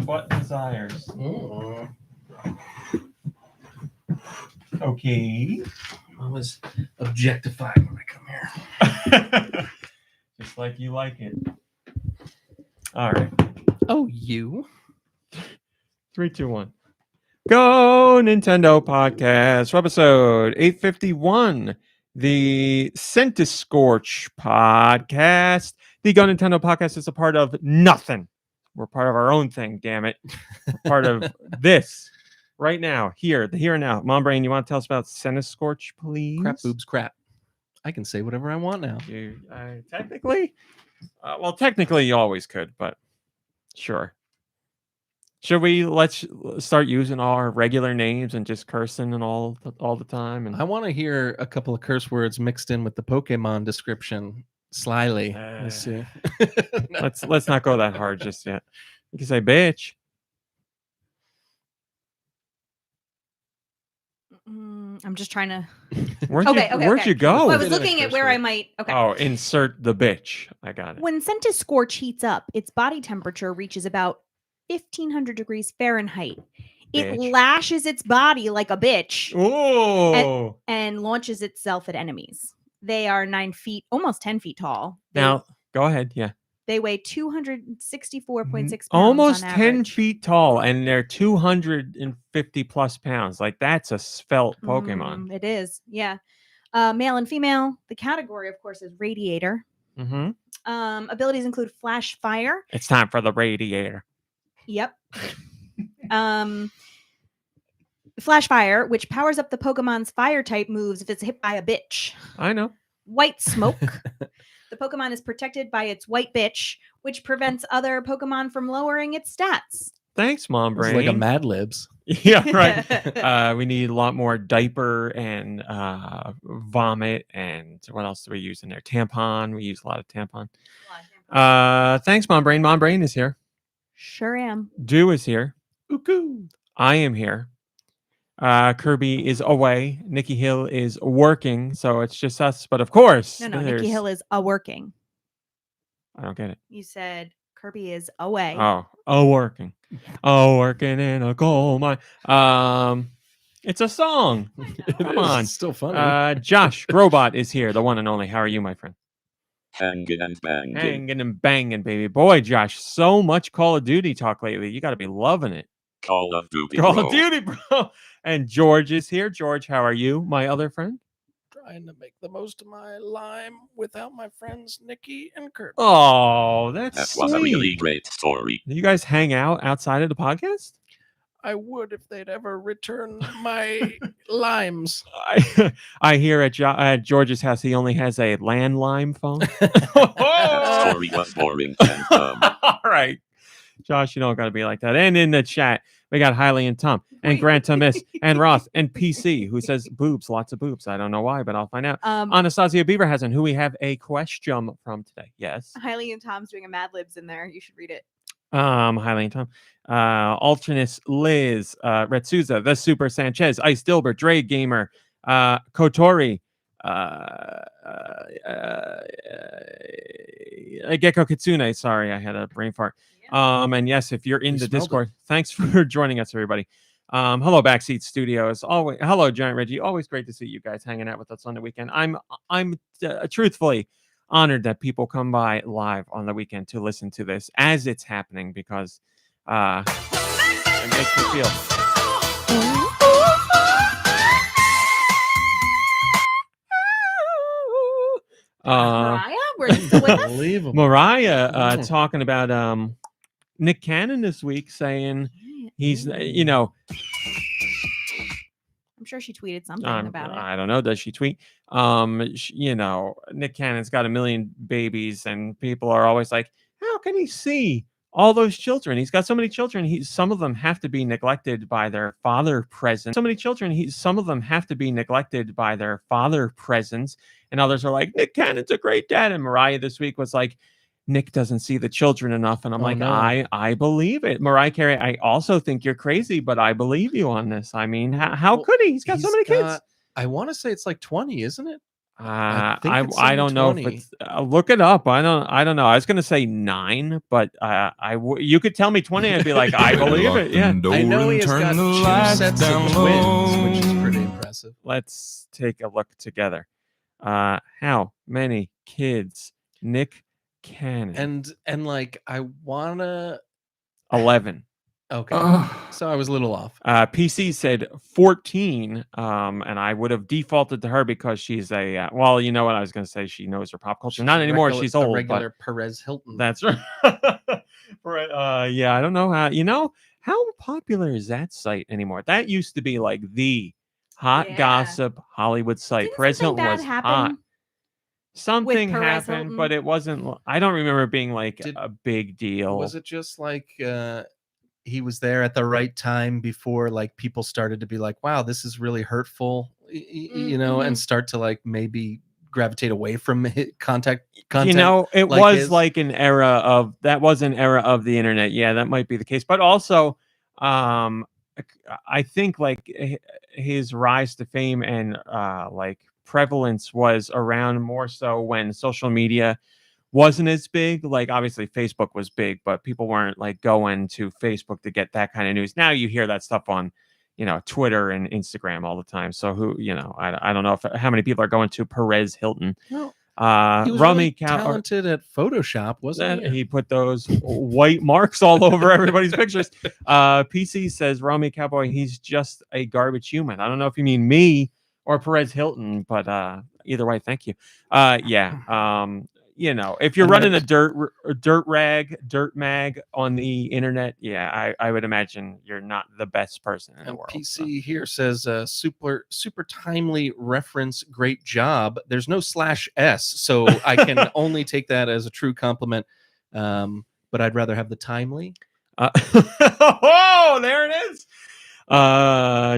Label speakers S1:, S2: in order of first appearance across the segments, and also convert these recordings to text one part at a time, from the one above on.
S1: butt desires. Okay.
S2: I was objectified when I come here.
S1: Just like you like it. All right.
S2: Oh, you.
S1: 3, 2, 1. Go Nintendo Podcast, Webisode 851. The Centiscorch Podcast. The Go Nintendo Podcast is a part of nothing. We're part of our own thing, damn it. We're part of this right now, here, the here and now. Mom Brain, you want to tell us about Centiscorch, please?
S2: Crap boobs crap. I can say whatever I want now.
S1: Technically? Technically you always could, but sure. Should we let's start using our regular names and just cursing and all the time? And
S2: I want to hear a couple of curse words mixed in with the Pokemon description slyly. Let's see.
S1: let's not go that hard just yet. You can say bitch.
S3: I'm just trying to.
S1: Where'd you go?
S3: Well, I was looking at where I might. Okay.
S1: Oh, insert the bitch. I got it.
S3: When Centiscorch heats up, its body temperature reaches about 1,500 degrees Fahrenheit. It lashes its body like a bitch. And launches itself at enemies. They are 9 feet, almost 10 feet tall.
S1: Now, go ahead. Yeah.
S3: They weigh 264.6 pounds.
S1: Almost
S3: on
S1: 10
S3: average.
S1: feet tall, and they're 250 plus pounds. Like, that's a svelte Pokemon.
S3: It is. Yeah. Male and female. The category, of course, is Radiator.
S1: Mm-hmm.
S3: Abilities include Flash Fire.
S1: It's time for the Radiator.
S3: Yep. Flash Fire, which powers up the Pokemon's fire type moves if it's hit by a bitch.
S1: I know.
S3: White Smoke. The Pokemon is protected by its white bitch, which prevents other Pokemon from lowering its stats.
S1: Thanks, Mom Brain.
S2: It's like a Mad Libs.
S1: Yeah, right. We need a lot more diaper and vomit. And what else do we use in there? Tampon. We use a lot of tampon. Thanks, Mom Brain. Mom Brain is here.
S3: Sure am.
S1: Deux is here.
S2: Ooh.
S1: I am here. Kirby is away. Nikki Hill is working, so it's just us. But of course,
S3: no, Nikki Hill is working.
S1: I don't get it.
S3: You said Kirby is away.
S1: Working. Working in a coal mine. It's a song. Come on.
S2: It's still funny.
S1: Josh Robot is here, the one and only. How are you, my friend?
S4: Hanging and banging.
S1: Hanging and banging, baby. Boy, Josh, so much Call of Duty talk lately. You got to be loving it.
S4: Call of Duty,
S1: bro. And George is here. George, how are you, my other friend?
S2: Trying to make the most of my lime without my friends Nikki and Kurt.
S1: Oh, that
S4: was a really great story.
S1: Do you guys hang out outside of the podcast?
S2: I would if they'd ever return my limes.
S1: I hear at George's house he only has a landline phone.
S4: That story was boring.
S1: All right. Josh, you don't got to be like that. And in the chat, we got Hiley and Tom and Grant Thomas and Roth and PC, who says boobs, lots of boobs. I don't know why, but I'll find out. Anastasia Beaverhazen, who we have a question from today. Yes.
S3: Hiley and Tom's doing a Mad Libs in there. You should read it.
S1: Hiley and Tom. Alternus Liz, Retsuza, The Super Sanchez, Ice Dilbert, Dre Gamer, Kotori, Gecko Kitsune. Sorry, I had a brain fart. And yes, if you're in the Discord, thanks for joining us, everybody. Hello, Backseat Studios. Always, hello, Giant Reggie. Always great to see you guys hanging out with us on the weekend. I'm truthfully honored that people come by live on the weekend to listen to this as it's happening because it makes me feel.
S3: Mariah, were you still with us?
S2: Unbelievable.
S1: Mariah talking about Nick Cannon this week, saying he's
S3: I'm sure she tweeted something about it.
S1: I don't know. Does she tweet? Nick Cannon's got 1 million babies, and people are always like, "How can he see all those children? He's got so many children. Some of them have to be neglected by their father presence. So many children. Some of them have to be neglected by their father presence." And others are like, "Nick Cannon's a great dad." And Mariah this week was like, "Nick doesn't see the children enough." And I'm no. I believe it. Mariah Carey, I also think you're crazy, but I believe you on this. I mean, how could he? He's got so many kids.
S2: I want to say it's like 20, isn't it? I think it's
S1: I
S2: in the
S1: don't know if
S2: 20.
S1: it's look it up. I don't know. I was gonna say 9, but you could tell me 20. I'd be like, I believe it. Yeah.
S2: I know he has got 2 sets of twins, which is pretty impressive.
S1: Let's take a look together. How many kids Nick Cannon?
S2: And like I wanna
S1: 11.
S2: Okay. So I was a little off.
S1: PC said 14, and I would have defaulted to her because she's a well, you know what I was going to say. She knows her pop culture.
S2: She's
S1: Not
S2: a
S1: anymore.
S2: regular-
S1: She's
S2: a
S1: old.
S2: regular
S1: But
S2: Perez Hilton.
S1: that's right. Right. Yeah, I don't know how popular is that site anymore. That used to be like the hot gossip Hollywood site.
S3: Didn't
S1: Perez
S3: something
S1: Hilton
S3: bad
S1: was
S3: happen
S1: hot. Something
S3: Perez
S1: happened,
S3: Hilton?
S1: but it wasn't. I don't remember it being like a big deal.
S2: Was it just like he was there at the right time before like people started to be like, wow, this is really hurtful, you know, and start to like maybe gravitate away from content.
S1: You know, it
S2: like
S1: was
S2: his?
S1: like an era of the internet. Yeah, that might be the case. But also, I think like his rise to fame and like prevalence was around more so when social media wasn't as big. Like obviously Facebook was big, but people weren't like going to Facebook to get that kind of news. Now you hear that stuff on, Twitter and Instagram all the time. So who, I don't know how many people are going to Perez Hilton.
S2: Well,
S1: he
S2: was really talented at Photoshop, wasn't he?
S1: He put those white marks all over everybody's pictures. PC says Romy Cowboy, he's just a garbage human. I don't know if you mean me or Perez Hilton, but either way, thank you. Yeah. If you're running a dirt mag on the internet, yeah, I would imagine you're not the best person in the world.
S2: PC here says super timely reference, great job. There's no /s, so I can only take that as a true compliment. But I'd rather have the timely.
S1: Oh, there it is.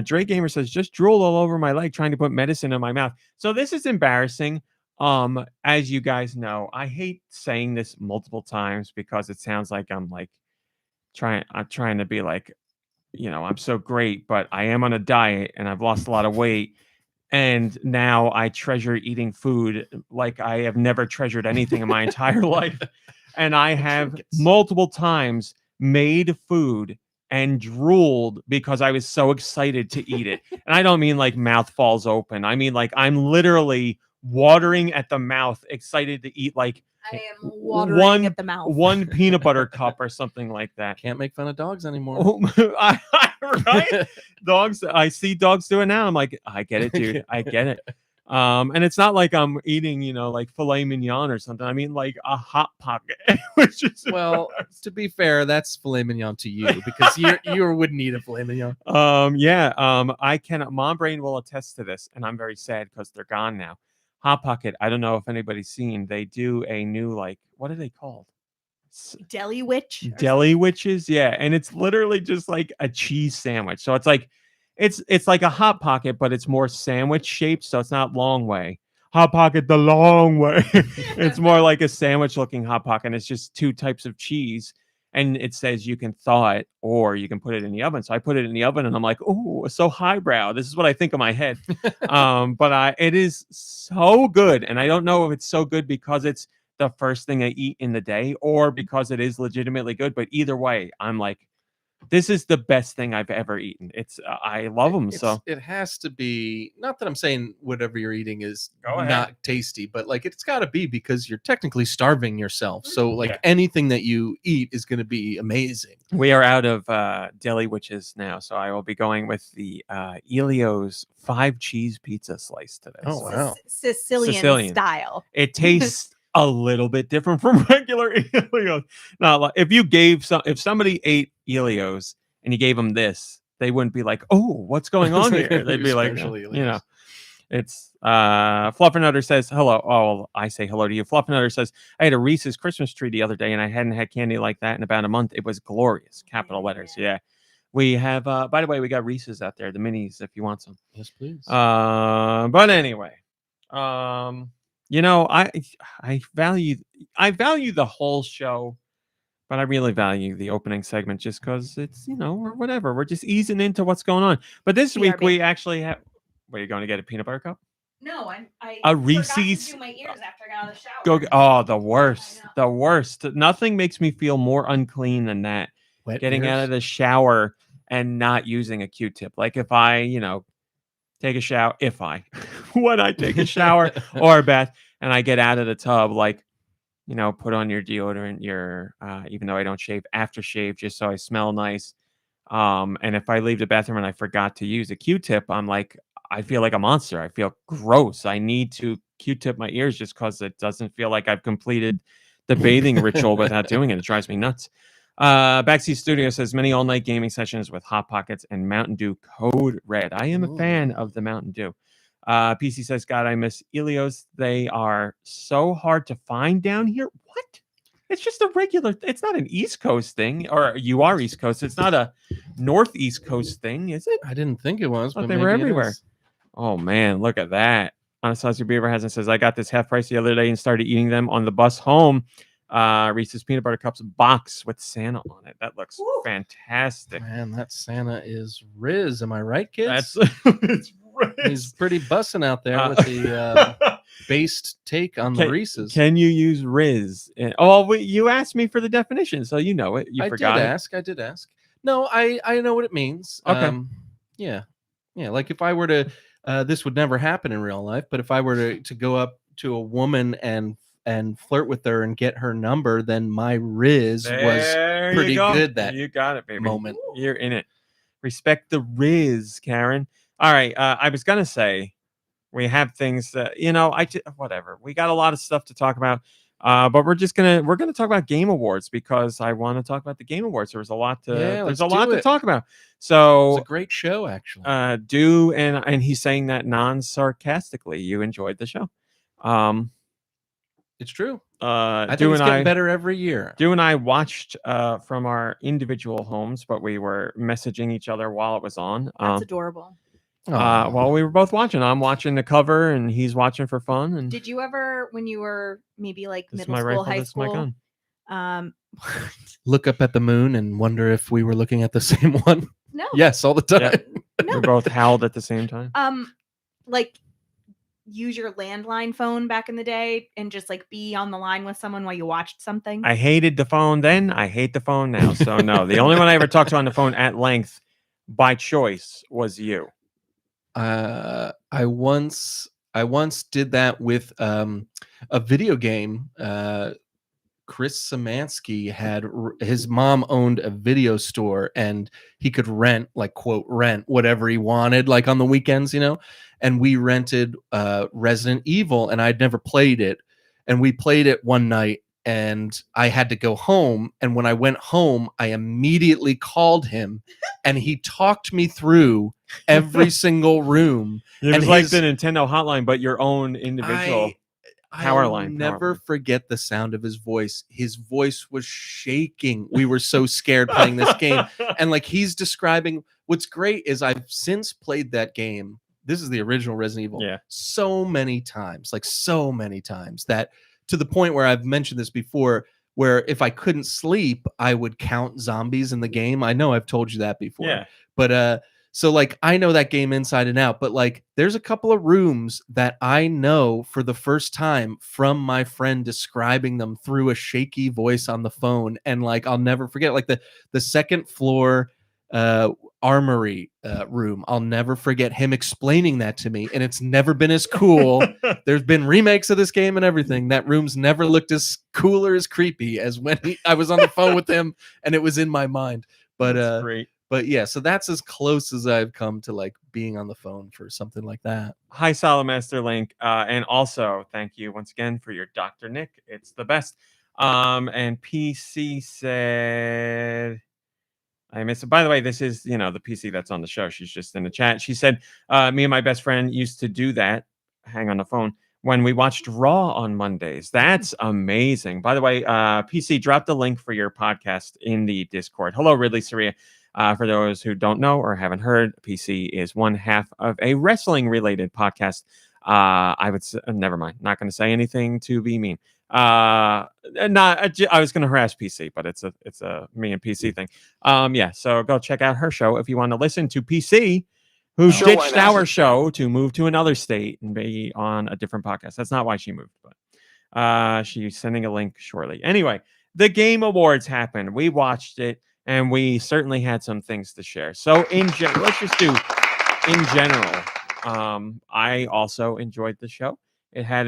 S1: Dre Gamer says just drooled all over my leg trying to put medicine in my mouth. So this is embarrassing. As you guys know, I hate saying this multiple times because it sounds like I'm trying to be like, I'm so great, but I am on a diet and I've lost a lot of weight. And now I treasure eating food like I have never treasured anything in my entire life. And I have multiple times made food and drooled because I was so excited to eat it. And I don't mean like mouth falls open. I mean like I'm literally watering at the mouth, excited to eat like
S3: I am watering at the mouth.
S1: One peanut butter cup or something like that.
S2: Can't make fun of dogs anymore.
S1: Right? Dogs. I see dogs do it now. I'm like, I get it, dude. I get it. And it's not like I'm eating, like filet mignon or something. I mean, like a hot pocket, which is
S2: to be fair, that's filet mignon to you because you wouldn't eat a filet mignon.
S1: I can. Mom Brain will attest to this, and I'm very sad because they're gone now. Hot Pocket. I don't know if anybody's seen. They do a new what are they called?
S3: Deli Witch.
S1: Deli Witches, yeah, and it's literally just like a cheese sandwich. So it's like it's like a Hot Pocket, but it's more sandwich shaped, so it's not long way. Hot Pocket the long way. It's more like a sandwich looking Hot Pocket. And it's just 2 types of cheese, and it says you can thaw it or you can put it in the oven. So I put it in the oven, and I'm like, oh, so highbrow. This is what I think in my head. But it is so good, and I don't know if it's so good because it's the first thing I eat in the day or because it is legitimately good. But either way, I'm like, this is the best thing I've ever eaten. I love them. So
S2: it has to be, not that I'm saying whatever you're eating is not tasty, but like it's got to be because you're technically starving yourself. So like anything that you eat is going to be amazing.
S1: We are out of Deli Witches now, so I will be going with the Elio's 5 cheese pizza slice today.
S2: Oh, wow.
S3: Sicilian style.
S1: It tastes a little bit different from regular Elio's. Not like if somebody ate Elio's and you gave them this, they wouldn't be like, "Oh, what's going on here?" They'd be like, It's Fluffernutter says hello. Oh, I say hello to you. Fluffernutter says I had a Reese's Christmas tree the other day and I hadn't had candy like that in about a month. It was glorious. Capital letters. Yeah. We have by the way, we got Reese's out there, the minis if you want some.
S2: Yes, please.
S1: But anyway, I value the whole show, but I really value the opening segment just because it's, or whatever. We're just easing into what's going on. But this week we actually have. Were you going to get a peanut butter cup?
S3: No, I
S1: A
S3: forgot
S1: Reese's-
S3: to do my ears after I got out of the shower.
S1: Oh, the worst. The worst. Nothing makes me feel more unclean than that.
S2: Wet
S1: Getting out
S2: ears?
S1: of the shower and not using a Q-tip. Like if I, take a shower, when I take a shower or a bath and I get out of the tub, like, put on your deodorant, even though I don't shave, aftershave, just so I smell nice. And if I leave the bathroom and I forgot to use a Q-tip, I feel like a monster. I feel gross. I need to Q-tip my ears just because it doesn't feel like I've completed the bathing ritual without doing it. It drives me nuts. Backseat Studio says many all-night gaming sessions with Hot Pockets and Mountain Dew Code Red. I am a fan of the Mountain Dew. PC says, God, I miss Elios. They are so hard to find down here. What? It's just a regular. It's not an East Coast thing, or you are East Coast. It's not a Northeast Coast thing, is it?
S2: I didn't think it was,
S1: Thought
S2: but
S1: they were
S2: maybe it
S1: everywhere.
S2: is.
S1: Oh man, look at that. Anastasia Beaverhausen says, I got this half price the other day and started eating them on the bus home. Reese's Peanut Butter Cups box with Santa on it. That looks fantastic.
S2: Man, that Santa is Riz. Am I right, kids?
S1: It's
S2: He's pretty bussing out there with the based take on the Reese's.
S1: Can you use Riz? You asked me for the definition, so you know it. You forgot it.
S2: I did ask. No, I know what it means.
S1: Okay.
S2: Yeah. Like if I were to, this would never happen in real life, but if I were to go up to a woman and flirt with her and get her number, then my Riz was pretty good. That
S1: you got it, baby.
S2: moment.
S1: You're in it. Respect the Riz, Karen. All right. I was gonna say we have things that whatever. We got a lot of stuff to talk about. But we're gonna talk about Game Awards because I want to talk about the Game Awards. There's a lot to talk about. So
S2: it's a great show, actually.
S1: Do and he's saying that non-sarcastically. You enjoyed the show.
S2: It's true.
S1: I
S2: think it's getting better every year.
S1: Dew and I watched from our individual homes, but we were messaging each other while it was on.
S3: That's adorable.
S1: Well, we were both watching. I'm watching the cover, and he's watching for fun. And
S3: did you ever, when you were maybe like
S1: this is
S3: middle
S1: my
S3: school,
S1: rifle,
S3: high
S1: this is my
S3: school,
S1: gun.
S2: Look up at the moon and wonder if we were looking at the same one?
S3: No.
S2: Yes, all the time.
S1: Yeah.
S3: No.
S1: We both howled at the same time.
S3: Like use your landline phone back in the day and just like be on the line with someone while you watched something?
S1: I hated the phone then. I hate the phone now. So no, the only one I ever talked to on the phone at length by choice was you.
S2: I once did that with a video game. Chris Szymanski had his mom owned a video store and he could rent, like, quote, rent whatever he wanted, like on the weekends, and we rented Resident Evil, and I'd never played it, and we played it one night and I had to go home, and when I went home I immediately called him and he talked me through every single room.
S1: It was like the Nintendo hotline, but your own individual power line.
S2: I'll never forget the sound of his voice. His voice was shaking. We were so scared playing this game. And like he's describing, what's great is I've since played that game. This is the original Resident Evil.
S1: Yeah.
S2: So many times that to the point where I've mentioned this before, where if I couldn't sleep, I would count zombies in the game. I know I've told you that before.
S1: Yeah.
S2: But so like I know that game inside and out, but like there's a couple of rooms that I know for the first time from my friend describing them through a shaky voice on the phone, and like I'll never forget, like the second floor armory room. I'll never forget him explaining that to me, and it's never been as cool. There's been remakes of this game and everything. That room's never looked as cool or as creepy as when I was on the phone with him and it was in my mind. But
S1: that's great.
S2: But yeah, so that's as close as I've come to like being on the phone for something like that.
S1: Hi, Solamaster Link. And also thank you once again for your Dr. Nick. It's the best. And PC said, I miss it. By the way, this is, the PC that's on the show. She's just in the chat. She said, me and my best friend used to do that. Hang on the phone. When we watched Raw on Mondays. That's amazing. By the way, PC, drop the link for your podcast in the Discord. Hello, Ridley Saria. For those who don't know or haven't heard, PC is one half of a wrestling-related podcast. I would say, never mind. Not going to say anything to be mean. I was going to harass PC, but it's a me and PC thing. Yeah. So go check out her show if you want to listen to PC who
S5: Sure, why
S1: ditched
S5: not?
S1: our show to move to another state and be on a different podcast. That's not why she moved, but she's sending a link shortly. Anyway, the Game Awards happened. We watched it, and we certainly had some things to share. So let's just do in general. I also enjoyed the show. It had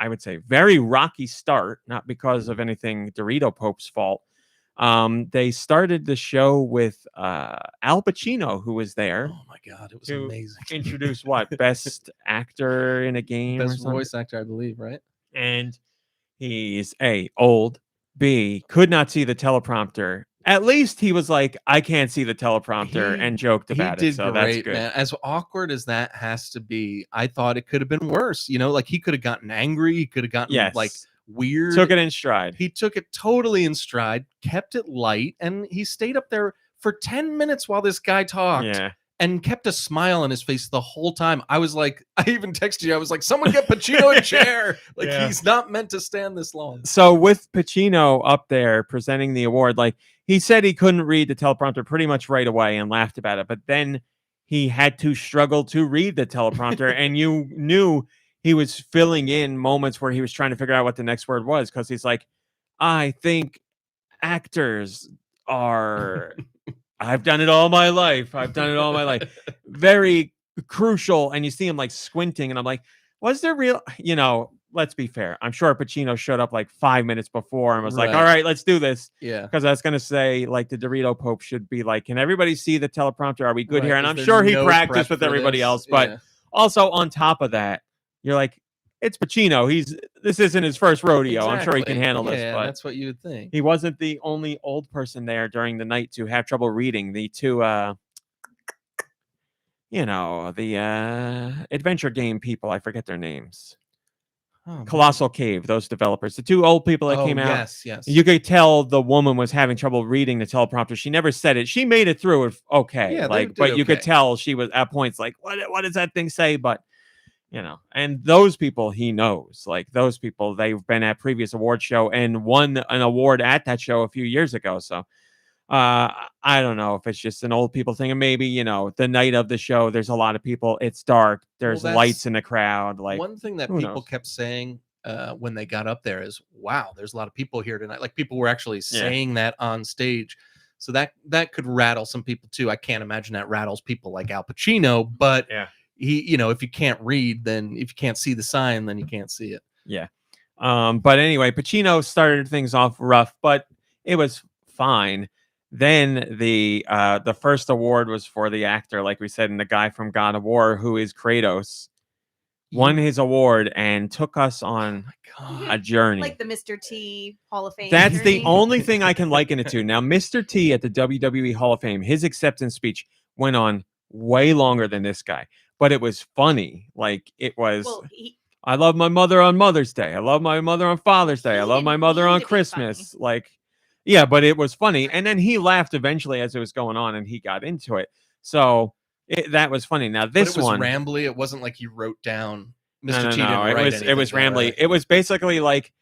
S1: I would say, very rocky start, not because of anything Dorito Pope's fault. They started the show with Al Pacino, who was there.
S2: Oh my God, it was
S1: to
S2: amazing.
S1: introduce what? Best actor in a game or
S2: Best
S1: something?
S2: voice actor, I believe, right?
S1: And he's A, old, B, could not see the teleprompter. At least he was like, I can't see the teleprompter, and joked about
S2: he
S1: it.
S2: did
S1: So
S2: great,
S1: that's good.
S2: man. As awkward as that has to be, I thought it could have been worse. You know, like he could have gotten angry. He could have gotten
S1: Yes.
S2: like weird.
S1: Took it in stride.
S2: He took it totally in stride, kept it light, and he stayed up there for 10 minutes while this guy talked.
S1: Yeah.
S2: And kept a smile on his face the whole time. I was like, I even texted you. I was like, someone get Pacino a chair. Like,
S1: Yeah.
S2: he's not meant to stand this long.
S1: So with Pacino up there presenting the award, like he said he couldn't read the teleprompter pretty much right away and laughed about it. But then he had to struggle to read the teleprompter, and you knew he was filling in moments where he was trying to figure out what the next word was, because he's like, I think actors are... I've done it all my life. I've done it all my life. Very crucial. And you see him like squinting. And I'm like, was there real, let's be fair. I'm sure Pacino showed up like 5 minutes before and was like,
S2: Right.
S1: all right, let's do this.
S2: Yeah.
S1: Because I was going to say, like, the Dorito Pope should be like, can everybody see the teleprompter? Are we good
S2: Right,
S1: here? And
S2: 'cause
S1: I'm
S2: there's
S1: sure he
S2: no
S1: practiced
S2: prep
S1: with
S2: for
S1: everybody
S2: this.
S1: else. But
S2: Yeah.
S1: also on top of that, you're like, it's Pacino. This isn't his first rodeo. I'm sure he can
S2: Exactly.
S1: handle this.
S2: Yeah,
S1: But
S2: that's what you would think.
S1: he wasn't the only old person there during the night to have trouble reading. The two, the adventure game people. I forget their names.
S2: Oh, man.
S1: Colossal Cave, those developers. The two old people that came out.
S2: Yes.
S1: You could tell the woman was having trouble reading the teleprompter. She never said it. She made it through it okay.
S2: Yeah, they
S1: like,
S2: did
S1: but you could
S2: okay.
S1: tell she was at points like, what does that thing say? But and those people he knows. Like those people, they've been at previous award show and won an award at that show a few years ago. So I don't know if it's just an old people thing, and maybe the night of the show there's a lot of people, it's dark, there's
S2: that's
S1: lights in the crowd. Like,
S2: one thing that
S1: who
S2: people
S1: knows?
S2: kept saying when they got up there is, wow, there's a lot of people here tonight. Like people were actually saying that on stage. So that could rattle some people too. I can't imagine that rattles people like Al Pacino, but
S1: Yeah.
S2: he, if you can't read, then if you can't see the sign, then you can't see it.
S1: Yeah. But anyway, Pacino started things off rough, but it was fine. Then the first award was for the actor, like we said, and the guy from God of War, who is Kratos, won his award and took us on a journey.
S3: Like the Mr. T Hall of Fame.
S1: That's
S3: journey.
S1: the only thing I can liken it to. Now, Mr. T at the WWE Hall of Fame, his acceptance speech went on way longer than this guy, but it was funny. Like it was.
S3: Well,
S1: I love my mother on Mother's Day. I love my mother on Father's Day. I love my mother on Christmas. Like, yeah, but it was funny. And then he laughed eventually as it was going on, and he got into it. So that was funny. Now this
S2: but it was
S1: one,
S2: rambly. It wasn't like you wrote down. Mr.
S1: No,
S2: T didn't write
S1: it was
S2: anything down,
S1: rambly.
S2: right?
S1: It was basically like,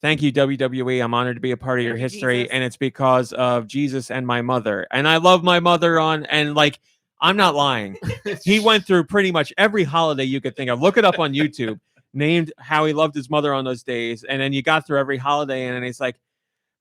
S1: thank you, WWE. I'm honored to be a part of your history,
S3: Jesus.
S1: and it's because of Jesus and my mother. And I love my mother and like, I'm not lying. He went through pretty much every holiday you could think of. Look it up on YouTube. Named how he loved his mother on those days, and then you got through every holiday, and he's like,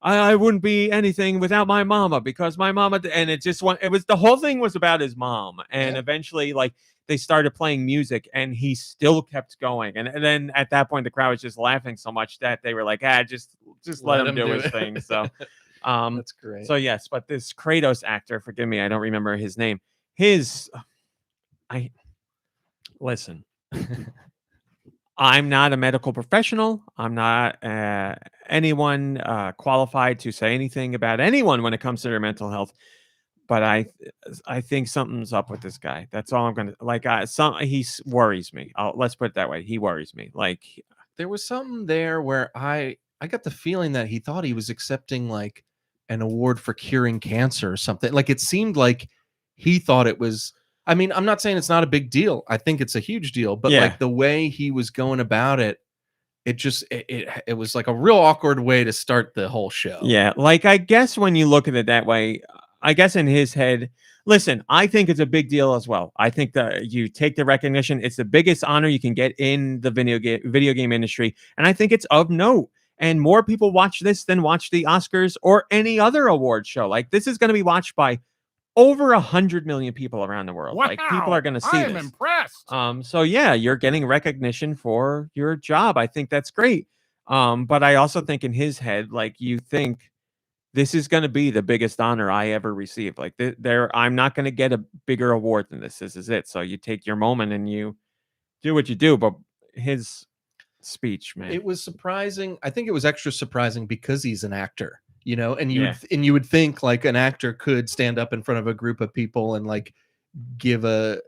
S1: I wouldn't be anything without my mama, because my mama, and it just went. It was the whole thing was about his mom, and eventually, like, they started playing music, and he still kept going, and then at that point, the crowd was just laughing so much that they were like, just let him do his thing. So,
S2: that's great.
S1: So yes, but this Kratos actor, forgive me, I don't remember his name. Listen. I'm not a medical professional. I'm not anyone qualified to say anything about anyone when it comes to their mental health. But I think something's up with this guy. That's all I'm gonna like. He worries me. Let's put it that way. He worries me. Like
S2: there was something there where I got the feeling that he thought he was accepting like an award for curing cancer or something. Like it seemed like he thought it was. I mean, I'm not saying it's not a big deal. I think it's a huge deal, but like the way he was going about it, it just it was like a real awkward way to start the whole show.
S1: Yeah, like I guess when you look at it that way, I guess in his head, listen, I think it's a big deal as well. I think that you take the recognition. It's the biggest honor you can get in the video game industry. And I think it's of note. And more people watch this than watch the Oscars or any other award show. Like, this is going to be watched by over 100 million people around the world.
S5: Wow,
S1: like, people are going to see
S5: I am
S1: this.
S5: impressed.
S1: So yeah, you're getting recognition for your job. I think that's great. But I also think in his head, like, you think this is going to be the biggest honor I ever received. Like, I'm not going to get a bigger award than this. This is it. So you take your moment and you do what you do. But his speech, man,
S2: it was surprising. I think it was extra surprising because he's an actor, you know, and you would think like an actor could stand up in front of a group of people and like give a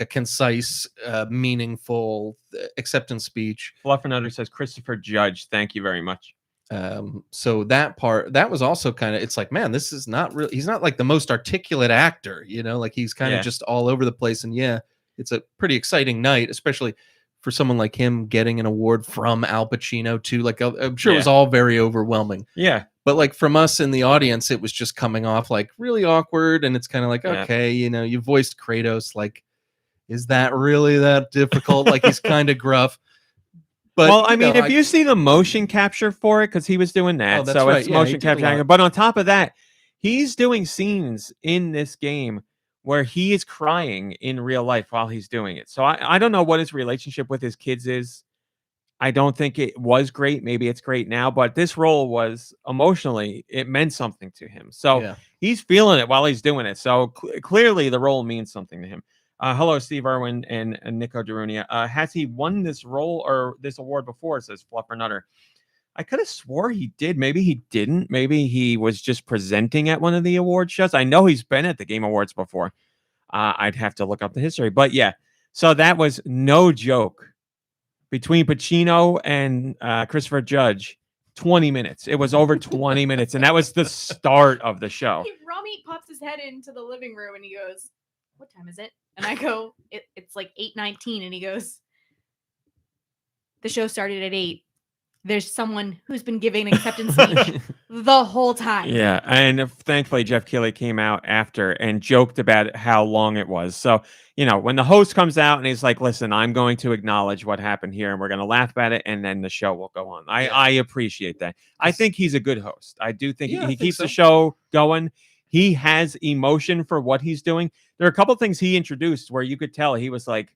S2: concise, meaningful acceptance speech.
S1: Fluffernutter says Christopher Judge. Thank you very much.
S2: So that was also kind of, it's like, man, this is not really, he's not like the most articulate actor, you know, like he's kind of just all over the place. And yeah, it's a pretty exciting night, especially for someone like him getting an award from Al Pacino too. Like, I'm sure it was all very overwhelming.
S1: Yeah.
S2: But like from us in the audience, it was just coming off like really awkward. And it's kind of like, okay, you know, you voiced Kratos. Like, is that really that difficult? Like, he's kind of gruff. But,
S1: well, I mean, if you see the motion capture for it, because he was doing that, so it's motion capture. But on top of that, he's doing scenes in this game where he is crying in real life while he's doing it. So I don't know what his relationship with his kids is. I don't think it was great. Maybe it's great now, but this role was emotionally, it meant something to him. So he's feeling it while he's doing it. So clearly the role means something to him. Hello, Steve Irwin and Nico Darunia. Has he won this role or this award before? Says Fluffernutter. I could have swore he did. Maybe he didn't. Maybe he was just presenting at one of the award shows. I know he's been at the Game Awards before. I'd have to look up the history. But yeah, so that was no joke. Between Pacino and Christopher Judge, 20 minutes. It was over 20 minutes. And that was the start of the show.
S3: Rami pops his head into the living room and he goes, "What time is it?" And I go, it's like 8:19. And he goes, "The show started at 8. There's someone who's been giving an acceptance speech the whole time."
S1: Yeah. And thankfully, Jeff Keighley came out after and joked about how long it was. So, you know, when the host comes out and he's like, "Listen, I'm going to acknowledge what happened here and we're going to laugh about it. And then the show will go on." I appreciate that. I think he's a good host. I do think he keeps the show going. He has emotion for what he's doing. There are a couple of things he introduced where you could tell he was like,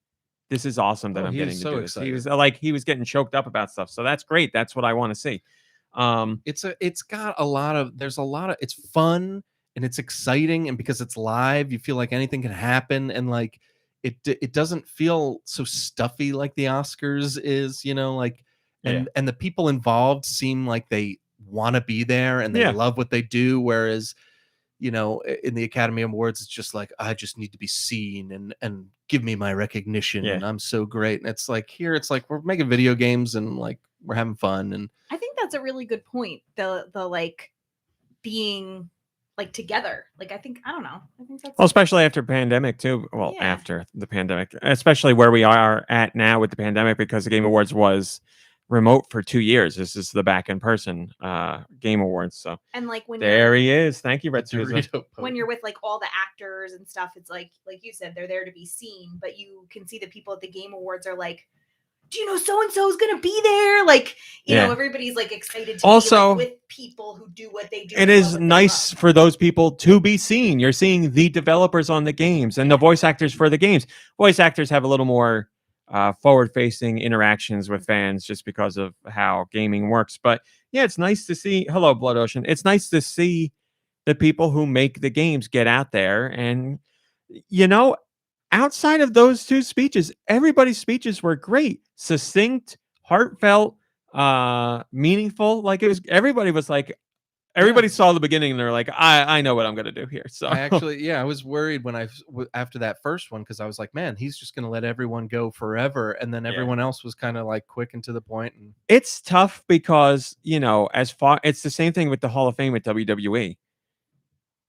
S1: "This is awesome that I'm getting to do this." He was like, he was getting choked up about stuff. So that's great. That's what I want to see.
S2: It's got a lot of, it's fun and it's exciting. And because it's live, you feel like anything can happen. And like, it doesn't feel so stuffy like the Oscars is, you know, like, and the people involved seem like they want to be there and they love what they do. Whereas, you know, in the Academy Awards, it's just like, I just need to be seen and give me my recognition and I'm so great. And it's like, here, it's like, we're making video games and like, we're having fun. And
S3: I think that's a really good point. The like being like together. Like, I don't know. I think that's
S1: especially after pandemic too. Well, after the pandemic, especially where we are at now with the pandemic, because the Game Awards was remote for 2 years. This is the back in person Game Awards. So
S3: and like when
S1: there he is. Thank you, Red Susan.
S3: When you're with like all the actors and stuff, it's like you said, they're there to be seen, but you can see the people at the Game Awards are like, "Do you know so and so is gonna be there?" Like, you know, everybody's like excited to
S1: also
S3: be like, with people who do what they do.
S1: It is nice for those people to be seen. You're seeing the developers on the games and the voice actors for the games. Voice actors have a little more forward-facing interactions with fans just because of how gaming works. But yeah, it's nice to see. Hello, Blood Ocean. It's nice to see the people who make the games get out there. And, you know, outside of those two speeches, everybody's speeches were great, succinct, heartfelt, meaningful. Like, it was, everybody was like, everybody saw the beginning and they're like, I know what I'm going to do here. So
S2: I actually, I was worried when after that first one, because I was like, man, he's just going to let everyone go forever. And then everyone else was kind of like quick and to the point. And
S1: it's tough because, you know, it's the same thing with the Hall of Fame with WWE.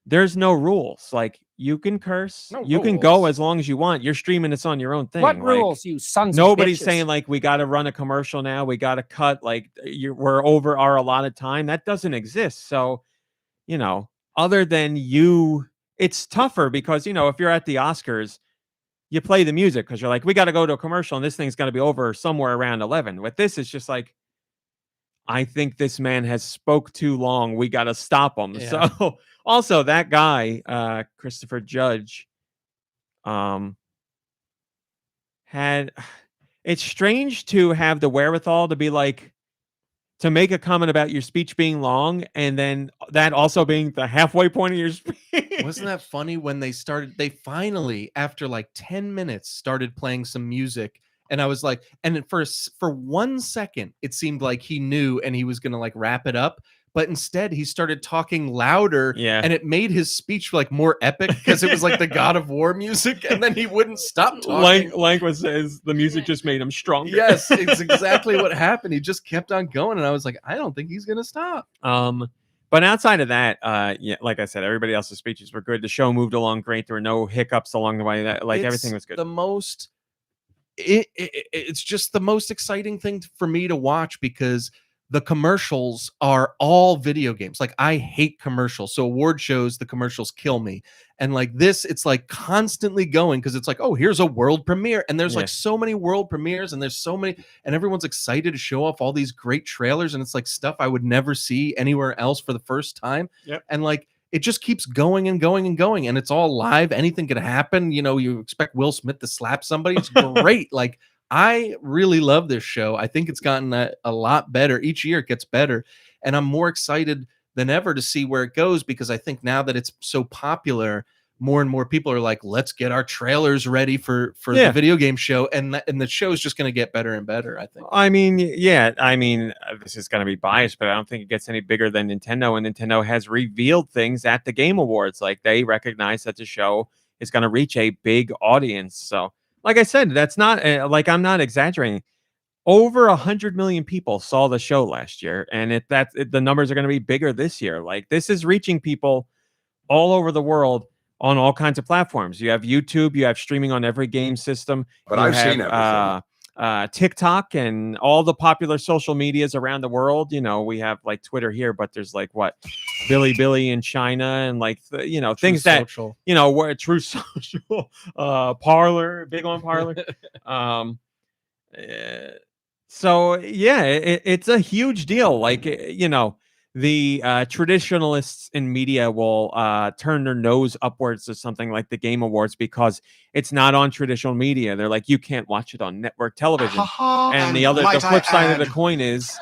S1: There's no rules. Like, you can curse, you can go as long as you want. You're streaming this on your own thing.
S5: What
S1: like,
S5: rules, you sons
S1: nobody's
S5: of bitches?
S1: saying like, we got to run a commercial now, we got to cut, like, we're over our allotted time. That doesn't exist. So, you know, other than you it's tougher because, if you're at the Oscars, you play the music because you're like, we got to go to a commercial and this thing's going to be over somewhere around 11. With this, it's just like, I think this man has spoke too long. We got to stop him.
S2: Yeah.
S1: So also that guy, Christopher Judge, had, it's strange to have the wherewithal to be like, to make a comment about your speech being long and then that also being the halfway point of your speech.
S2: Wasn't that funny when they finally, after like 10 minutes, started playing some music? And I was like, and at first, for 1 second, it seemed like he knew and he was going to like wrap it up. But instead, he started talking louder, and it made his speech like more epic because it was like the God of War music, and then he wouldn't stop talking.
S1: Language says the music just made him stronger.
S2: Yes, it's exactly what happened. He just kept on going, and I was like, I don't think he's gonna stop.
S1: But outside of that, yeah, like I said, everybody else's speeches were good. The show moved along great. There were no hiccups along the way. Everything was good.
S2: It's just the most exciting thing for me to watch because the commercials are all video games. Like, I hate commercials. So award shows, the commercials kill me. And like this, it's like constantly going because it's like, oh, here's a world premiere. And there's like so many world premieres and there's so many, and everyone's excited to show off all these great trailers. And it's like stuff I would never see anywhere else for the first time.
S1: Yep.
S2: And like, it just keeps going and going and going. And it's all live. Anything can happen. You expect Will Smith to slap somebody. It's great. Like, I really love this show. I think it's gotten a lot better. Each year it gets better. And I'm more excited than ever to see where it goes because I think now that it's so popular, more and more people are like, let's get our trailers ready for the video game show. And the show is just going to get better and better, I think.
S1: I mean, this is going to be biased, but I don't think it gets any bigger than Nintendo. And Nintendo has revealed things at the Game Awards. Like, they recognize that the show is going to reach a big audience. So, like I said, that's not I'm not exaggerating. Over 100 million people saw the show last year, and the numbers are going to be bigger this year. Like, this is reaching people all over the world on all kinds of platforms. You have YouTube, you have streaming on every game system.
S5: But I've seen everything.
S1: TikTok and all the popular social medias around the world. We have like Twitter here, but there's like Billy in China and like things that
S2: Social.
S1: Where True Social, Parlor, big on Parlor. So yeah, it's a huge deal. Like, the traditionalists in media will turn their nose upwards to something like the Game Awards because it's not on traditional media. They're like, you can't watch it on network television. And the flip side of the coin is,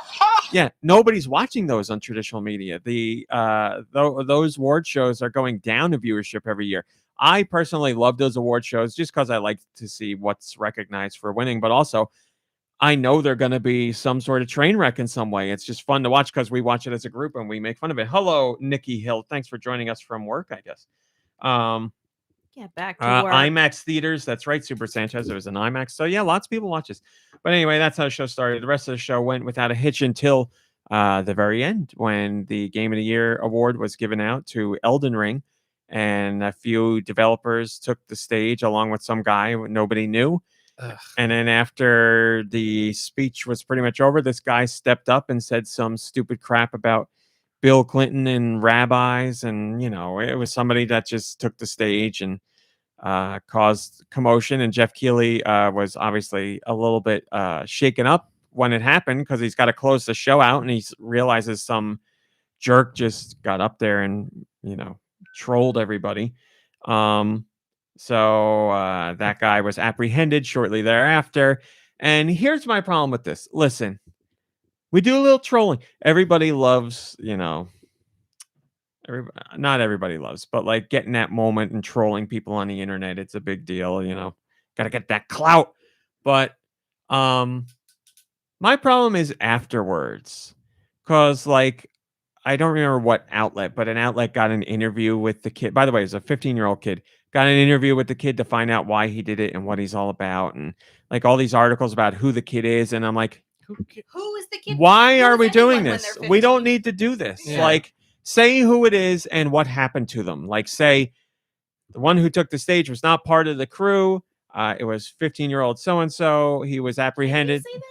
S1: nobody's watching those on traditional media. Those award shows are going down in viewership every year. I personally love those award shows just because I like to see what's recognized for winning, but also I know they're going to be some sort of train wreck in some way. It's just fun to watch because we watch it as a group and we make fun of it. Hello, Nikki Hill. Thanks for joining us from work, I guess.
S3: Back to work.
S1: IMAX theaters. That's right, Super Sanchez. There was an IMAX. So yeah, lots of people watch this. But anyway, that's how the show started. The rest of the show went without a hitch until the very end when the Game of the Year award was given out to Elden Ring. And a few developers took the stage along with some guy nobody knew.
S2: Ugh.
S1: And then after the speech was pretty much over, this guy stepped up and said some stupid crap about Bill Clinton and rabbis. And, it was somebody that just took the stage and caused commotion. And Jeff Keighley was obviously a little bit shaken up when it happened because he's got to close the show out. And he realizes some jerk just got up there and, trolled everybody. So that guy was apprehended shortly thereafter. And here's my problem with this. Listen, we do a little trolling. Everybody loves, not everybody loves, but like getting that moment and trolling people on the internet. It's a big deal, got to get that clout. But my problem is afterwards. Because I don't remember what outlet, but an outlet got an interview with the kid. By the way, it was a 15-year-old kid. Got an interview with the kid to find out why he did it and what he's all about. And like all these articles about who the kid is. And I'm like,
S3: who is the kid?
S1: Why are we doing this? We don't need to do this.
S2: Yeah.
S1: Like, say who it is and what happened to them. Like, say the one who took the stage was not part of the crew. It was 15-year-old so-and-so. He was apprehended.
S3: Can you say that?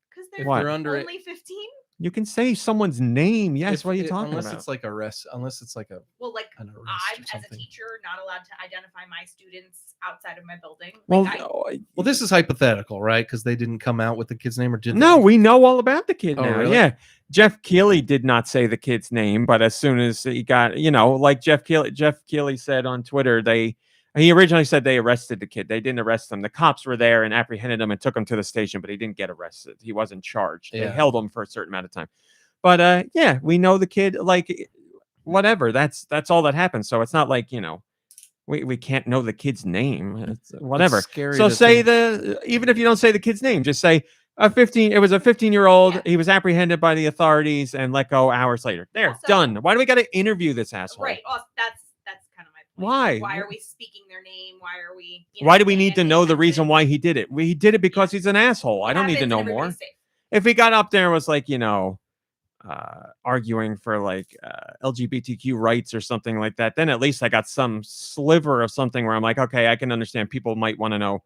S3: Because
S2: If they're
S3: only 15?
S1: You can say someone's name. Yes, what are you talking
S2: unless
S1: about?
S2: it's like unless it's like a
S3: Well, like
S2: an arrest
S3: I'm
S2: or
S3: as a
S2: something.
S3: teacher not allowed to identify my students outside of my building.
S1: Well,
S3: Like,
S2: Well, this is hypothetical, right? Because they didn't come out with the kid's name, or did
S1: no,
S2: they?
S1: we know all about the kid
S2: Oh,
S1: now.
S2: really?
S1: Yeah. Jeff Keighley did not say the kid's name, but as soon as he got, like Jeff Keighley said on Twitter, he originally said they arrested the kid. They didn't arrest him. The cops were there and apprehended him and took him to the station, but he didn't get arrested. He wasn't charged. They
S2: Yeah.
S1: held him for a certain amount of time. But yeah, we know the kid, like whatever. That's all that happened. So it's not like, we can't know the kid's name. It's whatever.
S2: It's scary
S1: So
S2: to
S1: say
S2: think.
S1: even if you don't say the kid's name, just say it was a 15-year-old.
S3: Yeah.
S1: He was apprehended by the authorities and let go hours later. There,
S3: Also-
S1: done. Why do we got to interview this asshole?
S3: right. Also, that's kind of my point.
S1: Why?
S3: Why are we speaking their name? Why are we?
S1: Why do we
S3: saying
S1: need to
S3: anything
S1: know the reason
S3: offensive?
S1: why he did it? He did it because he's an asshole. I
S3: It
S1: don't need to
S3: happens
S1: know
S3: and
S1: more.
S3: everybody's safe.
S1: If he got up there and was like, arguing for like LGBTQ rights or something like that, then at least I got some sliver of something where I'm like, okay, I can understand people might want to know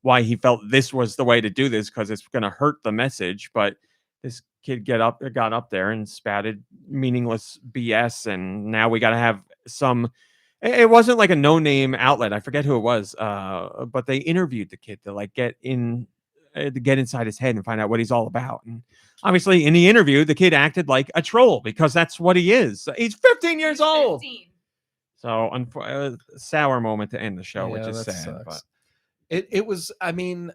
S1: why he felt this was the way to do this because it's going to hurt the message. But this kid got up there and spouted meaningless BS, and now we got to have some. It wasn't like a no-name outlet. I forget who it was, but they interviewed the kid to like get inside his head and find out what he's all about. And obviously, in the interview, the kid acted like a troll because that's what he is. He's 15 years
S3: He's
S1: old.
S3: 15.
S1: So, sour moment to end the show, which
S2: Yeah,
S1: is
S2: that
S1: sad.
S2: sucks.
S1: But
S2: It was, I mean,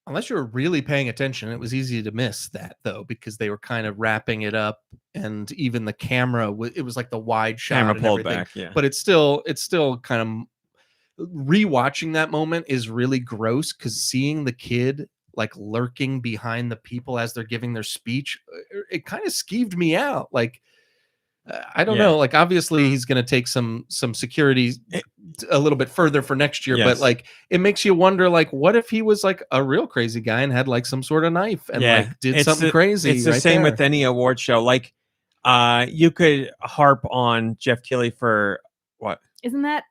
S2: unless you were really paying attention, it was easy to miss that though, because they were kind of wrapping it up, and even the camera, it was like the wide shot
S1: camera
S2: and
S1: pulled
S2: everything.
S1: back. Yeah,
S2: But it's still kind of rewatching that moment is really gross, because seeing the kid like lurking behind the people as they're giving their speech, it kind of skeeved me out. Like, I don't know. Like, obviously, he's going to take some security a little bit further for next year, but like, it makes you wonder, like, what if he was like a real crazy guy and had like some sort of knife and like did something crazy?
S1: It's the same with any award show. Like, you could harp on Jeff Keighley for what?
S3: Isn't that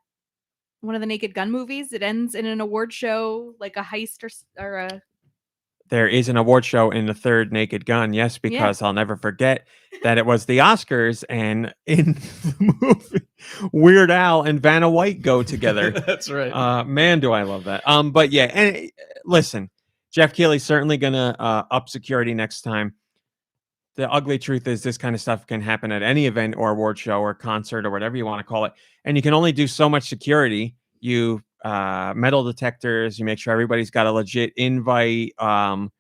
S3: one of the Naked Gun movies? It ends in an award show, like a heist or a.
S1: There is an award show in the third Naked Gun, yes, because I'll never forget that it was the Oscars, and in the movie, Weird Al and Vanna White go together.
S2: That's right.
S1: Man, do I love that. But yeah, and listen, Jeff Keighley's certainly gonna up security next time. The ugly truth is this kind of stuff can happen at any event or award show or concert or whatever you want to call it, and you can only do so much security. You metal detectors, you make sure everybody's got a legit invite,
S3: Sort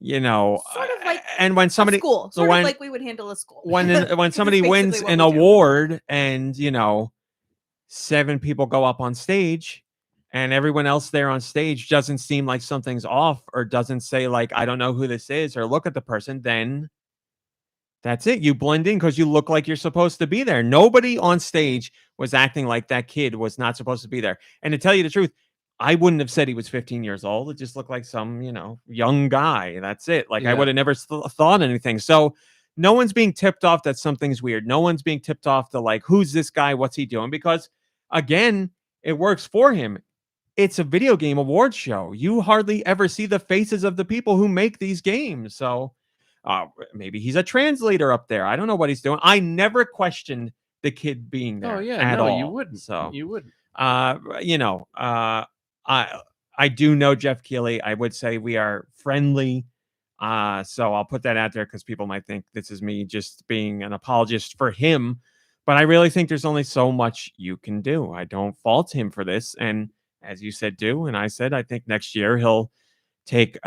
S3: of like
S1: and when somebody
S3: a school, sort of like we would handle a school.
S1: when somebody
S3: basically
S1: wins
S3: what
S1: an
S3: we do.
S1: award and 7 people go up on stage and everyone else there on stage doesn't seem like something's off or doesn't say like, I don't know who this is, or look at the person, then that's it. You blend in because you look like you're supposed to be there. Nobody on stage was acting like that kid was not supposed to be there. And to tell you the truth, I wouldn't have said he was 15 years old. It just looked like some, young guy. That's it. Like, I would have never thought anything. So no one's being tipped off that something's weird. No one's being tipped off to like, who's this guy? What's he doing? Because again, it works for him. It's a video game award show. You hardly ever see the faces of the people who make these games. So maybe he's a translator up there. I don't know what he's doing. I never questioned the kid being there.
S2: Oh yeah,
S1: at all.
S2: you wouldn't.
S1: So
S2: you wouldn't.
S1: I do know Jeff Keighley. I would say we are friendly. So I'll put that out there because people might think this is me just being an apologist for him. But I really think there's only so much you can do. I don't fault him for this. And as you said, and I said, I think next year he'll take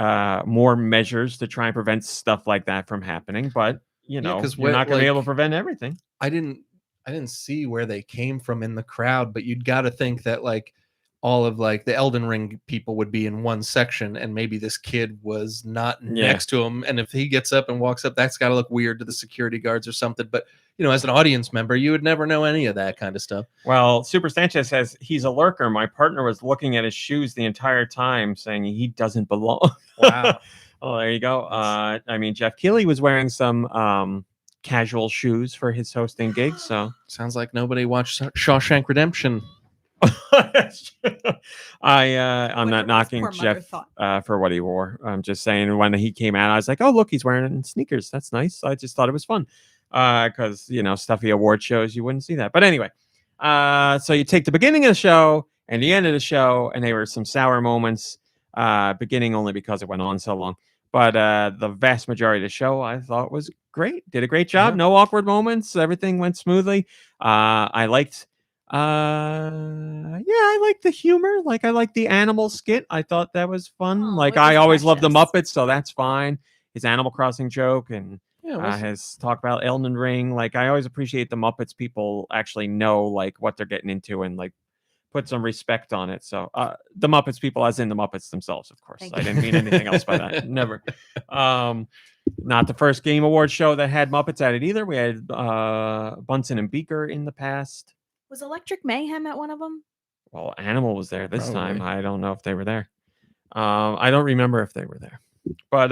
S1: more measures to try and prevent stuff like that from happening. But you're not going to be able to prevent everything.
S2: I didn't see where they came from in the crowd, but you'd got to think that like all of like the Elden Ring people would be in one section, and maybe this kid was not next to him. And if he gets up and walks up, that's got to look weird to the security guards or something. But as an audience member, you would never know any of that kind of stuff.
S1: Well, Super Sanchez says he's a lurker. My partner was looking at his shoes the entire time, saying he doesn't belong.
S2: Wow.
S1: Oh, there you go. I mean, Jeff Keighley was wearing some casual shoes for his hosting gig. So
S2: sounds like nobody watched Shawshank Redemption.
S1: I'm not
S3: Whatever his
S1: knocking
S3: poor mother
S1: Jeff
S3: thought.
S1: for what he wore. I'm just saying when he came out, I was like, oh look, he's wearing sneakers. That's nice. I just thought it was fun because stuffy award shows you wouldn't see that. But anyway, so you take the beginning of the show and the end of the show, and they were some sour moments. Beginning only because it went on so long. But the vast majority of the show I thought was great. Did a great job. No awkward moments. Everything went smoothly. I liked I liked the humor. Like I liked the animal skit. I thought that was fun.
S3: Oh,
S1: like
S3: it was
S1: I always loved the
S3: precious.
S1: Muppets, so that's fine. His Animal Crossing joke and
S2: Yeah,
S1: his talk about Elden Ring. Like I always appreciate the Muppets people actually know like what they're getting into and like put some respect on it. So the Muppets people, as in the Muppets themselves, of course.
S3: Thank
S1: I
S3: you.
S1: didn't mean anything else by that. Never. Not the first Game Awards show that had Muppets at it either. We had Bunsen and Beaker in the past.
S3: Was Electric Mayhem at one of them?
S1: Well, Animal was there this time.
S2: Probably.
S1: I don't know if they were there. I don't remember if they were there. But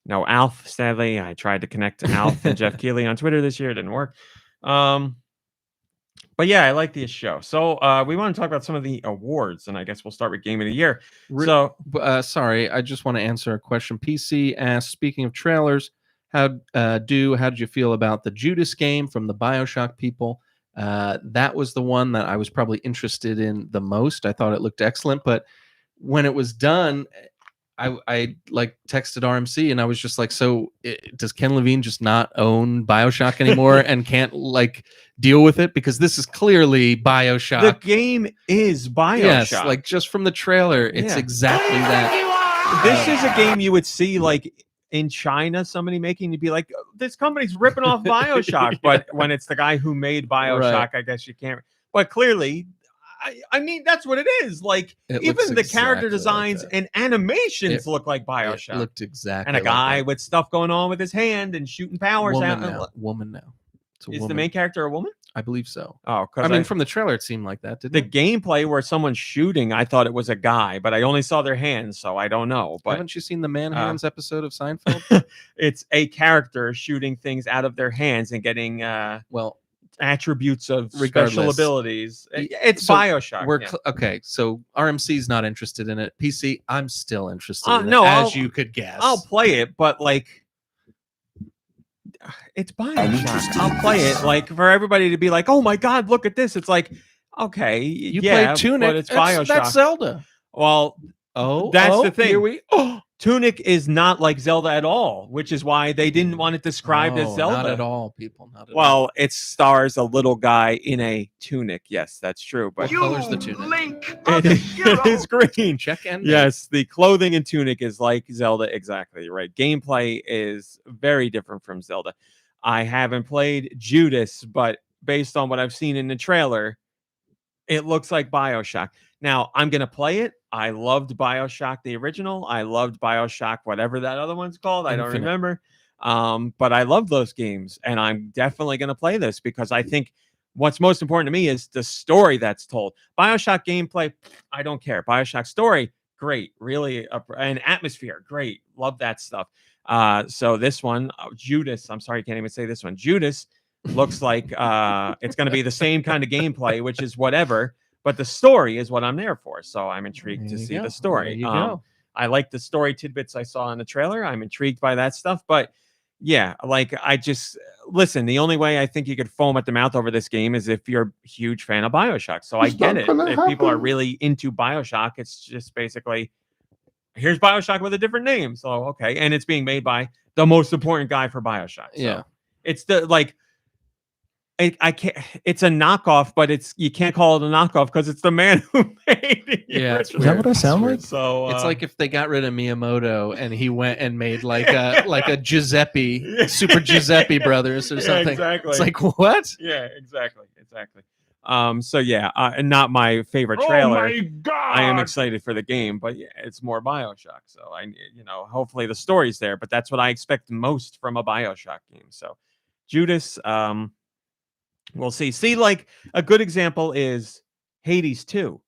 S1: no, Alf, sadly, I tried to connect to Alf and Jeff Keighley on Twitter this year. It didn't work. But yeah, I like this show. So we want to talk about some of the awards, and I guess we'll start with Game of the Year.
S2: Sorry, I just want to answer a question. PC asked, speaking of trailers, how did you feel about the Judas game from the BioShock people? That was the one that I was probably interested in the most. I thought it looked excellent, but when it was done, I like texted RMC and I was just like, so does Ken Levine just not own BioShock anymore and can't like deal with it? Because this is clearly BioShock.
S1: The game is BioShock.
S2: Yes, like just from the trailer, it's exactly that.
S1: This is a game you would see like in China, somebody making, you'd be like, this company's ripping off BioShock. But when it's the guy who made BioShock, I guess you can't. But clearly, I mean, that's what it is. Like, even the character designs and animations look like BioShock.
S2: It looked exactly
S1: and a guy with stuff going on with his hand and shooting powers out.
S2: Woman now.
S1: Is the main character a woman?
S2: I believe so.
S1: Oh,
S2: I mean, from the trailer, it seemed like that.
S1: The gameplay where someone's shooting, I thought it was a guy, but I only saw their hands, so I don't know. But
S2: haven't you seen the Man Hands episode of Seinfeld?
S1: It's a character shooting things out of their hands and getting attributes of special abilities. It's BioShock.
S2: Okay, so RMC's not interested in it. PC, I'm still interested in
S1: it,
S2: as you could guess.
S1: I'll play it, but like, it's BioShock. I'll play it, like, for everybody to be like, oh my god, look at this. It's like, okay,
S2: you played Tunic,
S1: but it's BioShock.
S2: That's Zelda.
S1: Well, that's the thing.
S2: Here we
S1: Tunic is not like Zelda at all, which is why they didn't want it described as Zelda.
S2: Not at all, people. Not at all.
S1: Well, it stars a little guy in a tunic. Yes, that's true. But
S2: what color's the tunic?
S1: It is green.
S2: Check and
S1: yes, the clothing in Tunic is like Zelda. Exactly right. Gameplay is very different from Zelda. I haven't played Judas, but based on what I've seen in the trailer, it looks like BioShock. Now, I'm going to play it. I loved BioShock, the original. I loved BioShock, whatever that other one's called. I don't remember. But I love those games, and I'm definitely going to play this because I think what's most important to me is the story that's told. BioShock gameplay, I don't care. BioShock story, great. Really, an atmosphere, great. Love that stuff. So this one, Judas, I'm sorry, I can't even say this one. Judas looks like it's going to be the same kind of gameplay, which is whatever. But the story is what I'm there for. So I'm intrigued to see the story. I like the story tidbits I saw in the trailer. I'm intrigued by that stuff. But yeah, like listen, the only way I think you could foam at the mouth over this game is if you're a huge fan of BioShock. So I get it. If people are really into BioShock, it's just basically, here's BioShock with a different name. So, okay. And it's being made by the most important guy for BioShock. So
S2: yeah.
S1: It's I can't. It's a knockoff, but you can't call it a knockoff because it's the man who made it.
S2: Yeah,
S5: is that what I sound like?
S1: So
S2: it's like if they got rid of Miyamoto and he went and made like a Giuseppe, Super Giuseppe Brothers or something.
S1: Exactly.
S2: It's like what?
S1: Yeah, exactly. So yeah, not my favorite trailer.
S5: Oh my god!
S1: I am excited for the game, but yeah, it's more BioShock. So hopefully the story's there. But that's what I expect most from a BioShock game. So Judas, we'll see. See, like a good example is Hades 2.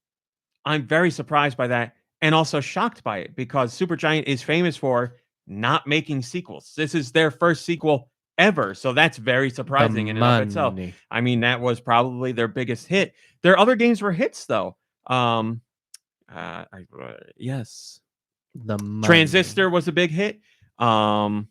S1: I'm very surprised by that and also shocked by it because Supergiant is famous for not making sequels. This is their first sequel ever. So that's very surprising in and of itself.
S2: money.
S1: I mean, that was probably their biggest hit. Their other games were hits though. Yes.
S2: The money.
S1: Transistor was a big hit. Help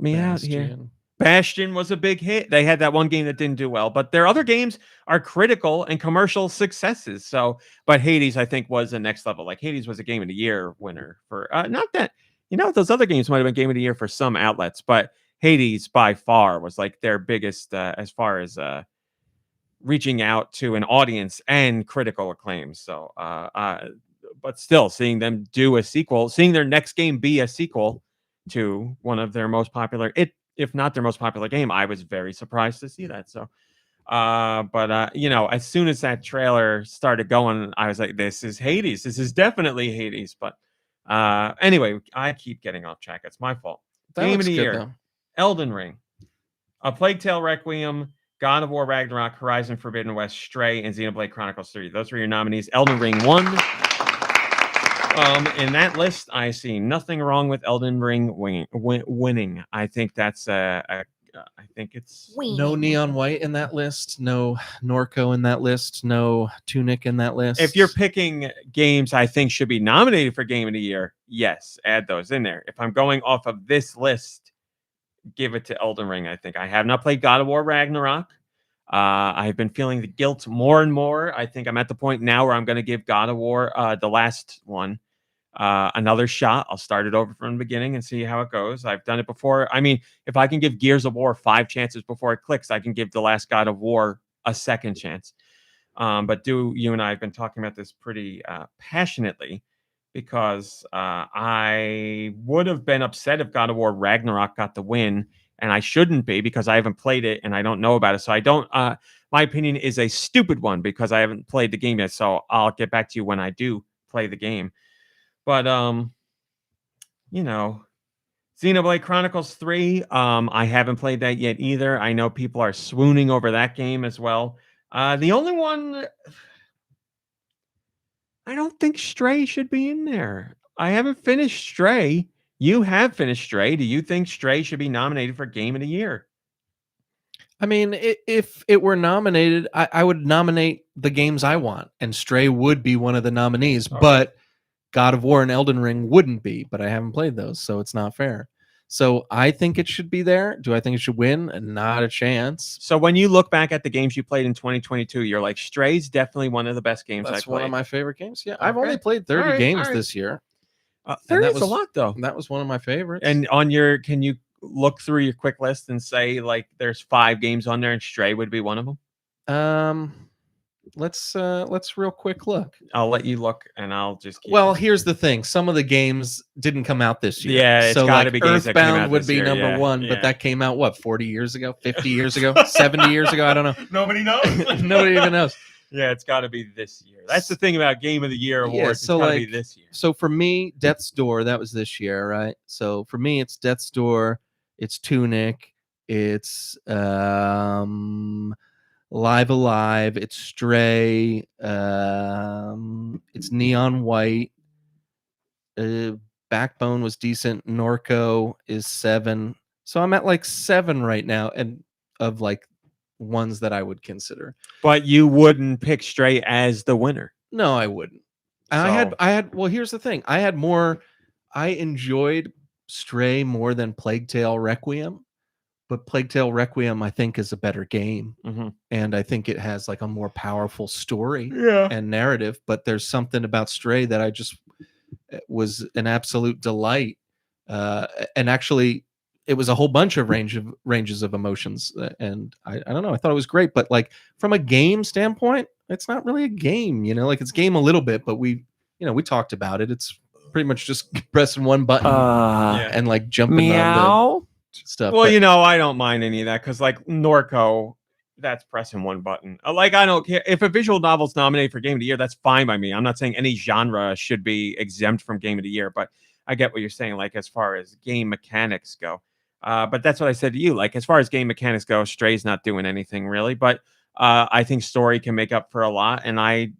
S1: me out here. Bastion was a big hit. They had that one game that didn't do well, but their other games are critical and commercial successes. So, but Hades, I think, was the next level. Like Hades was a Game of the Year winner for not that, those other games might have been Game of the Year for some outlets, but Hades by far was like their biggest as far as reaching out to an audience and critical acclaim. So, but still seeing them do a sequel, seeing their next game be a sequel to one of their most popular, if not their most popular game, I was very surprised to see that. So, but as soon as that trailer started going, I was like, this is Hades. This is definitely Hades. But anyway, I keep getting off track. It's my fault. Game of the Year, though. Elden Ring, A Plague Tale Requiem, God of War Ragnarok, Horizon Forbidden West, Stray, and Xenoblade Chronicles 3. Those were your nominees. Elden Ring won. In that list, I see nothing wrong with Elden Ring winning. I think that's I think it's
S2: no Neon White in that list, no Norco in that list, no Tunic in that list.
S1: If you're picking games I think should be nominated for Game of the Year, yes, add those in there. If I'm going off of this list, give it to Elden Ring. I think I have not played God of War Ragnarok. I've been feeling the guilt more and more. I think I'm at the point now where I'm going to give God of War, the last one, another shot. I'll start it over from the beginning and see how it goes. I've done it before. I mean, if I can give Gears of War 5 chances before it clicks, I can give the last God of War a second chance. But you and I have been talking about this pretty passionately, because I would have been upset if God of War Ragnarok got the win, and I shouldn't be because I haven't played it and I don't know about it. So I don't, my opinion is a stupid one because I haven't played the game yet. So I'll get back to you when I do play the game. But, Xenoblade Chronicles 3, I haven't played that yet either. I know people are swooning over that game as well. The only one, I don't think Stray should be in there. I haven't finished Stray. You have finished Stray. Do you think Stray should be nominated for Game of the Year?
S2: I mean, if it were nominated, I would nominate the games I want, and Stray would be one of the nominees. Okay. But God of War and Elden Ring wouldn't be, but I haven't played those, so it's not fair. So I think it should be there. Do I think it should win? Not a chance.
S1: So when you look back at the games you played in 2022, you're like, Stray's definitely one of the best games I played.
S2: That's one of my favorite games. Yeah, okay. I've only played 30 games this year.
S1: 30 is a lot, though.
S2: That was one of my favorites.
S1: And can you look through your quick list and say, like, there's 5 games on there and Stray would be one of them?
S2: Let's real quick look.
S1: I'll let you look, and I'll just keep
S2: Well, here's the thing. Some of the games didn't come out this year.
S1: Yeah, it's gotta be games that came out
S2: Earthbound would
S1: this
S2: be
S1: year,
S2: number one, but that came out, what, 40 years ago? 50 years ago? 70 years ago? I don't know.
S1: Nobody knows.
S2: Nobody even knows.
S1: Yeah, it's got to be this year. That's the thing about Game of the Year awards.
S2: Yeah,
S1: so it's got to be this year.
S2: So for me, Death's Door, that was this year, right? So for me, it's Death's Door, it's Tunic, it's Live Alive, it's Stray, it's Neon White, Backbone was decent, Norco is 7. So I'm at like 7 right now, and of like ones that I would consider.
S1: But you wouldn't pick Stray as the winner.
S2: No, I wouldn't. So. I had well, here's the thing. I enjoyed Stray more than Plague Tale Requiem, but Plague Tale Requiem I think is a better game.
S1: Mm-hmm.
S2: And I think it has like a more powerful story and narrative, but there's something about Stray that I just was an absolute delight. And actually it was a whole bunch of ranges of emotions, and I don't know. I thought it was great, but like from a game standpoint, it's not really a game. Like it's game a little bit, but we talked about it. It's pretty much just pressing one button and like jumping on the stuff.
S1: Well, I don't mind any of that because like Norco, that's pressing one button. Like I don't care if a visual novel's nominated for Game of the Year. That's fine by me. I'm not saying any genre should be exempt from Game of the Year, but I get what you're saying. Like as far as game mechanics go. But that's what I said to you. Like, as far as game mechanics go, Stray's not doing anything really. But I think story can make up for a lot. And I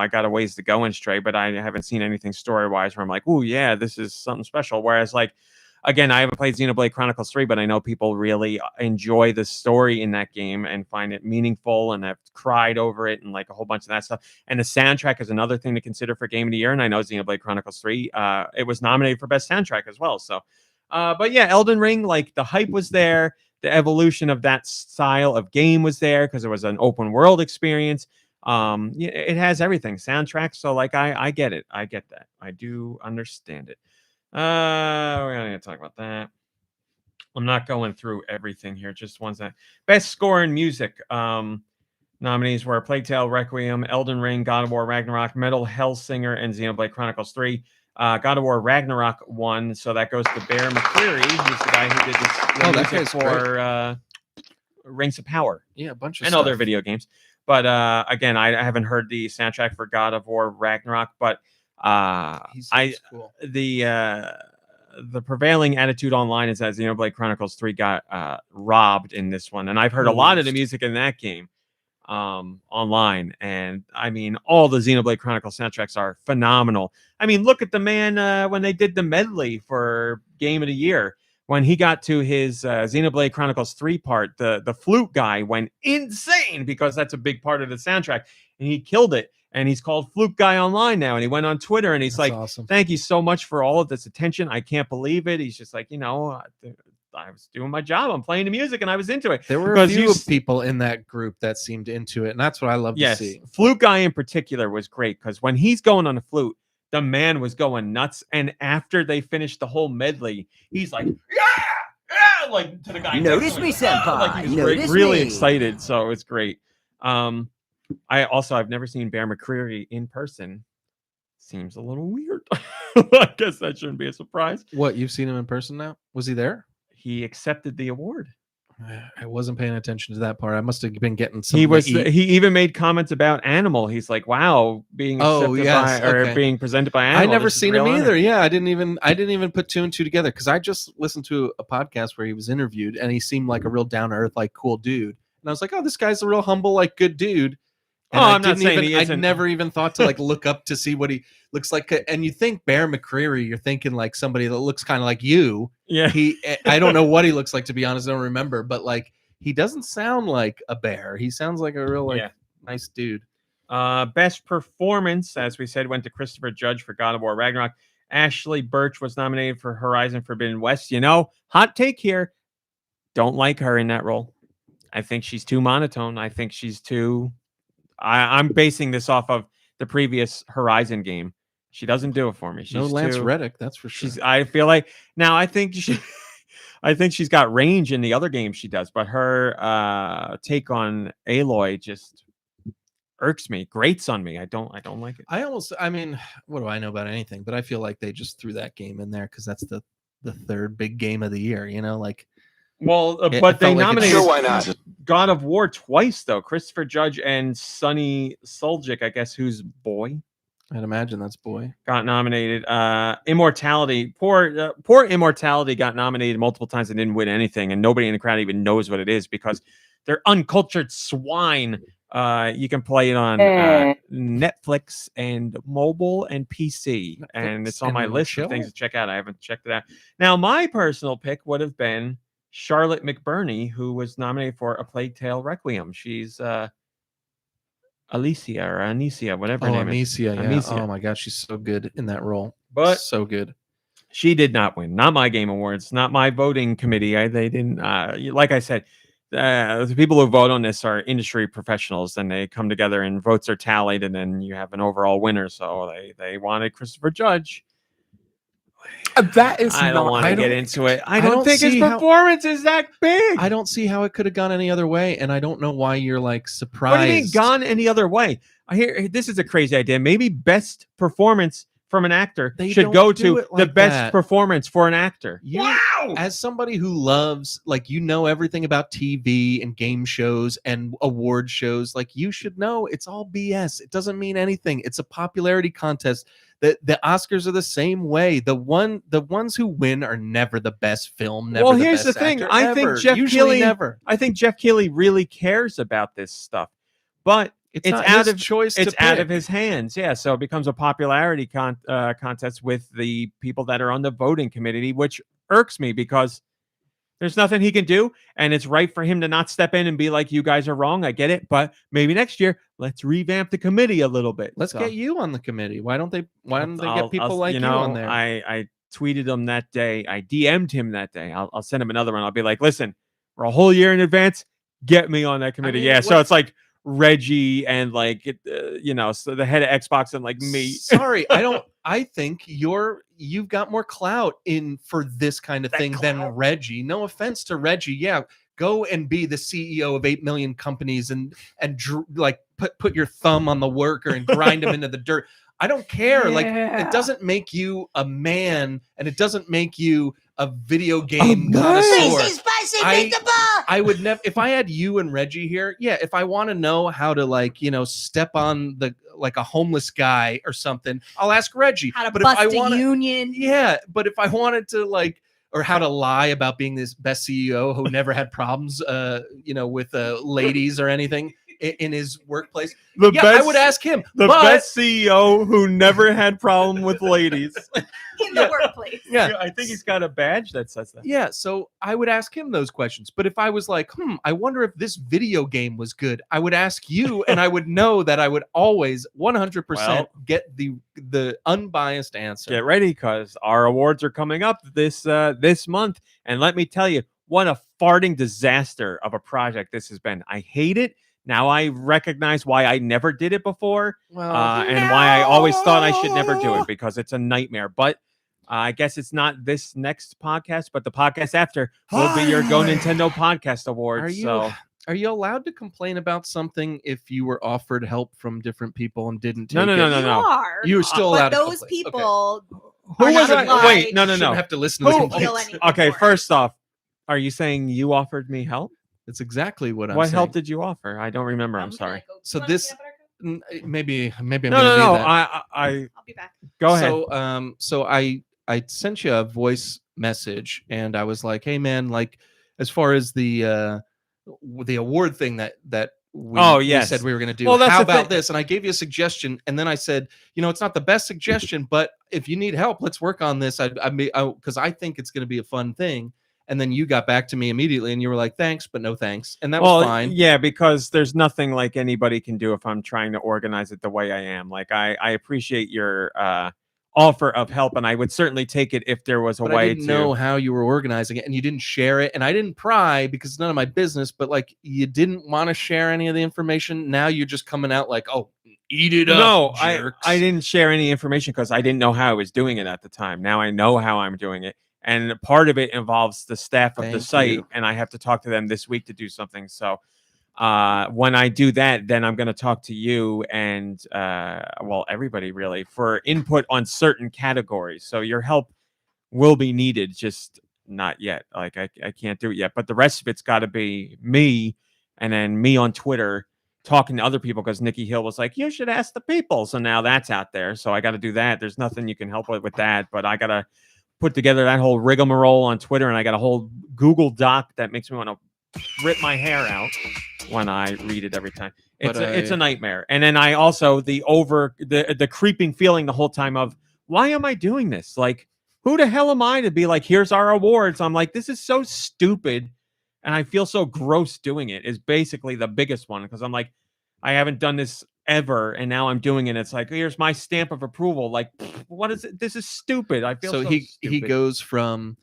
S1: got a ways to go in Stray, but I haven't seen anything story-wise where I'm like, oh, yeah, this is something special. Whereas, like, again, I haven't played Xenoblade Chronicles 3, but I know people really enjoy the story in that game and find it meaningful and have cried over it and like a whole bunch of that stuff. And the soundtrack is another thing to consider for Game of the Year. And I know Xenoblade Chronicles 3, it was nominated for Best Soundtrack as well. So, but yeah, Elden Ring, like the hype was there. The evolution of that style of game was there because it was an open world experience. It has everything, soundtrack. So like, I get it. I get that. I do understand it. We're gonna talk about that. I'm not going through everything here, just ones that best score in music. Nominees were Plague Tale Requiem, Elden Ring, God of War Ragnarok, Metal Hellsinger, and Xenoblade Chronicles 3. God of War Ragnarok won, so that goes to Bear McCreary, who's the guy who did this music for Rings of Power.
S2: Yeah, a bunch of
S1: and
S2: stuff.
S1: Other video games. But again, I haven't heard the soundtrack for God of War Ragnarok, but
S2: cool.
S1: The prevailing attitude online is that Xenoblade Chronicles 3 got robbed in this one, and I've heard a lot of the music in that game online, and I mean, all the Xenoblade Chronicles soundtracks are phenomenal. I mean, look at the man when they did the medley for Game of the Year. When he got to his Xenoblade Chronicles 3 part, the flute guy went insane because that's a big part of the soundtrack, and he killed it. And he's called Flute Guy Online now, and he went on Twitter, and he's
S2: That's
S1: like,
S2: awesome.
S1: "Thank you so much for all of this attention. I can't believe it." He's just like, I was doing my job. I'm playing the music, and I was into it.
S2: There were a few people in that group that seemed into it, and that's what I love to see.
S1: Flute Guy in particular was great because when he's going on the flute, the man was going nuts. And after they finished the whole medley, he's like, "Yeah!" Like to the guy.
S5: Notice me, senpai.
S1: Like he was really excited. So it was great. I've never seen Bear McCreary in person. Seems a little weird. I guess that shouldn't be a surprise.
S2: What, you've seen him in person now? Was he there?
S1: He accepted the award.
S2: I wasn't paying attention to that part. I must have been getting some.
S1: He even made comments about Animal. He's like, "Wow, being accepted being presented by Animal."
S2: I never seen him either. Yeah, I didn't even put two and two together because I just listened to a podcast where he was interviewed and he seemed like a real down to earth, like cool dude. And I was like, "Oh, this guy's a real humble, like good dude." And
S1: I'm not saying he isn't.
S2: I never even thought to like look up to see what he looks like. And you think Bear McCreary, you're thinking like somebody that looks kind of like you.
S1: Yeah.
S2: I don't know what he looks like, to be honest. I don't remember, but like he doesn't sound like a bear. He sounds like a real nice dude.
S1: Best performance, as we said, went to Christopher Judge for God of War Ragnarok. Ashley Birch was nominated for Horizon Forbidden West. Hot take here. Don't like her in that role. I think she's too monotone. I think she's too... I'm basing this off of the previous Horizon game. She doesn't do it for me. She's
S2: no Lance Reddick, that's for sure.
S1: I feel like now I think she's got range in the other games she does, but her take on Aloy just irks me, grates on me. I don't like it.
S2: I mean, what do I know about anything? But I feel like they just threw that game in there because that's the third big game of the year. But they nominated
S5: why not?
S1: God of War twice, though. Christopher Judge and Sonny Suljic, I guess, who's Boy.
S2: I'd imagine that's Boy.
S1: Got nominated. Immortality. Poor Immortality got nominated multiple times and didn't win anything. And nobody in the crowd even knows what it is because they're uncultured swine. You can play it on Netflix and mobile and PC. And it's on my list of things to check out. I haven't checked it out. Now, my personal pick would have been Charlotte McBurney, who was nominated for A Plague Tale Requiem. She's Alicia or Anicia, whatever her name is.
S2: Yeah.
S1: Amicia.
S2: Oh my gosh, she's so good in that role.
S1: But
S2: so good.
S1: She did not win. Not my Game Awards. Not my voting committee. They didn't. Like I said, the people who vote on this are industry professionals, and they come together and votes are tallied, and then you have an overall winner. So they wanted Christopher Judge.
S5: That is
S1: I don't want to get into it. I don't think his performance is that big.
S2: I don't see how it could have gone any other way, and I don't know why you're like surprised.
S1: What do you mean gone any other way? I hear this is a crazy idea. Maybe best performance from an actor should go to the best performance for an actor.
S2: Wow! As somebody who loves, everything about TV and game shows and award shows, you should know it's all BS. It doesn't mean anything. It's a popularity contest. The Oscars are the same way. The ones who win are never the best film. Never. Well,
S1: here's the thing. I think Jeff Keighley really cares about this stuff, but it's out of choice. It's out of his hands. Yeah, so it becomes a popularity contest with the people that are on the voting committee, which irks me because there's nothing he can do, and it's right for him to not step in and be like, "You guys are wrong." I get it, but maybe next year, let's revamp the committee a little bit.
S2: Let's get you on the committee. Why don't they get people like you on there?
S1: I tweeted him that day. I DM'd him that day. I'll send him another one. I'll be like, "Listen, we're a whole year in advance. Get me on that committee." So it's like Reggie and like so the head of Xbox and like me.
S2: Sorry, I think you've got more clout for this kind of thing than Reggie. No offense to Reggie. Yeah, go and be the CEO of 8 million companies and like put your thumb on the worker and grind him into the dirt. I don't care. Like, it doesn't make you a man, and it doesn't make you a video game connoisseur. I would never, if I had you and Reggie here, if I want to know how to step on like a homeless guy or something, I'll ask Reggie.
S3: How to bust a union.
S2: Yeah, but if I wanted to or how to lie about being this best CEO who never had problems with ladies or anything in his workplace, I would ask him.
S1: The best CEO who never had problem with ladies
S3: in the workplace.
S1: Yeah, I think he's got a badge that says that.
S2: Yeah, so I would ask him those questions. But if I was like, I wonder if this video game was good, I would ask you, and I would know that I would always 100% get the unbiased answer.
S1: Get ready, because our awards are coming up this month, and let me tell you, what a farting disaster of a project this has been. I hate it. Now I recognize why I never did it before, and why I always thought I should never do it, because it's a nightmare. But I guess it's not this next podcast, but the podcast after will be your GoNintendo Podcast Awards.
S2: Are you allowed to complain about something if you were offered help from different people and didn't take
S1: No.
S2: You're still allowed
S3: to
S2: complain.
S3: Those people.
S1: Who was it? Wait, no.
S2: Have to listen to the complaints.
S1: Okay, first off, are you saying you offered me help?
S2: That's exactly what I'm saying.
S1: What help did you offer? I don't remember. I'm sorry.
S2: So this maybe I'm
S1: no.
S3: I'll be back.
S1: Go ahead.
S2: So I sent you a voice message, and I was like, hey man, like, as far as the award thing that we said we were going to do, how about this? And I gave you a suggestion, and then I said, it's not the best suggestion, but if you need help, let's work on this. Because I think it's going to be a fun thing. And then you got back to me immediately, and you were like, thanks, but no thanks. And that was fine.
S1: Yeah, because there's nothing like anybody can do if I'm trying to organize it the way I am. Like, I appreciate your offer of help, and I would certainly take it if there was a way
S2: I didn't know how you were organizing it, and you didn't share it. And I didn't pry because it's none of my business, but like, you didn't want to share any of the information. Now you're just coming out like, oh, eat it up.
S1: No,
S2: jerks.
S1: I didn't share any information because I didn't know how I was doing it at the time. Now I know how I'm doing it. And part of it involves the staff of the site, and I have to talk to them this week to do something. So when I do that, then I'm going to talk to you and, everybody really, for input on certain categories. So your help will be needed, just not yet. Like, I can't do it yet. But the rest of it's got to be me, and then me on Twitter talking to other people, because Nikki Hill was like, you should ask the people. So now that's out there. So I got to do that. There's nothing you can help with that, but I got to put together that whole rigmarole on Twitter, and I got a whole Google Doc that makes me want to rip my hair out when I read it every time. It's a nightmare. And then I also the creeping feeling the whole time of, why am I doing this? Like, who the hell am I to be like, here's our awards? I'm like, this is so stupid, and I feel so gross doing it, is basically the biggest one, because I'm like, I haven't done this ever, and now I'm doing it. It's like, here's my stamp of approval. Like, what is it? This is stupid. I feel so
S2: he
S1: stupid.
S2: He goes from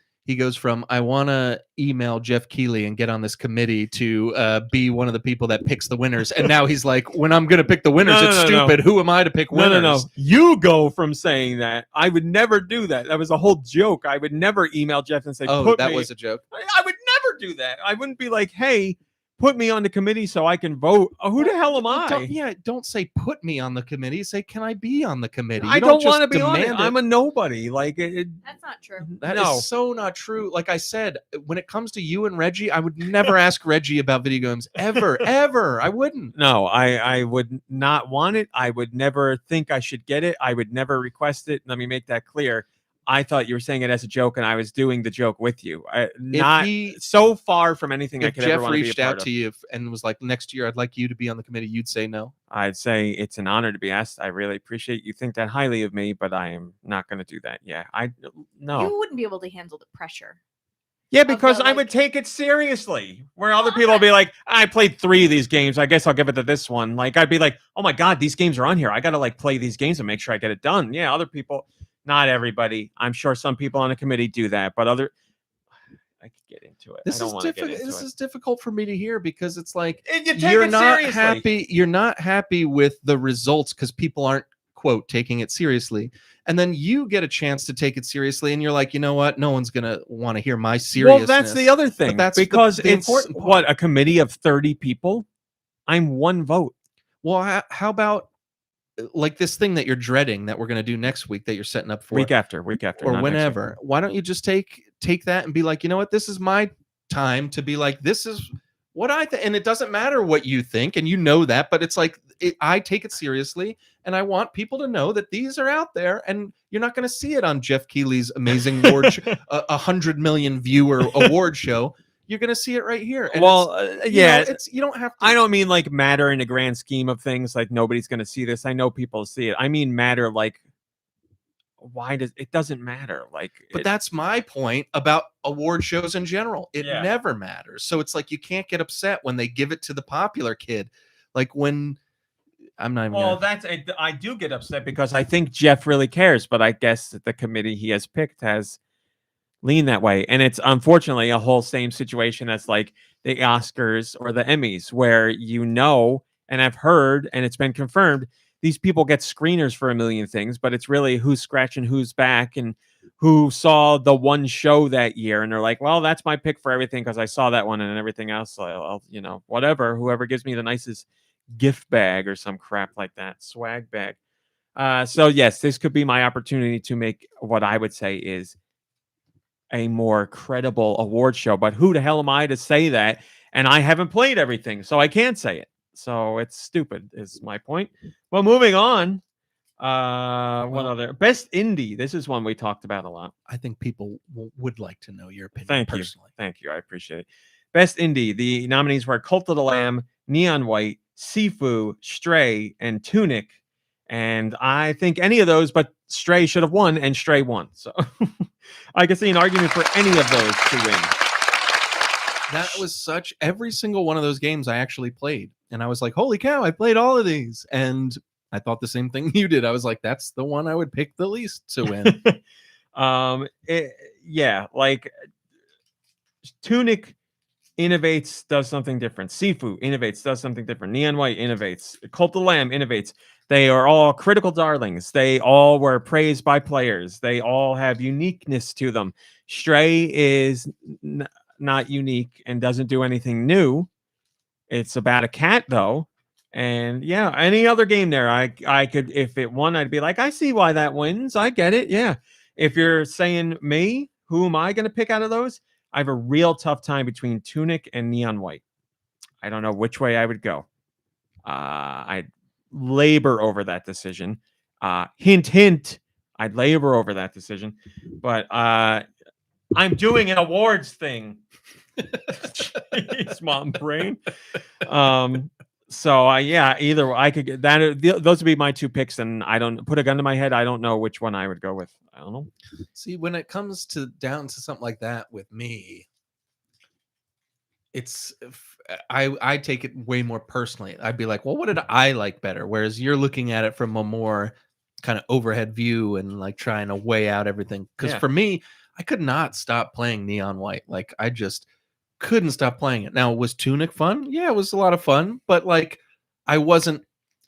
S2: I want to email Jeff Keighley and get on this committee to be one of the people that picks the winners, and now he's like, when I'm going to pick the winners, it's stupid. Who am I to pick winners?
S1: No. You go from saying that. I would never do that. That was a whole joke. I would never email Jeff and say,
S2: that was a joke.
S1: I would never do that. I wouldn't be like, hey, put me on the committee so I can vote. Who the hell am I?
S2: Don't say put me on the committee. Say, can I be on the committee?
S1: I don't want to be on it. I'm a nobody. Like,
S3: that's not true.
S2: That is so not true. Like I said, when it comes to you and Reggie, I would never ask Reggie about video games ever. I wouldn't.
S1: No, I would not want it. I would never think I should get it. I would never request it. Let me make that clear. I thought you were saying it as a joke, and I was doing the joke with you.
S2: If
S1: So far from anything I
S2: if
S1: could ever
S2: Jeff
S1: want to be a
S2: reached
S1: part
S2: out
S1: of.
S2: to you and was like, next year I'd like you to be on the committee, you'd say no.
S1: I'd say it's an honor to be asked. I really appreciate you think that highly of me, but I am not going to do that. Yeah, no.
S3: You wouldn't be able to handle the pressure.
S1: Yeah, because
S3: the,
S1: I would take it seriously. Where other people will be like, I played 3 of these games. I guess I'll give it to this one. Like, I'd be like, oh my God, these games are on here. I got to like play these games and make sure I get it done. Yeah, other people, not everybody. I'm sure some people on the committee do that, but I could get into it.
S2: This
S1: I don't want to get into
S2: this
S1: it.
S2: is difficult for me to hear because it's like
S1: You take
S2: you're
S1: it
S2: not
S1: seriously.
S2: happy. You're not happy with the results because people aren't, quote, taking it seriously. And then you get a chance to take it seriously, and you're like, you know what? No one's gonna want to hear my seriousness.
S1: Well, that's the other thing.
S2: that's
S1: because
S2: the
S1: it's
S2: important part.
S1: what, a committee of 30 people. I'm 1 vote.
S2: Well, how about like this thing that you're dreading that we're gonna do next week that you're setting up for
S1: Week after,
S2: or
S1: not next week.
S2: whenever? Why don't you just take that and be like, you know what? This is my time to be like, this is what I think, and it doesn't matter what you think, and you know that, but it's like I take it seriously, and I want people to know that these are out there, and you're not going to see it on Jeff Keighley's amazing award, 100 million viewer award show. You're going to see it right here. And it's you don't have to.
S1: I don't mean like matter in the grand scheme of things. Like nobody's going to see this. I know people see it. I mean matter like. Why does it doesn't matter? Like,
S2: but that's my point about award shows in general. It never matters. So it's like you can't get upset when they give it to the popular kid. Like when I'm not even.
S1: Well, I do get upset because I think Jeff really cares, but I guess that the committee he has picked has leaned that way, and it's unfortunately a whole same situation as like the Oscars or the Emmys, where and I've heard, and it's been confirmed. These people get screeners for a million things, but it's really who's scratching who's back and who saw the one show that year. And they're like, well, that's my pick for everything because I saw that one, and everything else, I'll whatever, whoever gives me the nicest gift bag or some crap like that, swag bag. So yes, this could be my opportunity to make what I would say is a more credible award show. But who the hell am I to say that? And I haven't played everything, so I can't say it. So it's stupid is my point. Well, moving on. One other best indie. This is one we talked about a lot.
S2: I think people would like to know your opinion.
S1: Thank
S2: personally.
S1: Thank you. I appreciate it. Best indie. The nominees were Cult of the Lamb, Neon White, Sifu, Stray, and Tunic. And I think any of those, but Stray should have won, and Stray won. So I can see an argument for any of those to win.
S2: That was every single one of those games I actually played. And I was like, holy cow, I played all of these. And I thought the same thing you did. I was like, that's the one I would pick the least to win.
S1: Like Tunic innovates, does something different. Sifu innovates, does something different. Neon White innovates. Cult of the Lamb innovates. They are all critical darlings. They all were praised by players. They all have uniqueness to them. Stray is not unique and doesn't do anything new. It's about a cat though. And yeah, any other game there, I could, if it won, I'd be like, I see why that wins. I get it. Yeah. If you're saying me, who am I going to pick out of those? I have a real tough time between Tunic and Neon White. I don't know which way I would go. I'd labor over that decision. Hint, hint. I'd labor over that decision. But I'm doing an awards thing. Jeez, mom brain. So either I could get that. Those would be my 2 picks, and I don't put a gun to my head. I don't know which one I would go with. I don't know.
S2: See, when it comes down to something like that with me, it's I take it way more personally. I'd be like, well, what did I like better? Whereas you're looking at it from a more kind of overhead view and like trying to weigh out everything. Because for me, I could not stop playing Neon White. Like I just couldn't stop playing it. Now, was Tunic fun? Yeah, it was a lot of fun, but like I wasn't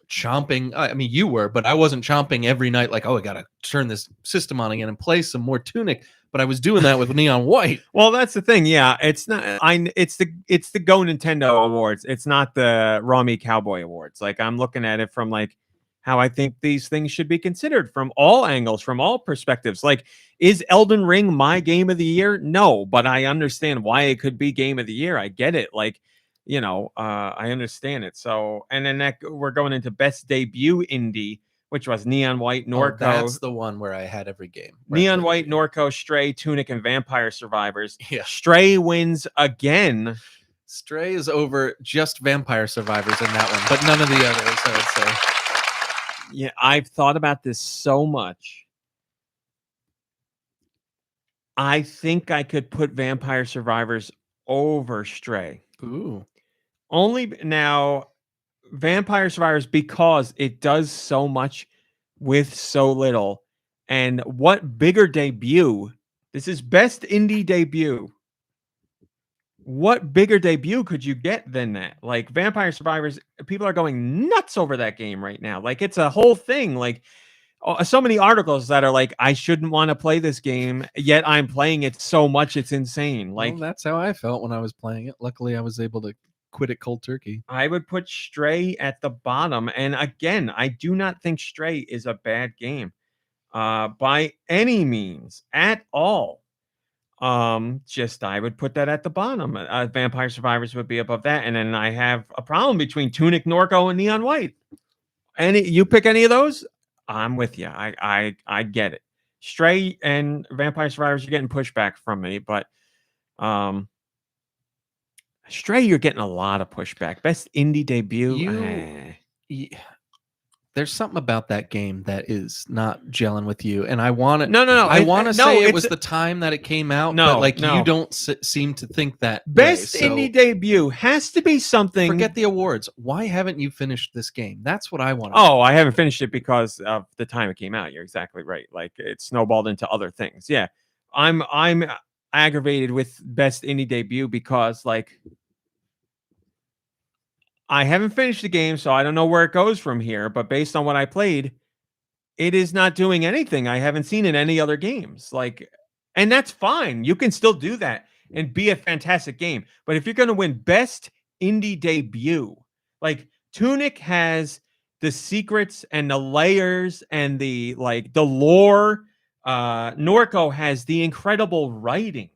S2: chomping. I mean, you were, but I wasn't chomping every night like, oh, I gotta turn this system on again and play some more Tunic. But I was doing that with Neon White.
S1: Well, that's the thing. Yeah, it's not. It's the GoNintendo Awards. It's not the Raw Meat Cowboy Awards. Like I'm looking at it from like how I think these things should be considered from all angles, from all perspectives. Like, is Elden Ring my game of the year? No, but I understand why it could be game of the year. I get it. Like, I understand it. So, and then we're going into best debut indie, which was Neon White,
S2: Oh,
S1: Norco,
S2: that's the one where I had every game.
S1: Neon White, Norco, Stray, Tunic, and Vampire Survivors.
S2: Yeah.
S1: Stray wins again.
S2: Stray is over just Vampire Survivors in that one, but none of the others, I would say.
S1: Yeah, I've thought about this so much. I think I could put Vampire Survivors over Stray.
S2: Ooh.
S1: Only now, Vampire Survivors, because it does so much with so little. And what bigger debut? This is best indie debut. What bigger debut could you get than that? Like Vampire Survivors, people are going nuts over that game right now. Like it's a whole thing. Like so many articles that are like, I shouldn't want to play this game, yet I'm playing it so much it's insane. Like
S2: Well, that's how I felt when I was playing it. Luckily, I was able to quit it cold turkey.
S1: I would put Stray at the bottom. And again, I do not think Stray is a bad game by any means at all. Just I would put that at the bottom. Vampire Survivors would be above that. And then I have a problem between Tunic, Norco, and Neon White. You pick any of those? I'm with you. I get it. Stray and Vampire Survivors, you're getting pushback from me, but Stray, you're getting a lot of pushback. Best indie debut.
S2: There's something about that game that is not gelling with you, and I want to.
S1: No.
S2: I want to say it was the time that it came out, but like you don't seem to think that.
S1: Best indie debut has to be something.
S2: Forget the awards. Why haven't you finished this game? That's what I want.
S1: Oh, I haven't finished it because of the time it came out. You're exactly right. Like it snowballed into other things. Yeah, I'm aggravated with best indie debut because like. I haven't finished the game, so I don't know where it goes from here. But based on what I played, it is not doing anything I haven't seen in any other games. Like, and that's fine. You can still do that and be a fantastic game. But if you're going to win best indie debut, like Tunic has the secrets and the layers and the lore. Norco has the incredible writing.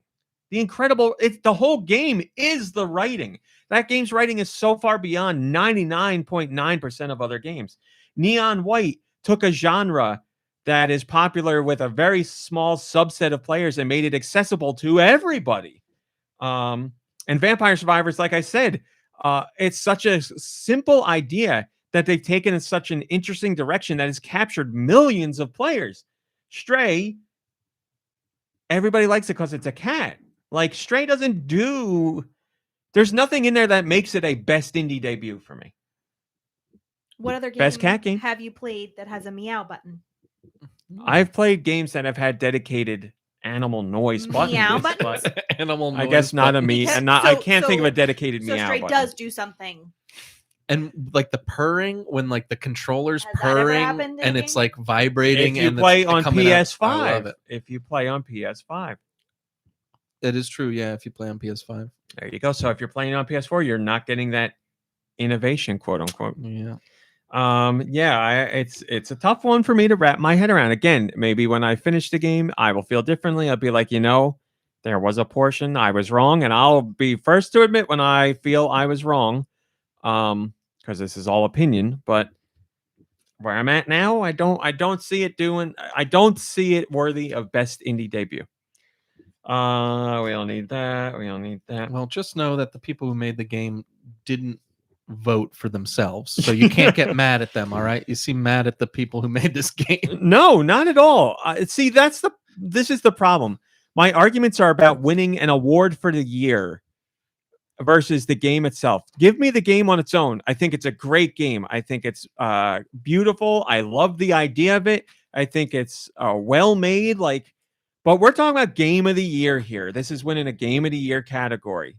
S1: The whole game is the writing. That game's writing is so far beyond 99.9% of other games. Neon White took a genre that is popular with a very small subset of players and made it accessible to everybody. And Vampire Survivors, like I said, it's such a simple idea that they've taken in such an interesting direction that has captured millions of players. Stray, everybody likes it because it's a cat. Like Stray doesn't do... There's nothing in there that makes it a best indie debut for me.
S3: What other game
S1: best cat game
S3: have you played that has a meow button?
S1: I've played games that have had dedicated animal noise buttons.
S3: Meow buttons?
S2: Animal noise
S1: I guess not
S2: buttons.
S1: a me, and not. I can't think of a dedicated meow
S3: Stray
S1: button.
S3: does do something.
S2: And like the purring when like the controller's
S3: Has that ever
S2: purring
S3: happened in
S2: and
S3: a
S2: it's
S3: game?
S2: like vibrating.
S1: If you
S2: and
S1: play
S2: it's
S1: on
S2: coming out. I love
S1: PS5,
S2: it.
S1: if you play on PS5,
S2: It is true. Yeah, if you play on PS5.
S1: there you go. So if you're playing on PS4, you're not getting that innovation, quote unquote.
S2: Yeah.
S1: It's a tough one for me to wrap my head around. Again, maybe when I finish the game, I will feel differently. I'll be like, there was a portion I was wrong, and I'll be first to admit when I feel I was wrong. Because this is all opinion, but where I'm at now, I don't see it worthy of best indie debut. We don't need that.
S2: Well, just know that the people who made the game didn't vote for themselves, so you can't get mad at them. All right, you seem mad at the people who made this game.
S1: No, not at all. See, this is the problem. My arguments are about winning an award for the year versus the game itself. Give me the game on its own. I think it's a great game. I think it's beautiful. I love the idea of it. I think it's well made. But we're talking about game of the year here. This is winning a game of the year category.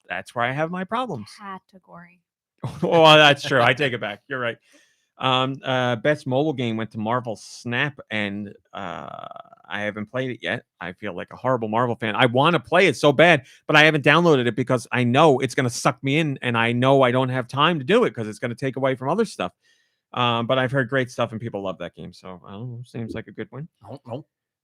S1: That's where I have my problems.
S3: Category.
S1: Oh, that's true. I take it back. You're right. Best mobile game went to Marvel Snap, and I haven't played it yet. I feel like a horrible Marvel fan. I want to play it so bad, but I haven't downloaded it because I know it's going to suck me in, and I know I don't have time to do it because it's going to take away from other stuff. But I've heard great stuff, and people love that game, so I don't know. Seems like a good win.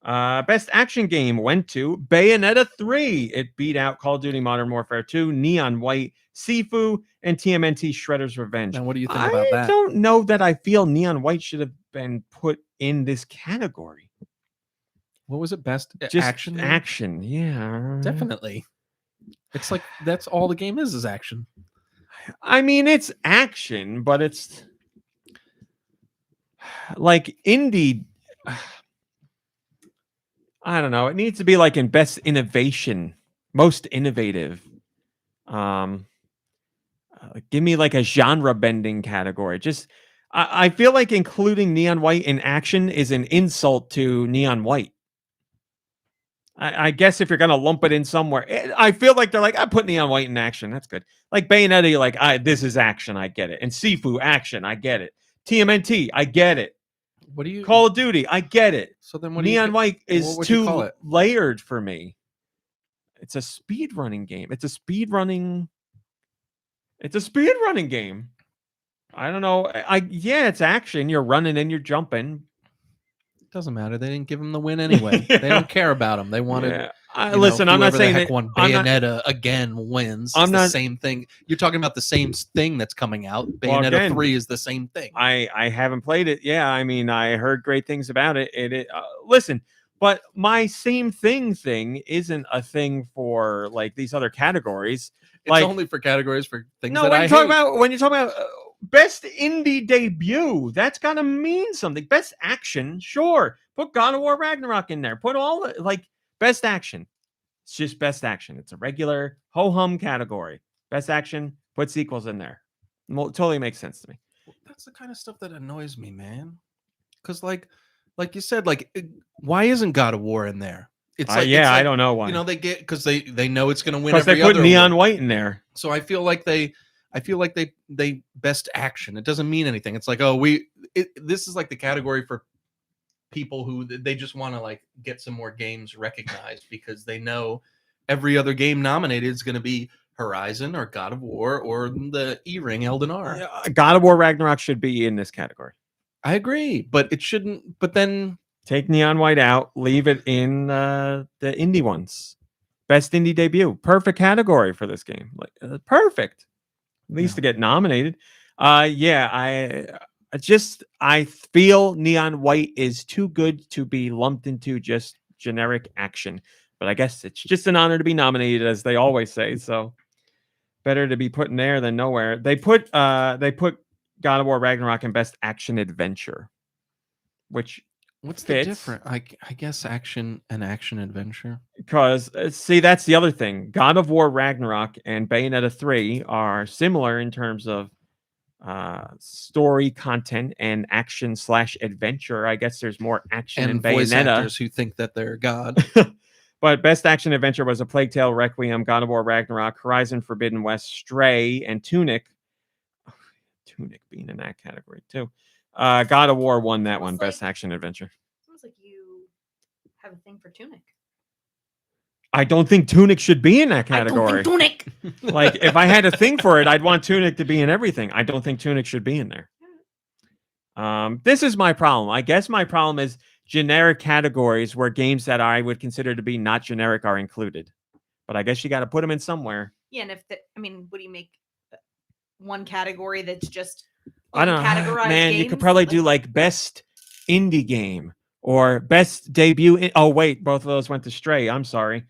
S1: Best action game went to Bayonetta 3. It beat out Call of Duty Modern Warfare 2, Neon White, Sifu, and TMNT Shredder's Revenge.
S2: Now, what do you think about that?
S1: I don't know that I feel Neon White should have been put in this category.
S2: What was it? Best
S1: Just
S2: action?
S1: action, yeah.
S2: Definitely. It's like that's all the game is action.
S1: I mean, it's action, but it's like indie. I don't know. It needs to be like in best innovation, most innovative. Give me like a genre bending category. Just, I feel like including Neon White in action is an insult to Neon White. I guess if you're gonna lump it in somewhere, I feel like they're like, I put Neon White in action. That's good. Like Bayonetta, you're like, this is action. I get it. And Sifu, action. I get it. TMNT, I get it.
S2: What do you
S1: Call of Duty, I get it.
S2: So then what
S1: Neon
S2: do you,
S1: White is
S2: what would you call
S1: too
S2: it?
S1: layered for me. It's a speed running game. It's a speed running game. I don't know. Yeah, it's action. You're running and you're jumping.
S2: Doesn't matter. They didn't give him the win anyway.
S1: Yeah.
S2: They don't care about him. They wanted.
S1: Listen, I'm not saying that
S2: one Bayonetta again wins.
S1: I'm
S2: It's
S1: not
S2: the same thing. You're talking about the same thing that's coming out.
S1: Well,
S2: Bayonetta
S1: again,
S2: 3 is the same thing.
S1: I haven't played it. Yeah, I mean, I heard great things about it. Listen, but my same thing isn't a thing for like these other categories.
S2: It's
S1: like,
S2: only for categories for things
S1: no,
S2: that
S1: when
S2: I
S1: you're talking
S2: hate.
S1: about when you're talking about best indie debut, that's gotta mean something. Best action, sure. Put God of War Ragnarok in there. Put all the like best action. It's just best action. It's a regular ho-hum category. Best action, put sequels in there. Totally makes sense to me.
S2: That's the kind of stuff that annoys me, man. Because like you said, why isn't God of War in there? It's like
S1: I don't know why.
S2: You know, they get because they know it's going to win.
S1: Because they put Neon White in there.
S2: So I feel like they best action. It doesn't mean anything. It's like, this is like the category for people who they just want to like get some more games recognized because they know every other game nominated is going to be Horizon or God of War or the E-Ring Elden R.
S1: God of War Ragnarok should be in this category.
S2: I agree, but it shouldn't. But then
S1: take Neon White out, leave it in the indie ones. Best indie debut, perfect category for this game. Like perfect, at least to get nominated. I feel Neon White is too good to be lumped into just generic action. But I guess it's just an honor to be nominated, as they always say. So better to be put in there than nowhere. They put God of War Ragnarok in best action adventure, which
S2: what's
S1: fits.
S2: the difference? I guess action and action adventure.
S1: Because see, that's the other thing. God of War Ragnarok and Bayonetta 3 are similar in terms of story content and action/adventure. I guess there's more action in
S2: voice
S1: Bayonetta.
S2: Actors who think that they're God.
S1: But best action adventure was A Plague Tale, Requiem, God of War Ragnarok, Horizon Forbidden West, Stray, and Tunic. Tunic being in that category too. God of War won that one, best action adventure.
S3: Sounds like you have a thing for Tunic.
S1: I don't think Tunic should be in that category.
S3: I don't think Tunic.
S1: Like, if I had a thing for it, I'd want Tunic to be in everything. I don't think Tunic should be in there. This is my problem. I guess my problem is generic categories where games that I would consider to be not generic are included. But I guess you got to put them in somewhere.
S3: Yeah, and what do you make one category that's just
S1: I don't know, man.
S3: Games?
S1: You could probably do like best indie game or best debut. Oh wait, both of those went to Stray. I'm sorry.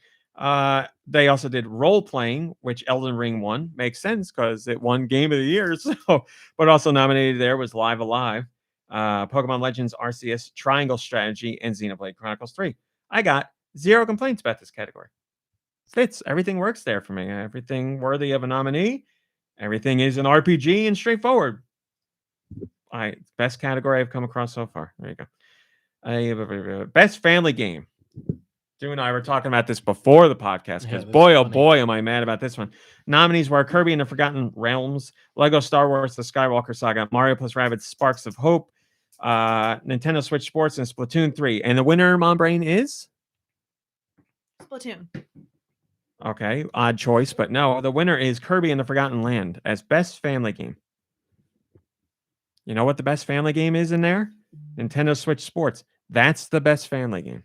S1: They also did role playing, which Elden Ring won. Makes sense because it won Game of the Year. So, but also nominated there was Live Alive, Pokemon Legends Arceus, Triangle Strategy, and Xenoblade Chronicles 3. I got zero complaints about this category. Fits. Everything works there for me. Everything worthy of a nominee. Everything is an RPG and straightforward. Best category I've come across so far. There you go. Best family game. Drew and I were talking about this before the podcast because oh boy, am I mad about this one. Nominees were Kirby and the Forgotten Realms, Lego Star Wars: The Skywalker Saga, Mario + Rabbids Sparks of Hope, Nintendo Switch Sports, and Splatoon 3. And the winner, Mom Brain, is
S3: Splatoon.
S1: Okay, odd choice, but no, the winner is Kirby and the Forgotten Land as best family game. You know what the best family game is in there? Nintendo Switch Sports. That's the best family game.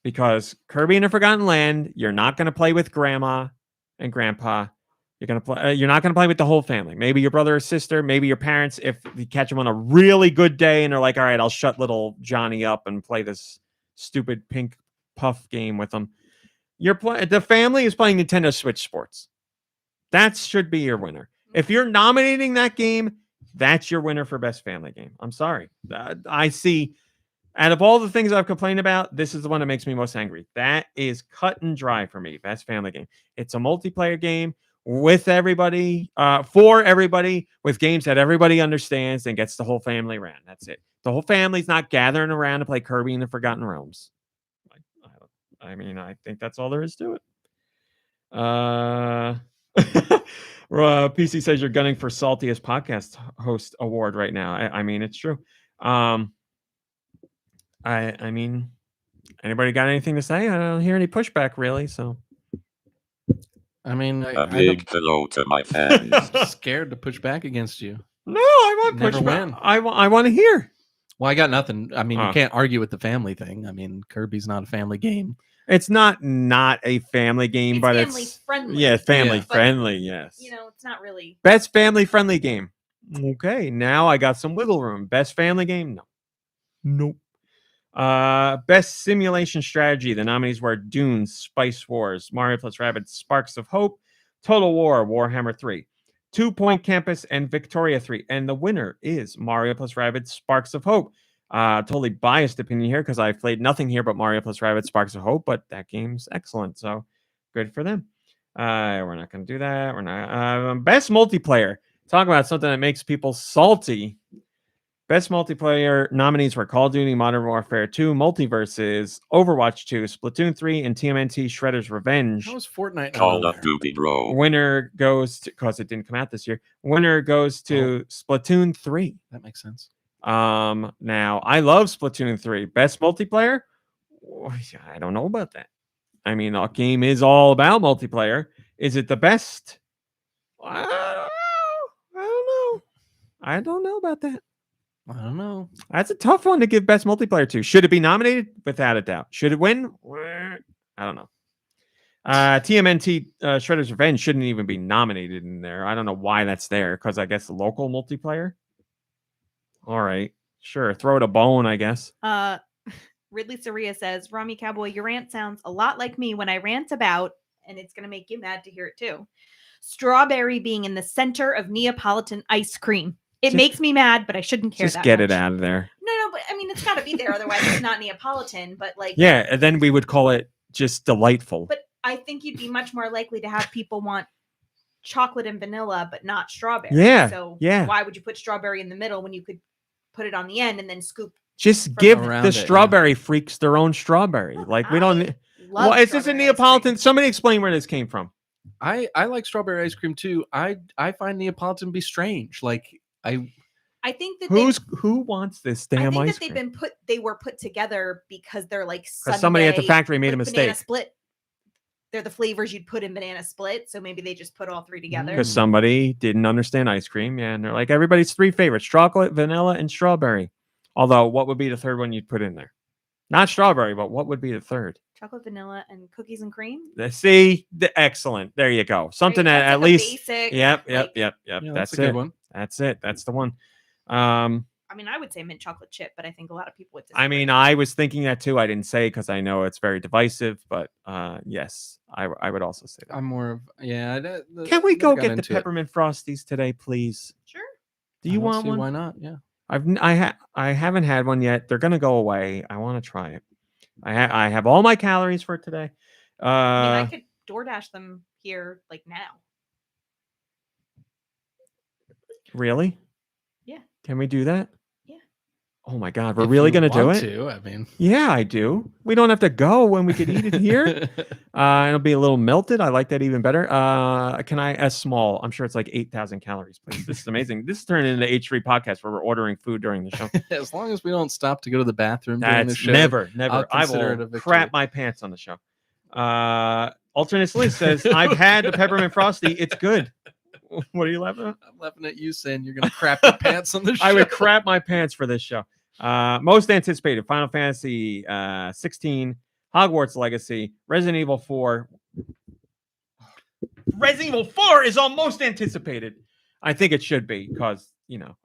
S1: because Kirby and the Forgotten Land, you're not going to play with grandma and grandpa. You're going to play. You're not going to play with the whole family. Maybe your brother or sister. Maybe your parents. If you catch them on a really good day and they're like, "All right, I'll shut little Johnny up and play this stupid pink puff game with them." The family is playing Nintendo Switch Sports. That should be your winner. If you're nominating that game, that's your winner for best family game. I'm sorry. I see. Out of all the things I've complained about, this is the one that makes me most angry. That is cut and dry for me. Best family game. It's a multiplayer game with everybody, for everybody, with games that everybody understands and gets the whole family around. That's it. The whole family's not gathering around to play Kirby in the Forgotten Realms. I mean, I think that's all there is to it. PC says you're gunning for saltiest podcast host award right now. I mean, it's true. I mean, anybody got anything to say? I don't hear any pushback really. So,
S2: I mean,
S4: a big hello to my fans.
S2: I'm scared to push back against you.
S1: No, I want
S2: Never
S1: pushback.
S2: win.
S1: I want to hear.
S2: Well, I got nothing. I mean, you can't argue with the family thing. I mean, Kirby's not a family game.
S1: It's not a family game, but
S3: family
S1: it's
S3: friendly.
S1: Yeah, family
S2: Yeah.
S1: friendly. Yes.
S3: You know, it's not really.
S1: Best family friendly game. Okay, now I got some wiggle room. Best family game? No. Nope. Best simulation strategy. The nominees were Dune, Spice Wars, Mario plus Rabbids, Sparks of Hope, Total War, Warhammer 3, 2 Point Campus, and Victoria 3. And the winner is Mario plus Rabbids, Sparks of Hope. Totally biased opinion here because I played nothing here but Mario plus Rabbids, Sparks of Hope, but that game's excellent. So good for them. We're not going to do that. We're not. Best multiplayer. Talk about something that makes people salty. Best multiplayer nominees were Call of Duty Modern Warfare 2, Multiverses, Overwatch 2, Splatoon 3, and TMNT Shredder's Revenge.
S2: How was Fortnite?
S4: Call of Duty, bro.
S1: Winner goes to, because it didn't come out this year, winner goes to Splatoon 3.
S2: That makes sense.
S1: Now, I love Splatoon 3. Best multiplayer? I don't know about that. I mean, our game is all about multiplayer. Is it the best? I don't know. I don't know about that.
S2: I don't know.
S1: That's a tough one to give best multiplayer to. Should it be nominated? Without a doubt. Should it win? I don't know. TMNT Shredder's Revenge shouldn't even be nominated in there. I don't know why that's there, because I guess the local multiplayer. All right. Sure. Throw it a bone, I guess.
S3: Ridley Saria says, Rami Cowboy, your rant sounds a lot like me when I rant about, and it's going to make you mad to hear it too, strawberry being in the center of Neapolitan ice cream. It makes me mad, but I shouldn't care
S1: just
S3: that
S1: get
S3: much.
S1: it out of there.
S3: No, but I mean, it's got to be there. Otherwise, it's not Neapolitan. But like,
S1: yeah, and then we would call it just delightful.
S3: But I think you'd be much more likely to have people want chocolate and vanilla, but not strawberry.
S1: Yeah.
S3: So
S1: yeah.
S3: why would you put strawberry in the middle when you could put it on the end and then scoop?
S1: Just give
S2: around
S1: the
S2: it,
S1: strawberry freaks their own strawberry. Like we don't. Well, is this a Neapolitan? Somebody explain where this came from.
S2: I like strawberry ice cream too. I find Neapolitan to be strange. Like
S3: I think that
S1: who wants this damn
S3: I think
S1: ice
S3: that
S1: cream?
S3: they were put together because they're like
S1: Because somebody at the factory made a
S3: banana
S1: mistake.
S3: split. They're the flavors you'd put in banana split, so maybe they just put all three together.
S1: Because somebody didn't understand ice cream, yeah, and they're like, everybody's three favorites: chocolate, vanilla, and strawberry. Although, what would be the third one you'd put in there? Not strawberry, but what would be the third?
S3: Chocolate, vanilla, and cookies and cream.
S1: See, excellent. There you go. Something that at least.
S3: Basic,
S1: Yep.
S2: yeah,
S1: That's
S2: a good
S1: it.
S2: one.
S1: That's it. That's the one.
S3: I mean, I would say mint chocolate chip, but I think a lot of people would disagree.
S1: I mean, I was thinking that too. I didn't say because I know it's very divisive, but yes, I would also say that.
S2: I'm more of
S1: Can we go get the peppermint frosties today, please?
S3: Sure.
S1: Do you want one?
S2: Why not? Yeah.
S1: I haven't had one yet. They're gonna go away. I want to try it. I have all my calories for today.
S3: I mean, I could DoorDash them here like now.
S1: Really?
S3: Yeah.
S1: Can we do that?
S3: Yeah.
S1: Oh my God, we're really gonna do it?
S2: I mean,
S1: yeah, I do. We don't have to go when we could eat it here. It'll be a little melted. I like that even better. Can I a small? I'm sure it's like 8,000 calories, please. This is amazing. This is turning into H3 podcast where we're ordering food during the show.
S2: as long as we don't stop to go to the bathroom during the
S1: That's
S2: show.
S1: never.
S2: I'll
S1: I
S2: consider it a
S1: will
S2: victory.
S1: crap my pants on the show. Alternate Liz says, I've had the peppermint frosty. It's good. What are you laughing at?
S2: I'm laughing at you saying you're going to crap your pants on the show.
S1: I would crap my pants for this show. Most anticipated: Final Fantasy 16, Hogwarts Legacy, Resident Evil 4. Resident Evil 4 is all most anticipated. I think it should be because,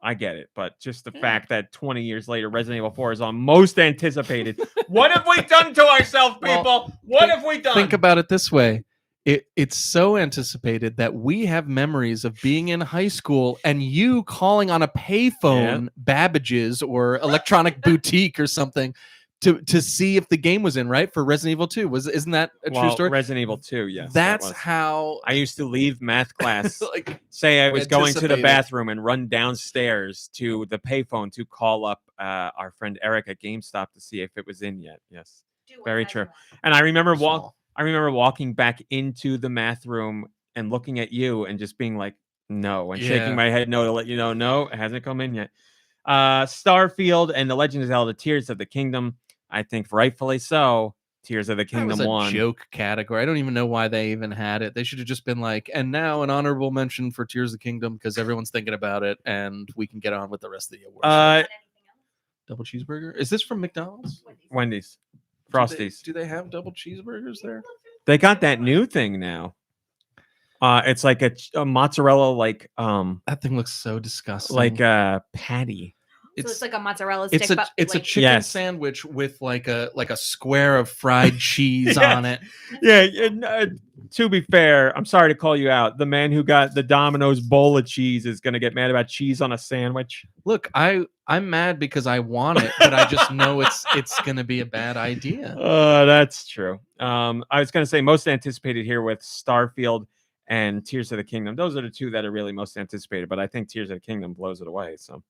S1: I get it. But just the fact that 20 years later, Resident Evil 4 is on most anticipated. What have we done to ourselves, people?
S2: Well,
S1: what have we done?
S2: Think about it this way. It's so anticipated that we have memories of being in high school and you calling on a payphone, Babbage's or Electronic Boutique or something to see if the game was in, right? For Resident Evil 2. Isn't that a true story?
S1: Resident Evil 2, yes.
S2: That's how
S1: I used to leave math class. Say I was going to the bathroom and run downstairs to the payphone to call up our friend Eric at GameStop to see if it was in yet. Yes. Very true. And I remember walking back into the math room and looking at you and just being like, no, and shaking my head no to let you know, no, it hasn't come in yet. Starfield and The Legend of Zelda Tears of the Kingdom. I think rightfully so. Tears of the Kingdom
S2: that was a
S1: won.
S2: Joke category. I don't even know why they even had it. They should have just been like, and now an honorable mention for Tears of the Kingdom because everyone's thinking about it and we can get on with the rest of the awards. Double cheeseburger? Is this from McDonald's?
S1: Wendy's. Frosties.
S2: Do they have double cheeseburgers there?
S1: They got that new thing now. It's like a mozzarella,
S2: that thing looks so disgusting.
S1: Like a patty.
S3: It's like a mozzarella stick.
S2: It's a chicken sandwich with like a square of fried cheese on it.
S1: Yeah. To be fair, I'm sorry to call you out. The man who got the Domino's bowl of cheese is going to get mad about cheese on a sandwich.
S2: Look, I'm mad because I want it, but I just know it's going to be a bad idea.
S1: That's true. I was going to say most anticipated here with Starfield and Tears of the Kingdom. Those are the two that are really most anticipated, but I think Tears of the Kingdom blows it away. So,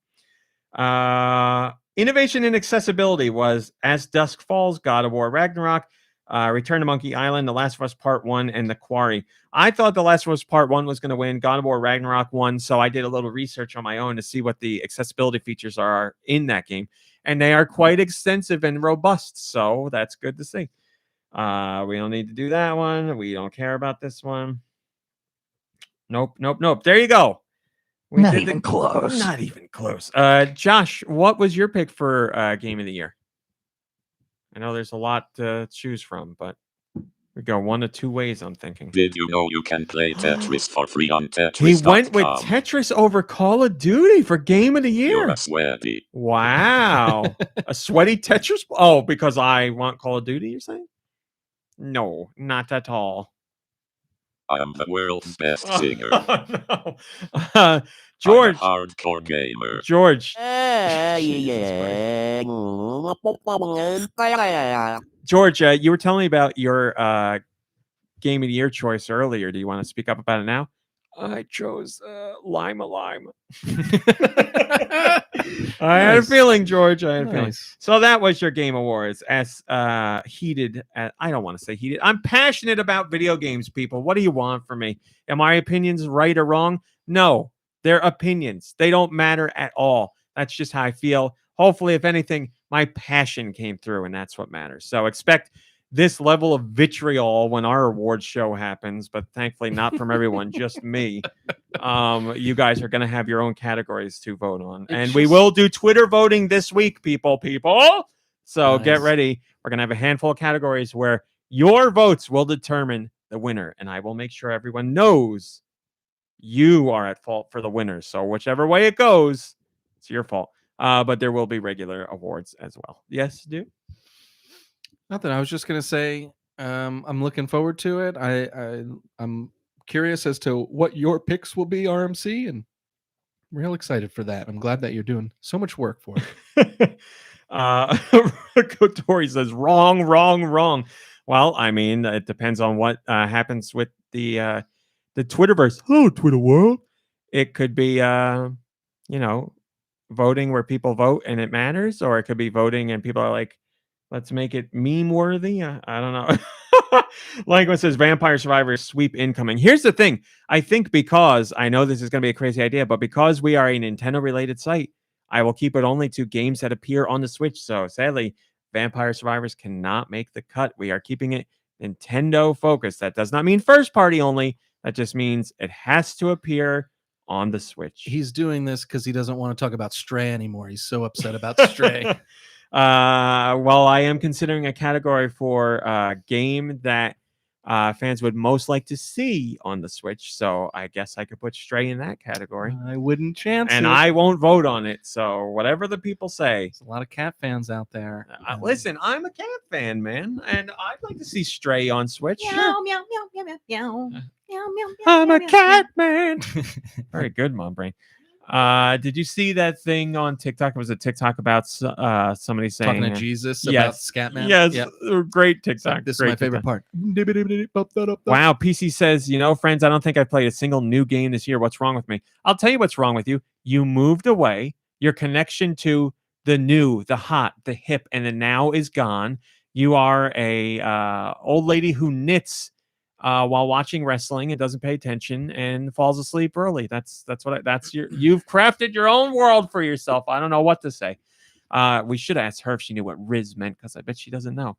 S1: innovation in accessibility was As Dusk Falls, God of War Ragnarok, Return to Monkey Island, The Last of Us Part 1, and The Quarry. I thought The Last of Us Part 1 was going to win. God of War Ragnarok won, so I did a little research on my own to see what the accessibility features are in that game, and they are quite extensive and robust, so that's good to see. We don't need to do that one. We don't care about this one. Nope. There you go.
S5: Not even close.
S1: Not even close. Josh, what was your pick for Game of the Year? I know there's a lot to choose from, but we go one of two ways, I'm thinking.
S4: Did you know you can play Tetris for free on Tetris.com?
S1: He went with Tetris over Call of Duty for Game of the Year.
S4: You're a sweaty.
S1: Wow. A sweaty Tetris? Oh, because I want Call of Duty, you're saying? No, not at all.
S4: I am the world's best singer.
S1: Oh, no. George.
S4: I'm a hardcore gamer.
S1: George. George, you were telling me about your Game of the Year choice earlier. Do you want to speak up about it now? I chose Lime. I had a feeling, George. I had a feeling. So that was your Game Awards. As heated as I don't want to say heated. I'm passionate about video games, people. What do you want from me? Am my opinions right or wrong? No, they're opinions. They don't matter at all. That's just how I feel. Hopefully, if anything, my passion came through, and that's what matters. So expect this level of vitriol when our awards show happens, but thankfully not from everyone, just me. You guys are going to have your own categories to vote on. And we will do Twitter voting this week, people. So get ready. We're going to have a handful of categories where your votes will determine the winner. And I will make sure everyone knows you are at fault for the winners. So whichever way it goes, it's your fault. But there will be regular awards as well. Yes, dude?
S2: Nothing. I was just gonna say, I'm looking forward to it. I'm curious as to what your picks will be, RMC, and I'm real excited for that. I'm glad that you're doing so much work for it.
S1: Tori says wrong. Well, I mean, it depends on what happens with the Twitterverse. Oh, Twitter world. It could be voting where people vote and it matters, or it could be voting and people are like, let's make it meme worthy. I don't know. Language says Vampire Survivors sweep incoming. Here's the thing. I think because I know this is going to be a crazy idea, but because we are a Nintendo related site, I will keep it only to games that appear on the Switch. So sadly, Vampire Survivors cannot make the cut. We are keeping it Nintendo focused. That does not mean first party only. That just means it has to appear on the Switch.
S2: He's doing this because he doesn't want to talk about Stray anymore. He's so upset about Stray.
S1: Well, I am considering a category for game that fans would most like to see on the Switch. So I guess I could put Stray in that category.
S2: I wouldn't chance
S1: And
S2: it.
S1: I won't vote on it. So whatever the people say.
S2: There's a lot of cat fans out there.
S1: Listen, I'm a cat fan, man, and I'd like to see Stray on Switch.
S3: Meow,
S1: Sure.
S3: meow, meow, meow, meow, meow. Meow, meow, meow,
S1: I'm
S3: meow,
S1: a
S3: meow,
S1: cat man. Very good, Mom Brain. Did you see that thing on TikTok? It was a TikTok about somebody saying
S2: Talking to Jesus
S1: yes,
S2: about Scatman.
S1: Yes,
S2: Yep.
S1: great TikTok.
S2: This is
S1: great
S2: my favorite part.
S1: Wow, PC says, friends, I don't think I've played a single new game this year. What's wrong with me? I'll tell you what's wrong with you. You moved away. Your connection to the new, the hot, the hip, and the now is gone. You are a old lady who knits while watching wrestling and doesn't pay attention and falls asleep early. You've crafted your own world for yourself. I don't know what to say. We should ask her if she knew what Riz meant, because I bet she doesn't know.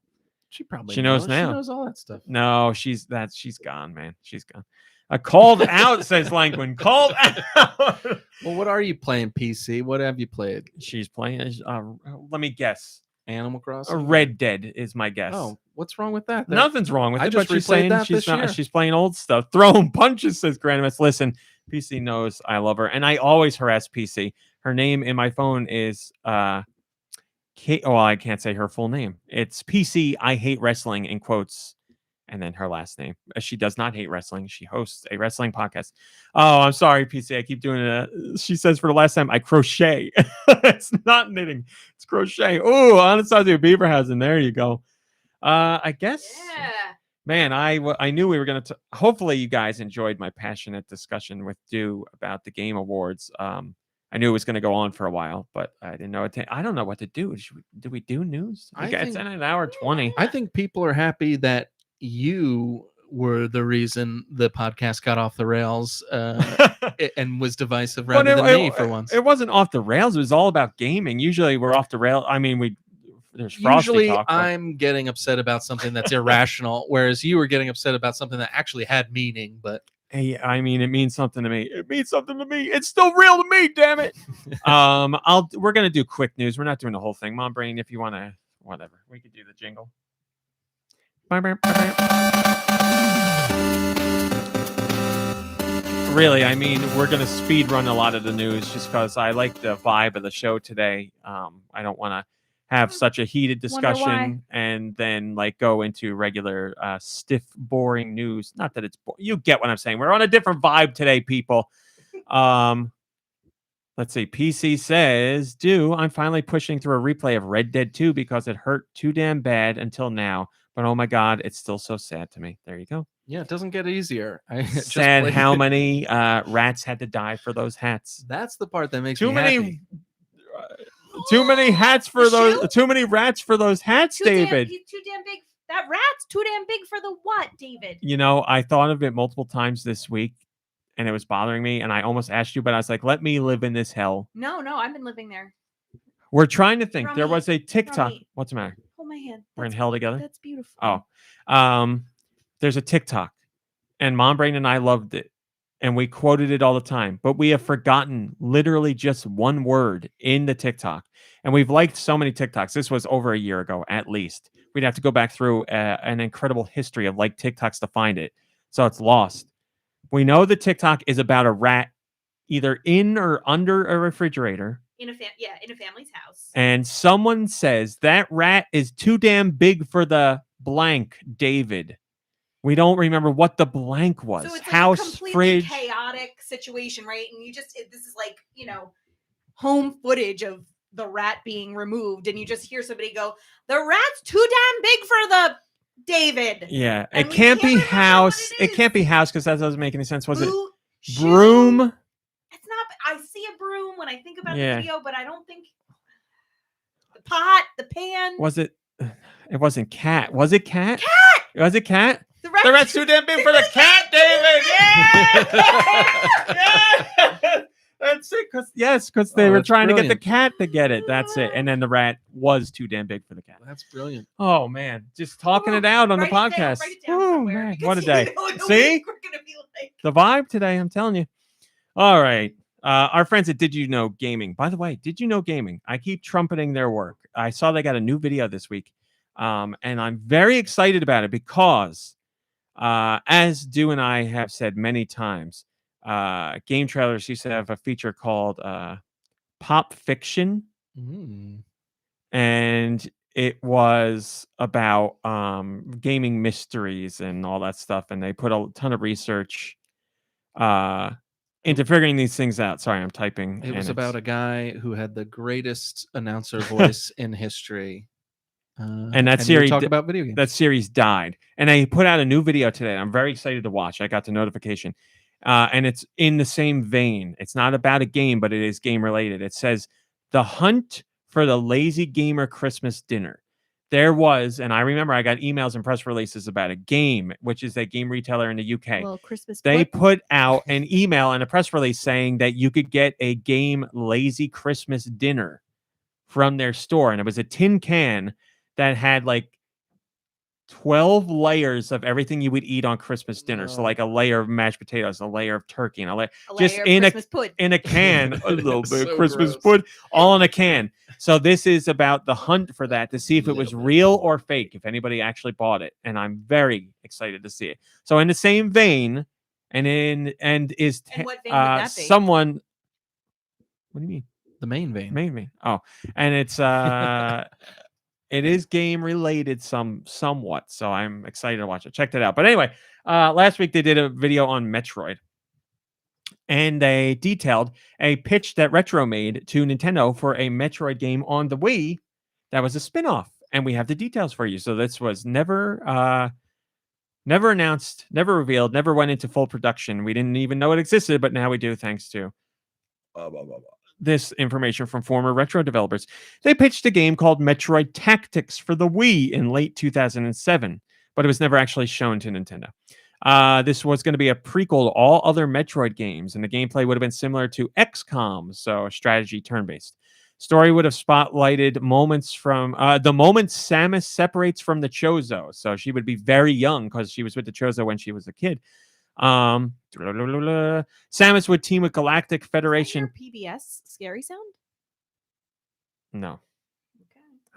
S2: She probably
S1: knows now.
S2: She knows all that stuff.
S1: No, she's gone, man. She's gone. Called out, says Langwin. Called out.
S2: Well, what are you playing, PC? What have you played?
S1: She's playing. Let me guess.
S2: Animal Crossing.
S1: Red Dead is my guess.
S2: Oh, what's wrong with that?
S1: Nothing's wrong with
S2: I
S1: it.
S2: just
S1: But she's
S2: replayed
S1: saying
S2: that
S1: she's
S2: this
S1: not.
S2: year.
S1: She's playing old stuff. Throwing punches, says Granimus. Listen, PC knows I love her, and I always harass PC. Her name in my phone is Kate. Oh, I can't say her full name. It's PC. I hate wrestling in quotes, and then her last name. She does not hate wrestling. She hosts a wrestling podcast. Oh, I'm sorry, PC. I keep doing it. She says for the last time, I crochet. It's not knitting. It's crochet. Oh, Anastasia Beaverhausen. There you go. I guess.
S3: Yeah.
S1: Man, I knew we were going to. Hopefully, you guys enjoyed my passionate discussion with Deux about the Game Awards. I knew it was going to go on for a while, but I didn't know it. I don't know what to do. Do we do news? It's in an hour 20.
S2: I think people are happy that you were the reason the podcast got off the rails and was divisive rather than me for once.
S1: It wasn't off the rails. It was all about gaming. Usually we're off the rail. I mean, there's Frosty
S2: Usually
S1: talk, but
S2: I'm getting upset about something that's irrational, whereas you were getting upset about something that actually had meaning. But
S1: hey, I mean, it means something to me. It means something to me. It's still real to me, damn it. We're gonna do quick news. We're not doing the whole thing. Mom Brain, if you want to, whatever. We could do the jingle. Really, I mean, we're going to speed run a lot of the news just because I like the vibe of the show today. I don't want to have such a heated discussion and then go into regular stiff, boring news. Not that it's you get what I'm saying. We're on a different vibe today, people. Let's see. PC says, I'm finally pushing through a replay of Red Dead 2 because it hurt too damn bad until now. But oh my God, it's still so sad to me. There you go.
S2: Yeah, it doesn't get easier.
S1: Sad how many rats had to die for those hats.
S2: That's the part that makes me happy.
S1: Too many hats for those. Too many rats for those hats, David.
S3: He's too damn big. That rat's too damn big for the what, David?
S1: I thought of it multiple times this week, and it was bothering me. And I almost asked you, but I was like, "Let me live in this hell."
S3: No, I've been living there.
S1: We're trying to think.
S3: Rummy,
S1: There was a TikTok.
S3: Rummy.
S1: What's the matter?
S3: Hold my hand.
S1: We're in hell together.
S3: That's beautiful.
S1: Oh, there's a TikTok, and Mom Brain and I loved it, and we quoted it all the time. But we have forgotten literally just one word in the TikTok, and we've liked so many TikToks. This was over a year ago, at least. We'd have to go back through an incredible history of TikToks to find it, so it's lost. We know the TikTok is about a rat, either in or under a refrigerator.
S3: In a family's house.
S1: And someone says that rat is too damn big for the blank, David. We don't remember what the blank was.
S3: So it's
S1: house,
S3: a completely
S1: fridge.
S3: chaotic situation, right? And this is home footage of the rat being removed, and you just hear somebody go, "The rat's too damn big for the David."
S1: Yeah,
S3: and
S1: it can't be house. It can't be house because that doesn't make any sense. Was it broom?
S3: It's not. I see a broom when I think about
S1: Yeah.
S3: the video, but I don't think the pot, the pan.
S1: Was it? It wasn't cat. Was it cat?
S3: Cat.
S1: Was it cat?
S3: The
S1: rat's too damn big for the cat, David. Yeah. That's it. Because they were trying to get the cat to get it. That's it. And then the rat was too damn big for the cat.
S2: That's brilliant.
S1: Oh man, just talking it out on the podcast. Oh man, what a day! See the vibe today. I'm telling you. All right. Our friends at Did You Know Gaming. By the way, Did You Know Gaming? I keep trumpeting their work. I saw they got a new video this week, and I'm very excited about it because, as Dew and I have said many times, game trailers used to have a feature called Pop Fiction, and it was about gaming mysteries and all that stuff, and they put a ton of research into figuring these things out. Sorry, I'm typing.
S2: It was about a guy who had the greatest announcer voice in history.
S1: And that series
S2: talk about video games.
S1: That series died, and they put out a new video today. I'm very excited to watch. I got the notification, and it's in the same vein. It's not about a game, but it is game related. It says The Hunt for the Lazy Gamer Christmas Dinner. There was, and I remember I got emails and press releases about a game, which is a game retailer in the UK.
S3: Well, Christmas.
S1: They put out an email and a press release saying that you could get a game Lazy Christmas Dinner from their store, and it was a tin can that had like 12 layers of everything you would eat on Christmas dinner. So like a layer of mashed potatoes, a layer of turkey, and a layer just in a can, a little bit of Christmas pud, all in a can. So this is about the hunt for that to see if it was real or fake, if anybody actually bought it. And I'm very excited to see it. So in the same vein, what vein would that be? Someone. What do you mean?
S2: The main vein.
S1: Main vein. Oh, and it's it is game related somewhat, so I'm excited to watch it. Check that out. But anyway, last week they did a video on Metroid, and they detailed a pitch that Retro made to Nintendo for a Metroid game on the Wii that was a spin-off, and we have the details for you. So this was never announced, never revealed, never went into full production. We didn't even know it existed, but now we do, thanks to this information from former Retro developers. They pitched a game called Metroid Tactics for the Wii in late 2007, but it was never actually shown to Nintendo. This was going to be a prequel to all other Metroid games, and the gameplay would have been similar to XCOM, so strategy turn-based. Story would have spotlighted moments from the moment Samus separates from the Chozo. So she would be very young because she was with the Chozo when she was a kid. Samus would team with Galactic Federation.
S3: PBS scary sound?
S1: No.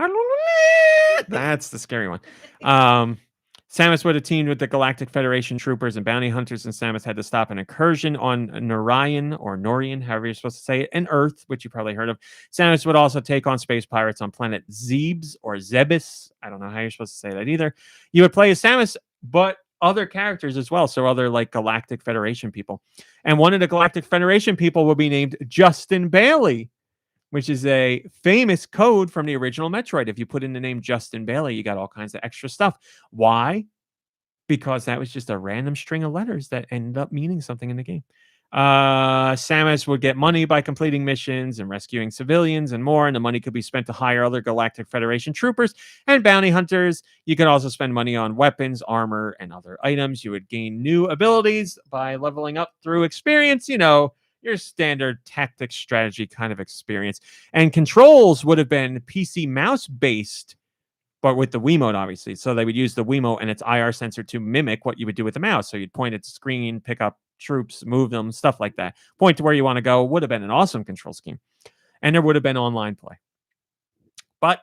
S3: Okay.
S1: That's the scary one. Samus would have teamed with the Galactic Federation troopers and bounty hunters, and Samus had to stop an incursion on Norian, however you're supposed to say it, and Earth, which you probably heard of. Samus would also take on space pirates on planet Zebes or Zebes. I don't know how you're supposed to say that either. You would play as Samus, but other characters as well, so other like Galactic Federation people. And one of the Galactic Federation people will be named Justin Bailey, which is a famous code from the original Metroid. If you put in the name Justin Bailey, you got all kinds of extra stuff. Why? Because that was just a random string of letters that ended up meaning something in the game. Samus would get money by completing missions and rescuing civilians and more, and the money could be spent to hire other Galactic Federation troopers and bounty hunters. You could also spend money on weapons, armor, and other items. You would gain new abilities by leveling up through experience, your standard tactics strategy kind of experience. And controls would have been PC mouse based, but with the Wiimote, obviously. So they would use the Wiimote and its IR sensor to mimic what you would do with the mouse. So you'd point at the screen, pick up troops, move them, stuff like that. Point to where you want to go. Would have been an awesome control scheme. And there would have been online play. But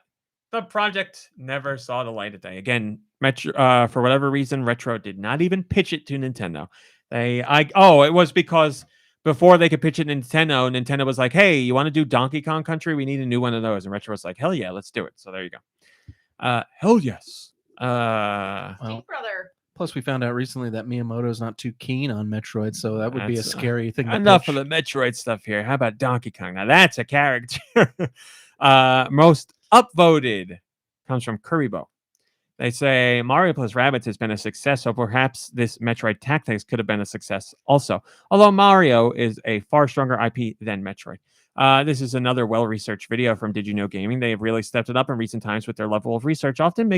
S1: the project never saw the light of day. Again, for whatever reason, Retro did not even pitch it to Nintendo. It was because before they could pitch it to Nintendo was like, hey, you want to do Donkey Kong Country? We need a new one of those. And Retro was like, hell yeah, let's do it. So there you go. Hell yes.
S3: Big brother.
S2: Plus, we found out recently that Miyamoto's not too keen on Metroid, so that would be a scary thing.
S1: Enough of the Metroid stuff here. How about Donkey Kong? Now that's a character. Most upvoted comes from Kuribo. They say Mario plus Rabbids has been a success, so perhaps this Metroid Tactics could have been a success also. Although Mario is a far stronger IP than Metroid. This is another well-researched video from Did You Know Gaming. They have really stepped it up in recent times with their level of research, often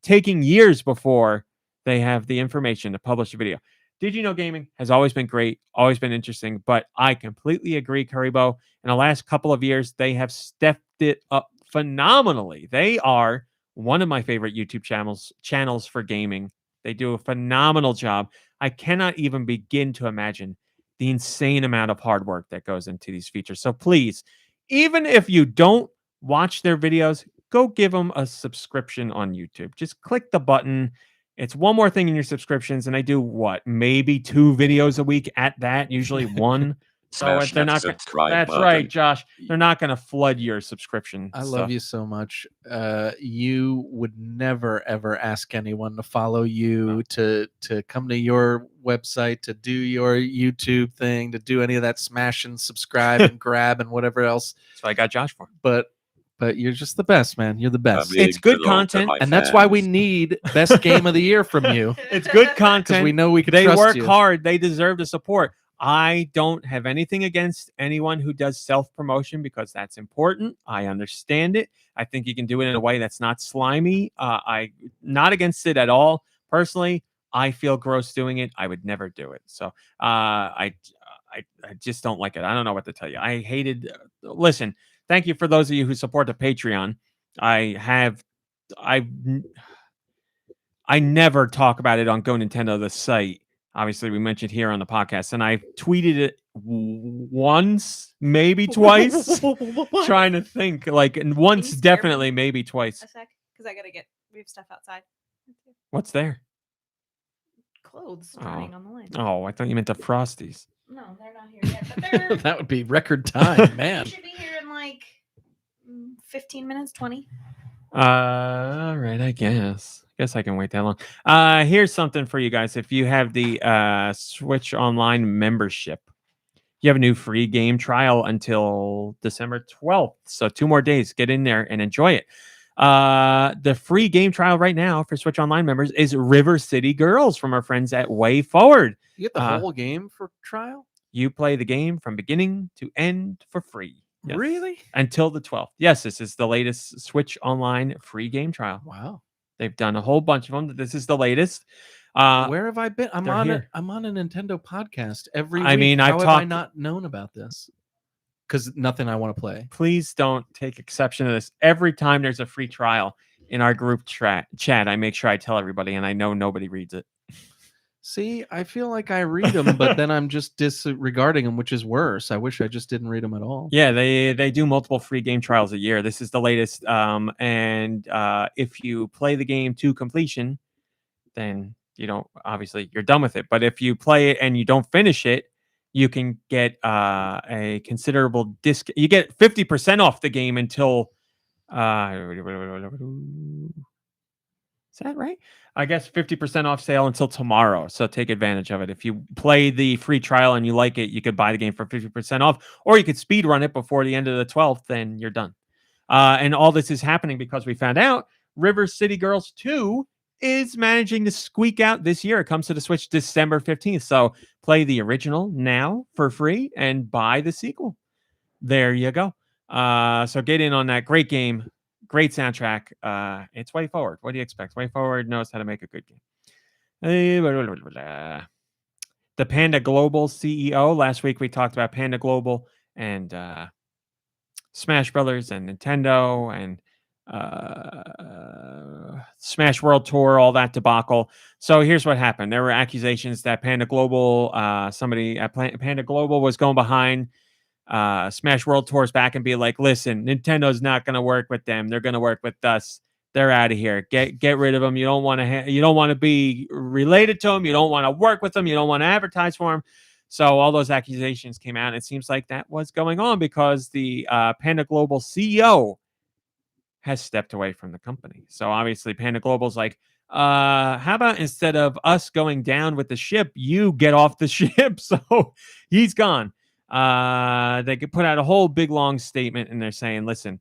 S1: taking years before they have the information to publish a video. Did You Know Gaming has always been great, always been interesting, but I completely agree, Kuribo. In the last couple of years, they have stepped it up phenomenally. They are one of my favorite YouTube channels for gaming. They do a phenomenal job. I cannot even begin to imagine the insane amount of hard work that goes into these features. So please, even if you don't watch their videos, go give them a subscription on YouTube. Just click the button. It's one more thing in your subscriptions, and I do maybe 2 videos a week at that, usually 1. So
S4: Smash
S1: if they're
S4: that
S1: not
S4: subscribe
S1: that's
S4: button.
S1: right, Josh. They're not going to flood your subscription.
S2: I love you so much. You would never ever ask anyone to follow you, to come to your website, to do your YouTube thing, to do any of that smash and subscribe and grab and whatever else.
S1: So I got Josh for.
S2: But you're just the best, man. You're the best.
S1: It's good content,
S2: and that's why we need best game of the year from you.
S1: It's good content
S2: because we know we can.
S1: They
S2: trust
S1: work
S2: you.
S1: hard. They deserve the support. I don't have anything against anyone who does self-promotion because that's important. I understand it. I think you can do it in a way that's not slimy. I'm not against it at all. Personally, I feel gross doing it. I would never do it. So I just don't like it. I don't know what to tell you. I hated. Listen, thank you for those of you who support the Patreon. I never talk about it on GoNintendo, the site. Obviously, we mentioned here on the podcast, and I tweeted it once, maybe twice, trying to think. And once, definitely, maybe twice.
S3: A sec, because we have stuff outside.
S1: What's there?
S3: Clothes drying on the line.
S1: Oh, I thought you meant the Frosties.
S3: No, they're not here yet, but they're...
S2: That would be record time, man.
S3: They should be here in 15 minutes, 20.
S1: All right, I guess I can wait that long. Here's something for you guys. If you have the Switch Online membership, you have a new free game trial until December 12th. So 2 more days. Get in there and enjoy it. The free game trial right now for Switch Online members is River City Girls from our friends at Way Forward.
S2: You get the whole game for trial?
S1: You play the game from beginning to end for free. Yes.
S2: Really?
S1: Until the 12th. Yes, this is the latest Switch Online free game trial.
S2: Wow.
S1: They've done a whole bunch of them. This is the latest.
S2: Where have I been? I'm on a Nintendo podcast every week. How have I not known about this? Because nothing I want to play.
S1: Please don't take exception to this. Every time there's a free trial in our group chat, I make sure I tell everybody, and I know nobody reads it.
S2: See, I feel like I read them, but then I'm just disregarding them, which is worse. I wish I just didn't read them at all.
S1: Yeah, they do multiple free game trials a year. This is the latest. And if you play the game to completion, then obviously you're done with it. But if you play it and you don't finish it, you can get a considerable discount. You get 50% off the game until. Is that right? I guess 50% off sale until tomorrow. So take advantage of it. If you play the free trial and you like it, you could buy the game for 50% off, or you could speed run it before the end of the 12th, then you're done. And all this is happening because we found out River City Girls 2 is managing to squeak out this year. It comes to the Switch December 15th. So play the original now for free and buy the sequel. There you go. So get in on that great game. Great soundtrack. It's Way Forward. What do you expect? Way Forward knows how to make a good game. The Panda Global CEO. Last week we talked about Panda Global and Smash Brothers and Nintendo and Smash World Tour, all that debacle. So here's what happened. There were accusations that Panda Global, somebody at Panda Global was going behind Smash World Tour's back and be like, listen, Nintendo's not going to work with them. They're going to work with us. They're out of here. Get rid of them. You don't want to be related to them. You don't want to work with them. You don't want to advertise for them. So all those accusations came out. And it seems like that was going on because the Panda Global CEO has stepped away from the company. So obviously Panda Global's like, how about instead of us going down with the ship, you get off the ship? So he's gone. They could put out a whole big long statement and they're saying, listen,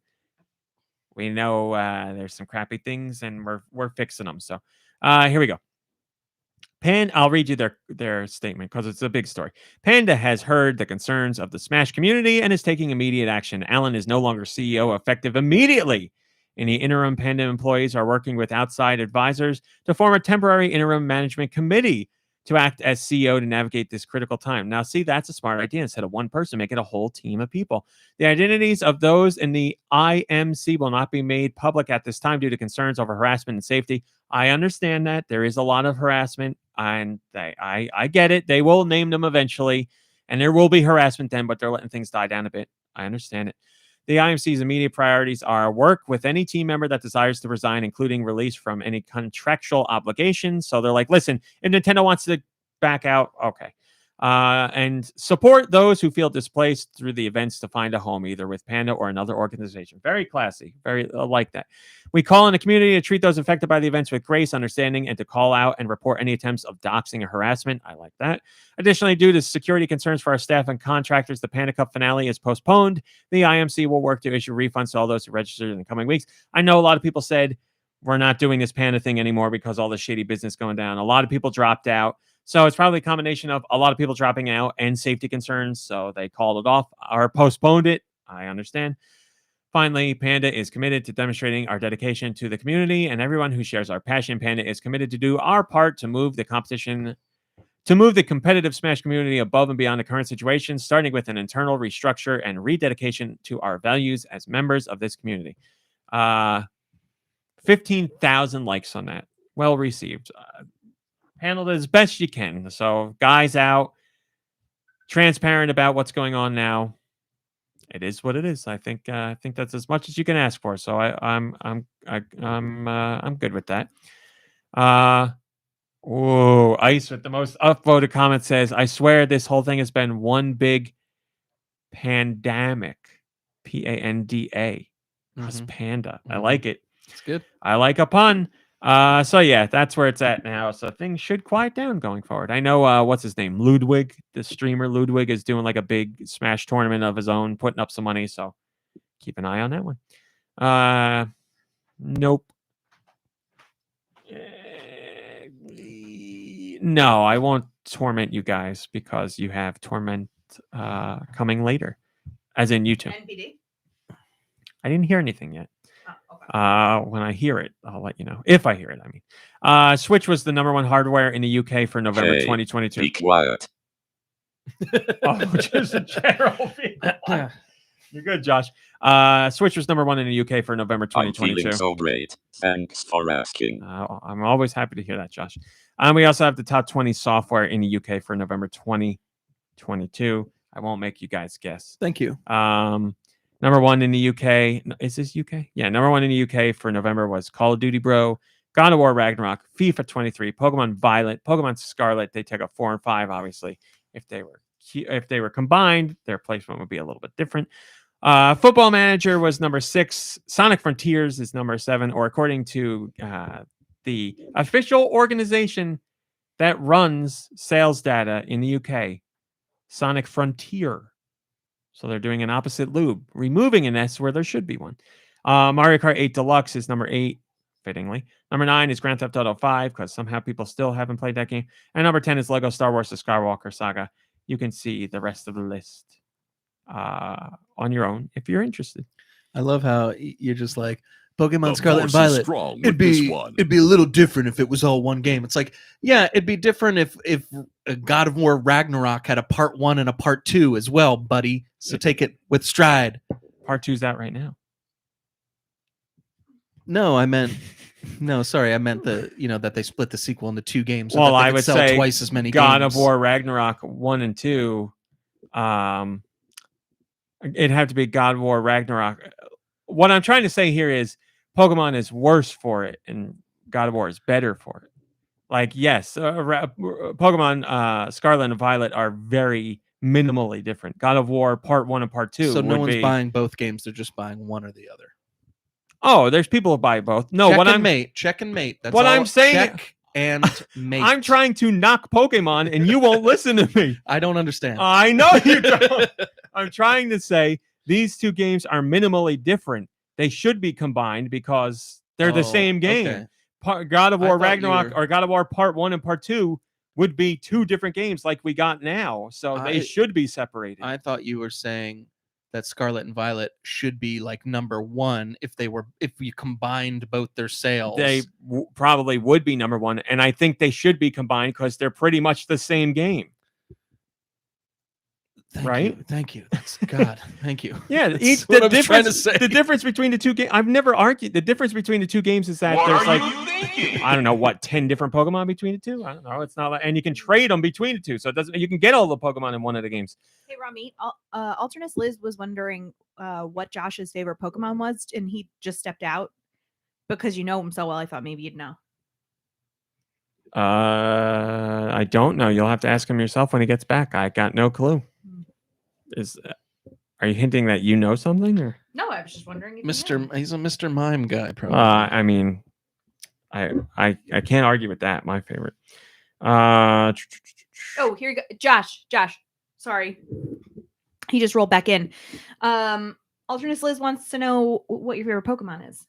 S1: we know there's some crappy things and we're fixing them. So here we go. I'll read you their statement because it's a big story. Panda has heard the concerns of the Smash community and is taking immediate action. Alan is no longer CEO, effective immediately. Any interim Panda employees are working with outside advisors to form a temporary interim management committee to act as CEO to navigate this critical time. Now, see, that's a smart idea. Instead of one person, make it a whole team of people. The identities of those in the IMC will not be made public at this time due to concerns over harassment and safety. I understand that. There is a lot of harassment, and I get it. They will name them eventually. And there will be harassment then, but they're letting things die down a bit. I understand it. The IMC's immediate priorities are work with any team member that desires to resign, including release from any contractual obligations. So they're like, listen, if Nintendo wants to back out, okay. And support those who feel displaced through the events to find a home, either with Panda or another organization. Very classy. Very like that. We call on the community to treat those affected by the events with grace, understanding, and to call out and report any attempts of doxing or harassment. I like that. Additionally, due to security concerns for our staff and contractors, the Panda Cup finale is postponed. The IMC will work to issue refunds to all those who registered in the coming weeks. I know a lot of people said we're not doing this Panda thing anymore because all the shady business going down. A lot of people dropped out. So it's probably a combination of a lot of people dropping out and safety concerns. So they called it off or postponed it. I understand. Finally, Panda is committed to demonstrating our dedication to the community, and everyone who shares our passion. Panda is committed to do our part to move the competitive Smash community above and beyond the current situation, starting with an internal restructure and rededication to our values as members of this community. 15,000 likes on that. Well received. Handled it as best you can. So, guys out, transparent about what's going on now. It is what it is. I think that's as much as you can ask for. So I'm good with that. Ice with the most upvoted comment says, "I swear this whole thing has been one big pandemic." Panda. That's Panda. I like it.
S2: It's good.
S1: I like a pun. So yeah, that's where it's at now. So things should quiet down going forward. I know what's his name? Ludwig, the streamer Ludwig, is doing like a big Smash tournament of his own, putting up some money. So keep an eye on that one. Nope. No, I won't torment you guys because you have torment coming later, as in YouTube.
S3: NPD?
S1: I didn't hear anything yet.
S3: Oh, okay.
S1: When I hear it, I'll let you know. If I hear it, I mean. Switch was the #1 hardware in the UK for November 2022.
S4: Be quiet.
S1: Just a general feedback. You're good, Josh. Switch was #1 in the UK for November 2022.
S4: I'm feeling so great. Thanks for asking.
S1: I'm always happy to hear that, Josh. We also have the top 20 software in the UK for November 2022. I won't make you guys guess.
S2: Thank you.
S1: #1 in the UK. Is this UK? Yeah, #1 in the UK for November was Call of Duty Bro, God of War Ragnarok, FIFA 23, Pokemon Violet, Pokemon Scarlet. They take a 4 and 5, obviously. If they were combined, their placement would be a little bit different. Football Manager was #6. Sonic Frontiers is #7, or according to the official organization that runs sales data in the UK, Sonic Frontier. So they're doing an opposite loop, removing an S where there should be one. Mario Kart 8 Deluxe is #8, fittingly. #9 is Grand Theft Auto 5, because somehow people still haven't played that game. And #10 is Lego Star Wars: The Skywalker Saga. You can see the rest of the list on your own if you're interested.
S2: I love how you're just like, Pokemon
S6: The
S2: Scarlet and
S6: force is
S2: Violet.
S6: strong with
S2: It'd
S6: this
S2: be
S6: one.
S2: a little different if it was all one game. It's like, yeah, it'd be different if God of War Ragnarok had a part 1 and a part 2 as well, buddy. So take it with stride.
S1: Part 2's out right now.
S2: No, I meant that they split the sequel into 2 games. So
S1: Well,
S2: that they
S1: I
S2: could
S1: would
S2: sell
S1: say
S2: twice as many
S1: God
S2: games.
S1: of War Ragnarok 1 and 2. It'd have to be God of War Ragnarok. What I'm trying to say here is Pokemon is worse for it, and God of War is better for it. Like, yes, Pokemon Scarlet and Violet are very minimally different. God of War Part 1 and Part 2.
S2: So no one's buying both games; they're just buying one or the other.
S1: Oh, there's people who buy both. No,
S2: check and mate. That's
S1: what
S2: all.
S1: I'm saying.
S2: Check and mate.
S1: I'm trying to knock Pokemon, and you won't listen to me.
S2: I don't understand.
S1: I know you don't. I'm trying to say these 2 games are minimally different. They should be combined because they're the same game.
S2: Okay.
S1: God of War
S2: thought
S1: Ragnarok or God of War Part 1 and Part 2 would be 2 different games like we got now. So they should be separated.
S2: I thought you were saying that Scarlet and Violet should be like #1 if you combined both their sales.
S1: They probably would be #1, and I think they should be combined because they're pretty much the same game.
S2: Thank you. That's God. Thank you.
S1: Yeah,
S2: That's what I was trying to say.
S1: The difference between the two games, I've never argued. The difference between the two games is that there's like, I don't know, what, 10 different Pokemon between the two? I don't know. It's not like, and you can trade them between the two. So it doesn't, you can get all the Pokemon in one of the games.
S3: Hey, Ramit, Alternate Liz was wondering what Josh's favorite Pokemon was, and he just stepped out because you know him so well. I thought maybe you'd know.
S1: I don't know. You'll have to ask him yourself when he gets back. I got no clue. Are you hinting that you know something, or
S3: no? I was just wondering. If
S2: He's a Mr. Mime guy, probably.
S1: I mean, I can't argue with that. My favorite.
S3: Oh, here you go, Josh. Sorry, he just rolled back in. Alternate Liz wants to know what your favorite Pokemon is.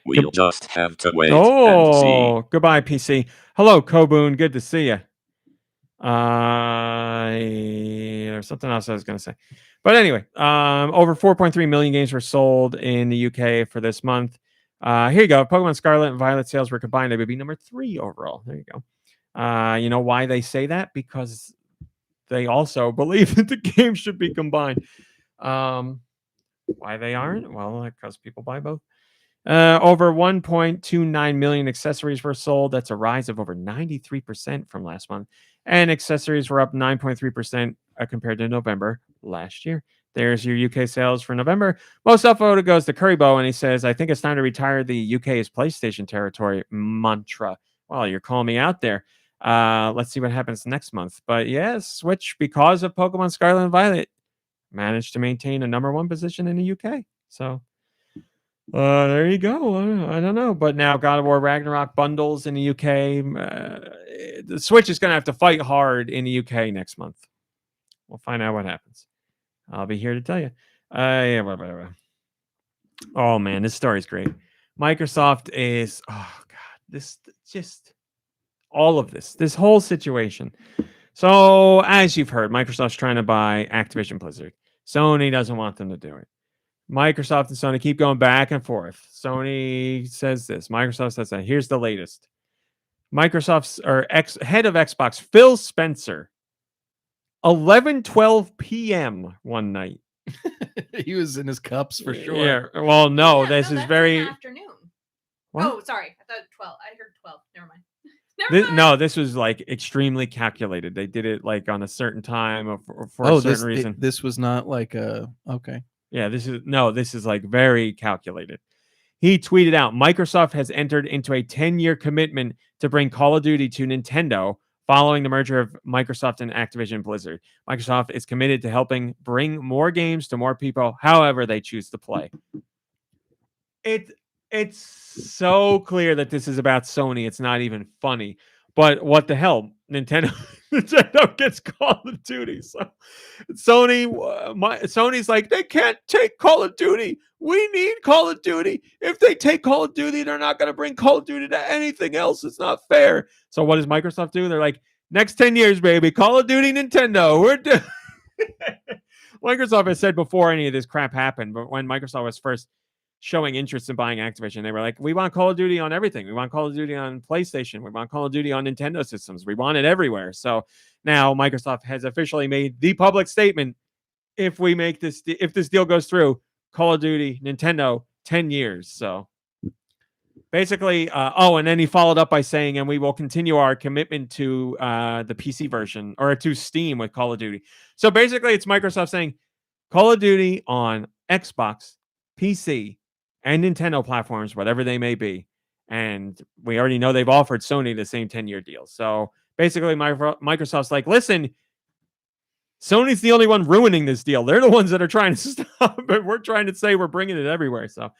S4: We'll just have to wait and see.
S1: Goodbye, PC. Hello, Koboon. Good to see you. There's something else I was going to say. But anyway, over 4.3 million games were sold in the UK for this month. Here you go. Pokemon Scarlet and Violet sales were combined. They would be number 3 overall. There you go. You know why they say that? Because they also believe that the game should be combined. Why they aren't? Well, because people buy both. Over 1.29 million accessories were sold. That's a rise of over 93% from last month. And accessories were up 9.3% compared to November last year. There's your UK sales for November. Most upvoted goes to Currybo, and he says, I think it's time to retire the UK's PlayStation territory mantra. Well, you're calling me out there. Let's see what happens next month. But yes, Switch, because of Pokemon Scarlet and Violet, managed to maintain a number 1 position in the UK. So there you go. I don't know. But now God of War Ragnarok bundles in the UK. The Switch is going to have to fight hard in the UK next month. We'll find out what happens. I'll be here to tell you. Oh, man, this story's great. Microsoft is, oh, God, this just all of this whole situation. So, as you've heard, Microsoft's trying to buy Activision Blizzard. Sony doesn't want them to do it. Microsoft and Sony keep going back and forth. Sony says this. Microsoft says that. Here's the latest. Microsoft's head of Xbox, Phil Spencer, 11:12 p.m. one night.
S2: He was in his cups for sure.
S1: Yeah. Well, no, this is very
S3: afternoon.
S1: What?
S3: Oh, sorry. I thought 12. I heard 12. Never mind.
S1: No, this was like extremely calculated. They did it like on a certain time or for a certain reason.
S2: This was not like a okay.
S1: Yeah, this is like very calculated. He tweeted out, Microsoft has entered into a 10-year commitment to bring Call of Duty to Nintendo following the merger of Microsoft and Activision Blizzard. Microsoft is committed to helping bring more games to more people, however they choose to play. It's so clear that this is about Sony. It's not even funny. But what the hell? Nintendo gets Call of Duty. So Sony's like, they can't take Call of Duty. We need Call of Duty. If they take Call of Duty, they're not going to bring Call of Duty to anything else. It's not fair. So what does Microsoft do? They're like, next 10 years, baby, Call of Duty, Nintendo. Microsoft has said before any of this crap happened, but when Microsoft was first showing interest in buying Activision, they were like, we want Call of Duty on everything. We want Call of Duty on PlayStation. We want Call of Duty on Nintendo systems. We want it everywhere. So now Microsoft has officially made the public statement, if this deal goes through, Call of Duty, Nintendo, 10 years. So basically, and then he followed up by saying, and we will continue our commitment to the PC version or to Steam with Call of Duty. So basically, it's Microsoft saying Call of Duty on Xbox, PC, and Nintendo platforms, whatever they may be. And we already know they've offered Sony the same 10-year deal. So basically, Microsoft's like, listen, Sony's the only one ruining this deal. They're the ones that are trying to stop it. We're trying to say we're bringing it everywhere. So,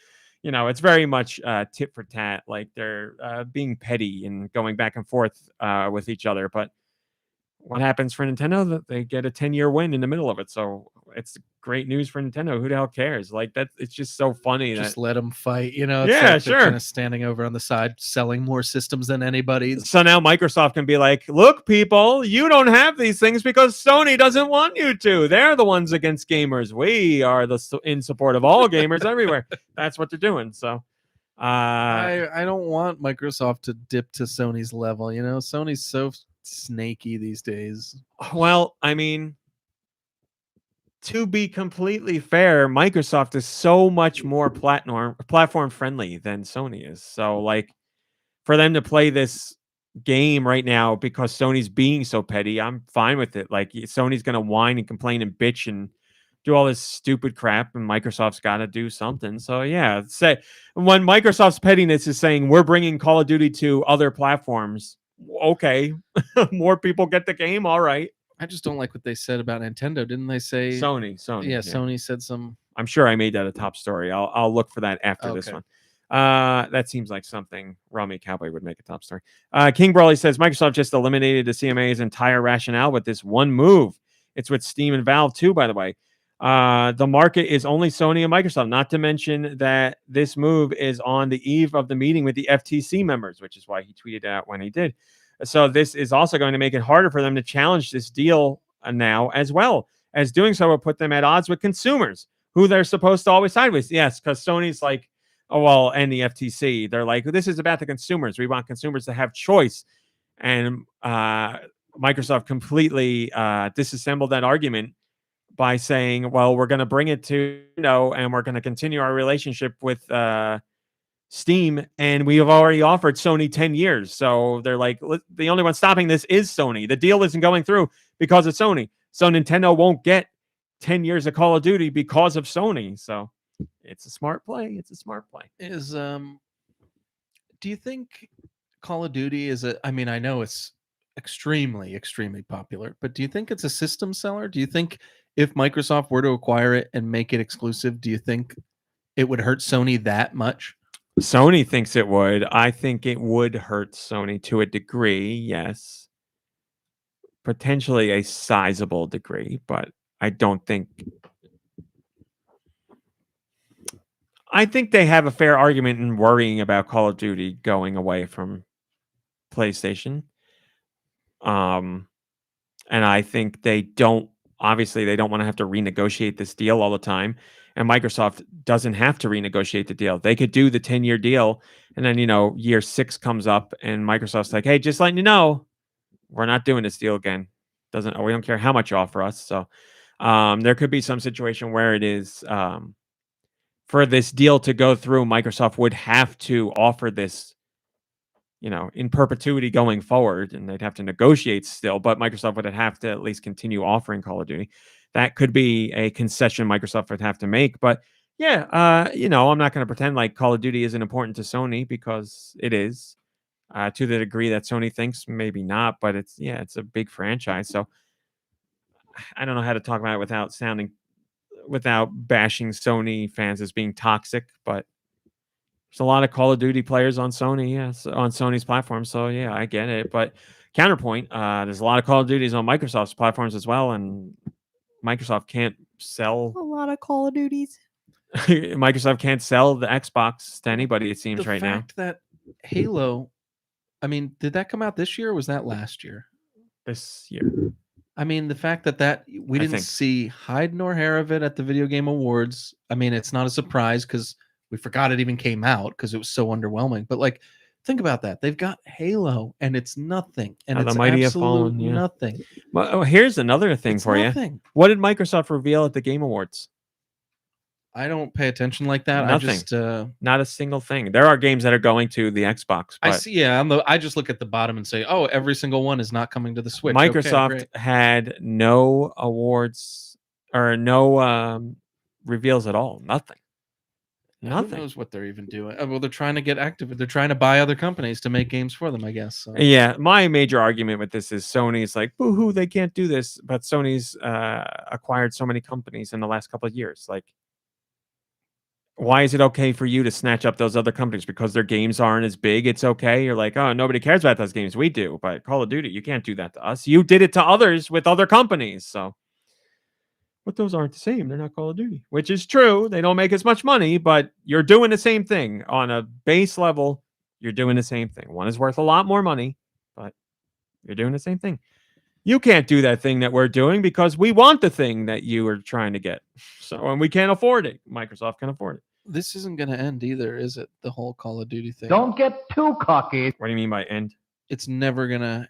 S1: it's very much tit for tat. Like they're being petty and going back and forth with each other. But what happens for Nintendo? That they get a 10-year win in the middle of it. So it's great news for Nintendo. Who the hell cares? Like that, it's just so funny.
S2: Just let them fight. It's
S1: yeah,
S2: like
S1: sure.
S2: Kind of standing over on the side, selling more systems than anybody.
S1: So now Microsoft can be like, look, people, you don't have these things because Sony doesn't want you to. They're the ones against gamers. We are in support of all gamers everywhere. That's what they're doing. So
S2: I don't want Microsoft to dip to Sony's level. Sony's so snaky these days.
S1: Well, I mean, to be completely fair, Microsoft is so much more platform friendly than Sony is. So like for them to play this game right now because Sony's being so petty, I'm fine with it. Like Sony's going to whine and complain and bitch and do all this stupid crap, and Microsoft's got to do something. So yeah, say when Microsoft's pettiness is saying we're bringing Call of Duty to other platforms, okay, more people get the game. All right.
S2: I just don't like what they said about Nintendo. Didn't they say
S1: Sony?
S2: Yeah, Sony said some.
S1: I'm sure I made that a top story. I'll look for that after this one. That seems like something Rummy Cowboy would make a top story. King Brawley says Microsoft just eliminated the CMA's entire rationale with this one move. It's with Steam and Valve too, by the way. The market is only Sony and Microsoft, not to mention that this move is on the eve of the meeting with the FTC members, which is why he tweeted out when he did. So this is also going to make it harder for them to challenge this deal now, as well as doing so will put them at odds with consumers who they're supposed to always side with. Yes, because Sony's like, oh, well, and the FTC, they're like, this is about the consumers. We want consumers to have choice. And Microsoft completely disassembled that argument by saying, well, we're going to bring it to, and we're going to continue our relationship with Steam. And we have already offered Sony 10 years. So they're like, the only one stopping this is Sony. The deal isn't going through because of Sony. So Nintendo won't get 10 years of Call of Duty because of Sony. So it's a smart play. It's a smart play.
S2: Do you think Call of Duty is I mean, I know it's extremely, extremely popular, but do you think it's a system seller? Do you think if Microsoft were to acquire it and make it exclusive, do you think it would hurt Sony that much?
S1: Sony thinks it would. I think it would hurt Sony to a degree, yes. Potentially a sizable degree, but I don't think... I think they have a fair argument in worrying about Call of Duty going away from PlayStation. And I think they don't want to have to renegotiate this deal all the time. And Microsoft doesn't have to renegotiate the deal. They could do the 10-year deal, and then, year 6 comes up and Microsoft's like, hey, just letting you know, we're not doing this deal again. We don't care how much you offer us. So there could be some situation where it is for this deal to go through, Microsoft would have to offer this, in perpetuity going forward, and they'd have to negotiate still, but Microsoft would have to at least continue offering Call of Duty. That could be a concession Microsoft would have to make. But yeah, I'm not going to pretend like Call of Duty isn't important to Sony, because it is. To the degree that Sony thinks, maybe not, but it's a big franchise. So I don't know how to talk about it without bashing Sony fans as being toxic, but there's a lot of Call of Duty players on Sony, on Sony's platform. So yeah, I get it. But counterpoint, there's a lot of Call of Duties on Microsoft's platforms as well, and Microsoft can't sell
S3: a lot of Call of Duties.
S1: Microsoft can't sell the Xbox to anybody, it seems, right now.
S2: The fact that Halo, I mean, did that come out this year or was that last year?
S1: This year.
S2: I mean, the fact that we didn't see hide nor hair of it at the Video Game Awards. I mean, it's not a surprise because we forgot it even came out because it was so underwhelming. But like, think about that. They've got Halo and it's nothing. And it's absolute nothing.
S1: Well, here's another thing for you. What did Microsoft reveal at the Game Awards?
S2: I don't pay attention like that.
S1: Nothing. Not a single thing. There are games that are going to the Xbox.
S2: I see. Yeah, I just look at the bottom and say, "Oh, every single one is not coming to the Switch."
S1: Microsoft had no awards or no reveals at all. Nothing.
S2: Who knows what they're even doing? Well, they're trying to get active. They're trying to buy other companies to make games for them, I guess. So.
S1: Yeah, my major argument with this is Sony's like, boo-hoo, they can't do this. But Sony's acquired so many companies in the last couple of years. Like, why is it okay for you to snatch up those other companies because their games aren't as big? It's okay. You're like, oh, nobody cares about those games. We do. But Call of Duty, you can't do that to us. You did it to others with other companies. So, but those aren't the same. They're not Call of Duty, which is true. They don't make as much money, but you're doing the same thing on a base level. You're doing the same thing. One is worth a lot more money, but you're doing the same thing. You can't do that thing that we're doing because we want the thing that you are trying to get. So, and we can't afford it. Microsoft can afford it.
S2: This isn't going to end either, is it? The whole Call of Duty thing.
S5: Don't get too cocky.
S1: What do you mean by end?
S2: it's never gonna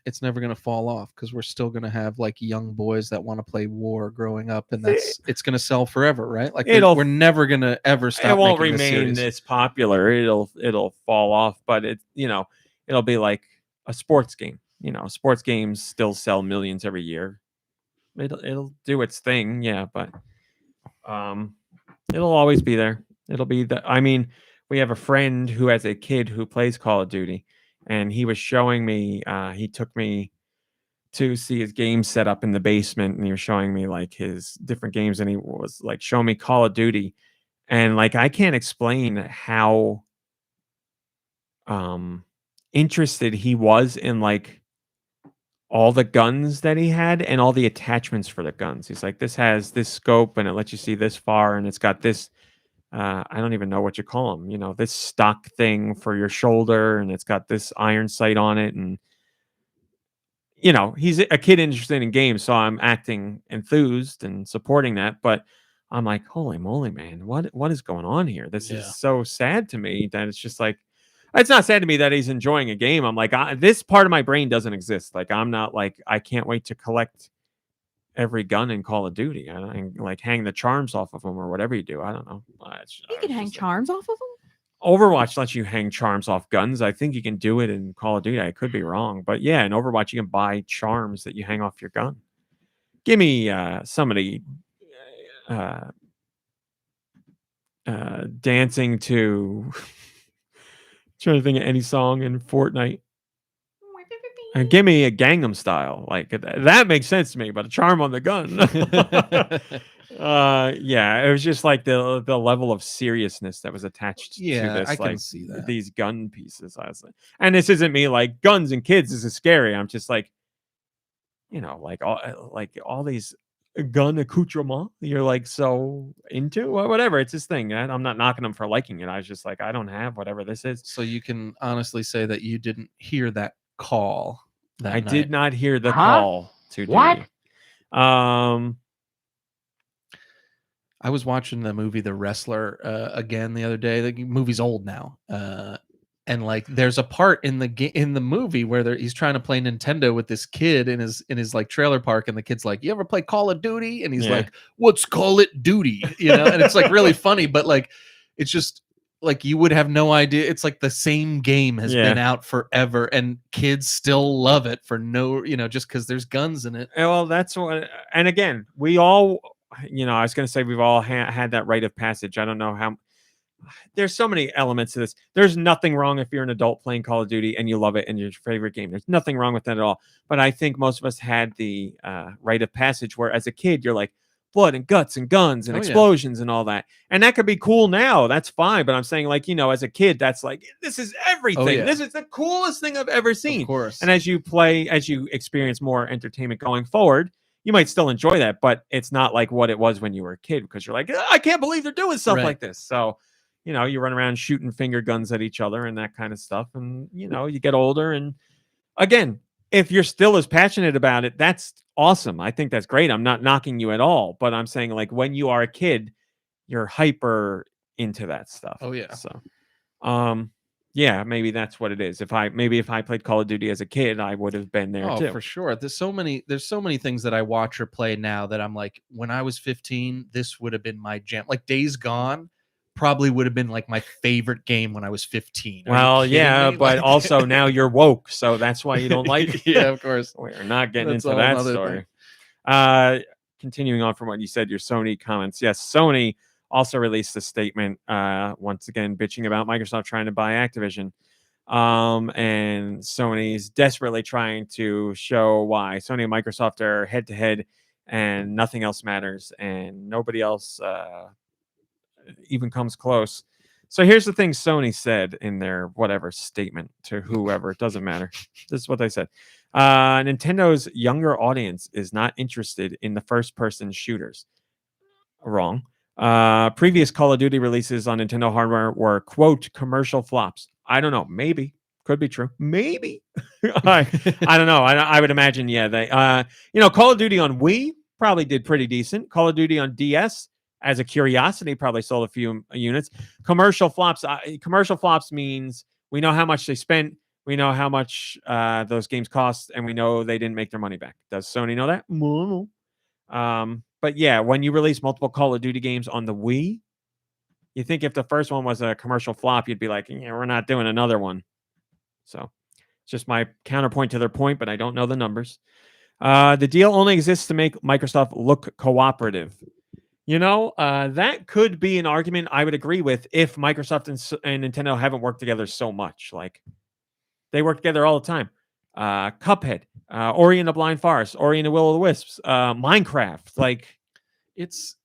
S2: fall off, because we're still gonna have like young boys that want to play war growing up, and it's gonna sell forever, right? Like we're never gonna ever stop.
S1: It won't
S2: making this
S1: remain
S2: series.
S1: this popular. It'll fall off, but it'll be like a sports game. Sports games still sell millions every year. It'll do its thing, yeah, but it'll always be there. It'll be we have a friend who has a kid who plays Call of Duty, and he was showing me. He took me to see his game set up in the basement, and he was showing me like his different games, and he was like showing me Call of Duty, and like I can't explain how interested he was in like all the guns that he had and all the attachments for the guns. He's like, this has this scope and it lets you see this far, and it's got this I don't even know what you call them, this stock thing for your shoulder, and it's got this iron sight on it, and he's a kid interested in games, so I'm acting enthused and supporting that. But I'm like, holy moly, man, what is going on here? This is so sad to me that it's just like, it's not sad to me that he's enjoying a game. I'm like, this part of my brain doesn't exist. Like, I'm not like, I can't wait to collect every gun in Call of Duty and like hang the charms off of them or whatever you do. I don't know.
S3: You can hang charms off of them?
S1: Overwatch lets you hang charms off guns. I think you can do it in Call of Duty. I could be wrong, but yeah, in Overwatch you can buy charms that you hang off your gun. Give me somebody dancing to trying to think of any song in Fortnite. Give me a Gangnam Style. Like that makes sense to me, but a charm on the gun. Yeah, it was just like the level of seriousness that was attached to this.
S2: I can
S1: like
S2: see that.
S1: These gun pieces. I was like, and this isn't me like guns and kids. This is scary. I'm just like, like all these gun accoutrement you're like so into or whatever. It's this thing. I'm not knocking them for liking it. I was just like, I don't have whatever this is.
S2: So you can honestly say that you didn't hear that call.
S1: I did not hear the call to
S5: what?
S1: duty.
S2: I was watching the movie The Wrestler again the other day. The movie's old now, and like there's a part in the movie where he's trying to play Nintendo with this kid in his like trailer park, and the kid's like, "You ever play Call of Duty?" And he's like, "What's Call It Duty?" And it's like really funny, but like it's just like you would have no idea. It's like the same game has been out forever, and kids still love it for just because there's guns in it.
S1: Well, that's what. And again, we all, I was going to say we've all had that rite of passage. I don't know how. There's so many elements to this. There's nothing wrong if you're an adult playing Call of Duty and you love it and your favorite game. There's nothing wrong with that at all. But I think most of us had the rite of passage where, as a kid, you're like, blood and guts and guns and explosions and all that. And that could be cool now. That's fine. But I'm saying, like, as a kid, that's like, this is everything. This is the coolest thing I've ever seen.
S2: Of course.
S1: And as you experience more entertainment going forward, you might still enjoy that, but it's not like what it was when you were a kid, because you're like, I can't believe they're doing stuff like this. So, you run around shooting finger guns at each other and that kind of stuff. And, you get older. And again, if you're still as passionate about it, that's awesome. I think that's great. I'm not knocking you at all, but I'm saying, like, when you are a kid, you're hyper into that stuff.
S2: Oh yeah.
S1: So, yeah, maybe that's what it is. If I played Call of Duty as a kid, I would have been there too.
S2: For sure. There's so many things that I watch or play now that I'm like, when I was 15, this would have been my jam. Like Days Gone probably would have been like my favorite game when I was 15.
S1: Well, yeah, but also now you're woke, so that's why you don't like it.
S2: Yeah, of course.
S1: We're not getting into that story. Continuing on from what you said, your Sony comments. Yes, Sony also released a statement, once again, bitching about Microsoft trying to buy Activision. And Sony's desperately trying to show why Sony and Microsoft are head to head and nothing else matters and nobody else even comes close. So here's the thing Sony said in their whatever statement to whoever, it doesn't matter. This is what they said. Nintendo's younger audience is not interested in the first-person shooters. Wrong. Previous Call of Duty releases on Nintendo hardware were, quote, commercial flops. I don't know. Maybe. Could be true. Maybe. I don't know. I would imagine, yeah. They, Call of Duty on Wii probably did pretty decent. Call of Duty on DS, as a curiosity, probably sold a few units. Commercial flops means we know how much they spent. We know how much those games cost, and we know they didn't make their money back. Does Sony know that? No. But yeah, when you release multiple Call of Duty games on the Wii, you think if the first one was a commercial flop, you'd be like, yeah, we're not doing another one. So it's just my counterpoint to their point, but I don't know the numbers. The deal only exists to make Microsoft look cooperative. That could be an argument I would agree with if Microsoft and Nintendo haven't worked together so much. Like, they work together all the time. Cuphead, Ori and the Blind Forest, Ori and the Will of the Wisps, Minecraft. Like,
S2: it's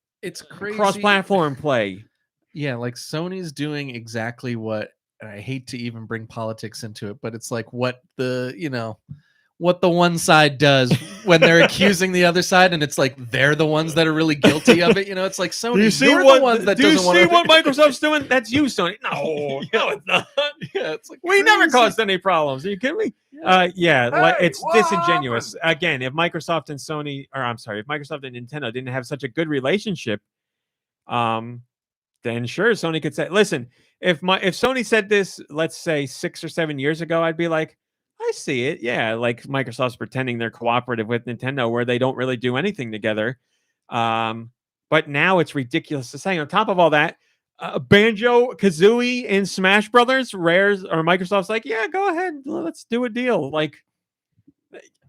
S2: crazy.
S1: Cross-platform play.
S2: Yeah, like Sony's doing exactly what, and I hate to even bring politics into it, but it's like what the one side does when they're accusing the other side, and it's like they're the ones that are really guilty of it. It's like Sony. You're the ones that doesn't want to.
S1: Do you see what Microsoft's doing? That's you, Sony. No, no, it's not.
S2: Yeah, it's like
S1: we never caused any problems. Are you kidding me?
S2: Yeah.
S1: It's disingenuous. Again, if Microsoft and Nintendo didn't have such a good relationship, then sure, Sony could say, listen, if Sony said this, let's say 6 or 7 years ago, I'd be like, I see it. Yeah, like Microsoft's pretending they're cooperative with Nintendo where they don't really do anything together. But now it's ridiculous to say. On top of all that, Banjo Kazooie in Smash Brothers, Microsoft's like, yeah, go ahead, let's do a deal. Like,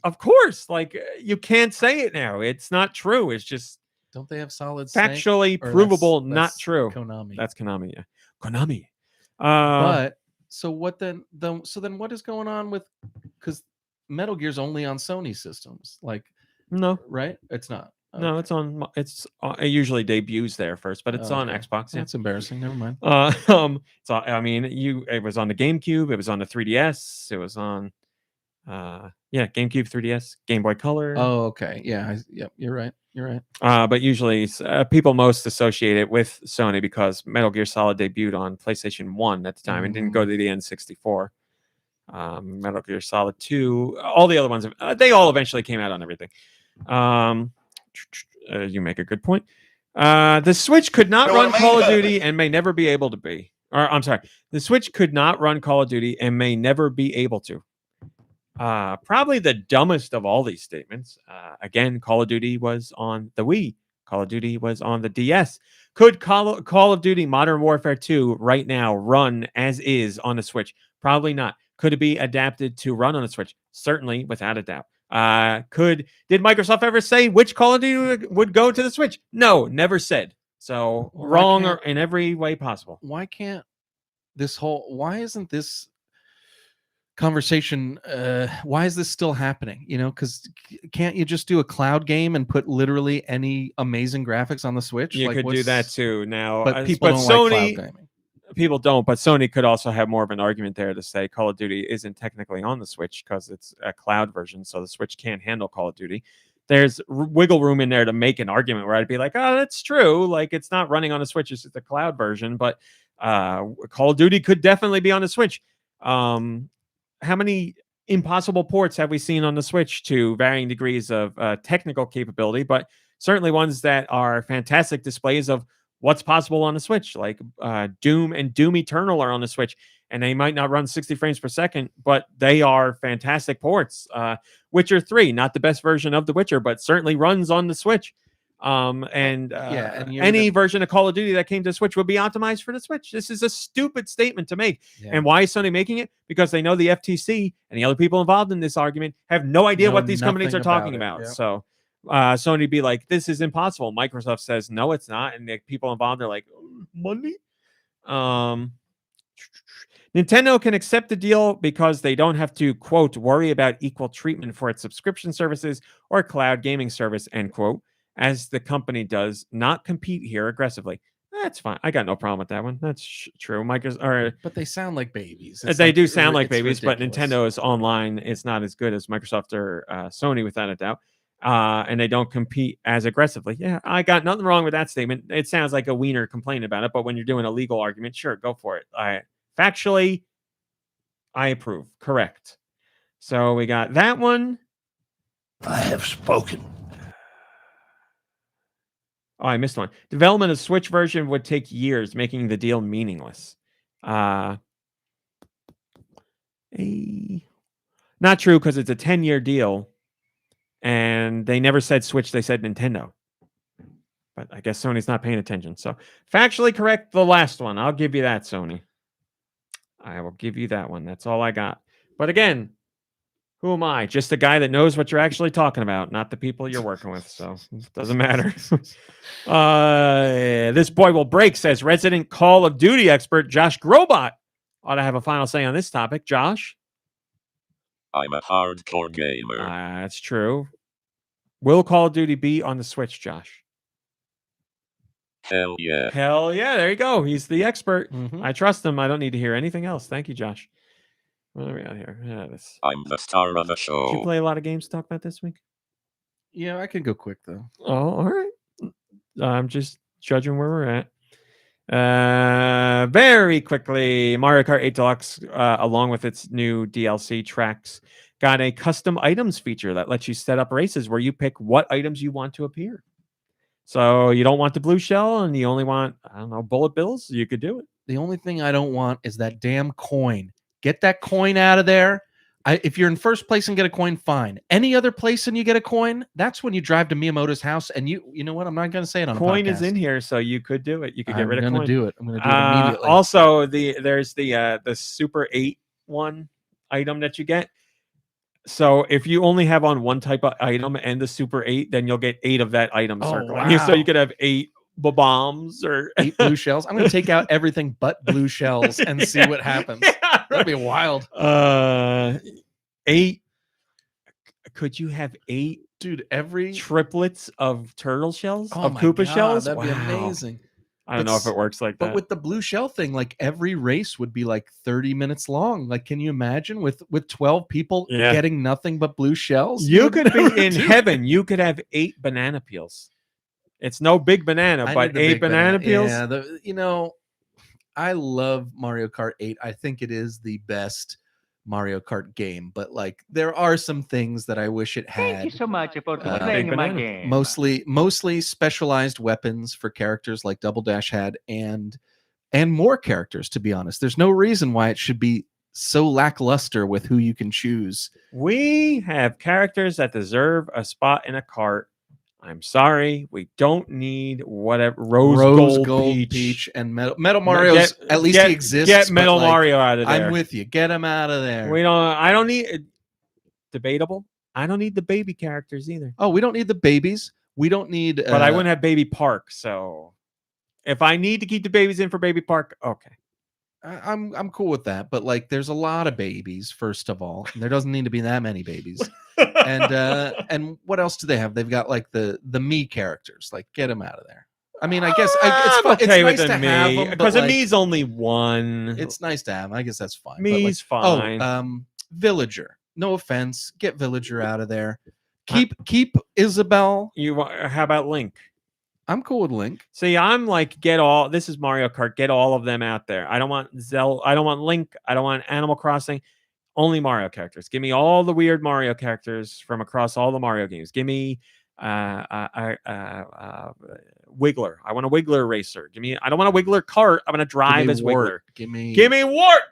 S1: of course, like you can't say it now. It's not true. It's just
S2: don't they have solid
S1: factually provable not true.
S2: Konami.
S1: That's Konami. Yeah, Konami.
S2: But so what then? So then what is going on with? Because Metal Gear's only on Sony systems. Like,
S1: no,
S2: right? It's not. Okay.
S1: No, it's on. It usually debuts there first, but it's on Xbox. Yeah.
S2: That's embarrassing. Never mind.
S1: It was on the GameCube. It was on the 3DS. It was on, GameCube, 3DS, Game Boy Color.
S2: Oh, okay. Yeah. Yep. You're right.
S1: But usually people most associate it with Sony because Metal Gear Solid debuted on PlayStation 1 at the time and didn't go to the N64. Metal Gear Solid 2, all the other ones, they all eventually came out on everything. You make a good point. The Switch could not run Call of Duty and may never be able to be. Or I'm sorry, the Switch could not run Call of Duty and may never be able to. Probably the dumbest of all these statements. Again, Call of Duty was on the Wii. Call of Duty was on the DS. Could Call of Duty Modern Warfare 2 right now run as is on the Switch? Probably not. Could it be adapted to run on the Switch? Certainly, without a doubt. Did Microsoft ever say which Call of Duty would go to the Switch? No, never said. So wrong or in every way possible.
S2: Why isn't this conversation, why is this still happening? Because can't you just do a cloud game and put literally any amazing graphics on the Switch?
S1: You could do that too now.
S2: But people don't like cloud gaming.
S1: People don't, but Sony could also have more of an argument there to say Call of Duty isn't technically on the Switch because it's a cloud version, so the Switch can't handle Call of Duty. There's wiggle room in there to make an argument where I'd be like, oh, that's true. Like, it's not running on the Switch, it's the cloud version, but Call of Duty could definitely be on the Switch. How many impossible ports have we seen on the Switch to varying degrees of technical capability, but certainly ones that are fantastic displays of what's possible on the Switch, like Doom and Doom Eternal are on the Switch, and they might not run 60 frames per second, but they are fantastic ports. Witcher 3, not the best version of The Witcher, but certainly runs on the Switch. Any version of Call of Duty that came to the Switch would be optimized for the Switch. This is a stupid statement to make. Yeah. And why is Sony making it? Because they know the FTC and the other people involved in this argument have no idea what these companies are talking about. Yep. So Sony be like, this is impossible. Microsoft says, no, it's not. And the people involved are like, money? Nintendo can accept the deal because they don't have to, quote, worry about equal treatment for its subscription services or cloud gaming service, end quote, as the company does not compete here aggressively. That's fine. I got no problem with that one. That's true.
S2: But they sound like babies.
S1: Do sound like babies, ridiculous. But Nintendo is online. It's not as good as Microsoft or Sony, without a doubt. And they don't compete as aggressively. Yeah, I got nothing wrong with that statement. It sounds like a wiener complaining about it, but when you're doing a legal argument, sure, go for it. Factually, I approve. Correct. So we got that one.
S5: I have spoken.
S1: Oh, I missed one. Development of Switch version would take years, making the deal meaningless. Not true, because it's a 10-year deal, and they never said Switch. They said Nintendo. But I guess Sony's not paying attention. So factually correct the last one. I'll give you that, Sony. I will give you that one. That's all I got. But again, who am I? Just a guy that knows what you're actually talking about, not the people you're working with. So it doesn't matter. This boy will break, says resident Call of Duty expert Josh Grobot. Ought to have a final say on this topic. Josh?
S4: I'm a hardcore gamer.
S1: That's true. Will Call of Duty be on the Switch, Josh?
S4: Hell yeah.
S1: Hell yeah. There you go. He's the expert.
S2: Mhm.
S1: I trust him. I don't need to hear anything else. Thank you, Josh. What are we at here? Yeah, this.
S4: I'm the star of the
S1: Did
S4: show.
S1: you play a lot of games to talk about this week?
S2: Yeah, I can go quick though.
S1: Oh, all right. I'm just judging where we're at. Very quickly, Mario Kart 8 Deluxe, along with its new DLC tracks, got a custom items feature that lets you set up races where you pick what items you want to appear. So you don't want the blue shell and you only want, I don't know, bullet bills, you could do it.
S2: The only thing I don't want is that damn coin. Get that coin out of there. If you're in first place and get a coin, fine. Any other place and you get a coin, that's when you drive to Miyamoto's house and you know what? I'm not going to say it on
S1: Coin
S2: a podcast.
S1: is in here, so you could do it. You could get rid of coin.
S2: I'm going to do it. I'm going to do it immediately.
S1: Also, there's the Super 8 one item that you get. So if you only have on one type of item and the Super 8, then you'll get 8 of that item circling.
S2: Wow.
S1: So you could have 8 bombs or
S2: 8 blue shells. I'm going to take out everything but blue shells and see what happens.
S1: Yeah,
S2: That'd be wild.
S1: 8. Could you have 8,
S2: dude? Every
S1: triplets of turtle shells, of
S2: my
S1: Koopa
S2: God,
S1: shells?
S2: That'd be amazing.
S1: I don't know if it works like that.
S2: But with the blue shell thing, like every race would be like 30 minutes long. Like, can you imagine with 12 people getting nothing but blue shells?
S1: You could be in heaven. You could have 8 banana peels. It's no big banana, but 8 banana peels.
S2: Yeah, I love Mario Kart 8. I think it is the best Mario Kart game, but like there are some things that I wish it had.
S6: Thank you so much for playing my game.
S2: Mostly specialized weapons for characters like Double Dash had, and more characters, to be honest. There's no reason why it should be so lackluster with who you can choose.
S1: We have characters that deserve a spot in a cart. I'm sorry, we don't need whatever Rose Gold, Peach,
S2: and Metal Mario's. At least he exists.
S1: Get Metal Mario out of there.
S2: I'm with you. Get him out of there.
S1: I don't need debatable. I don't need the baby characters either.
S2: Oh, we don't need the babies. We don't need.
S1: But I wouldn't have Baby Park. So if I need to keep the babies in for Baby Park, okay.
S2: I'm cool with that, but like there's a lot of babies, first of all, and there doesn't need to be that many babies. And what else do they have? They've got like the me characters. Like, get them out of there. I mean, I guess it's
S1: okay
S2: nice
S1: with
S2: to
S1: the
S2: have them
S1: because
S2: like,
S1: a me's only one.
S2: It's nice to have them. I guess that's fine.
S1: Me's fine.
S2: Villager. No offense. Get Villager out of there. Keep Isabel.
S1: How about Link?
S2: I'm cool with Link.
S1: See, I'm like, this is Mario Kart. Get all of them out there. I don't want Zelda. I don't want Link. I don't want Animal Crossing. Only Mario characters. Give me all the weird Mario characters from across all the Mario games. Give me Wiggler. I want a Wiggler racer. I don't want a Wiggler kart. I want to drive as Wiggler.
S2: Give me
S1: Wart.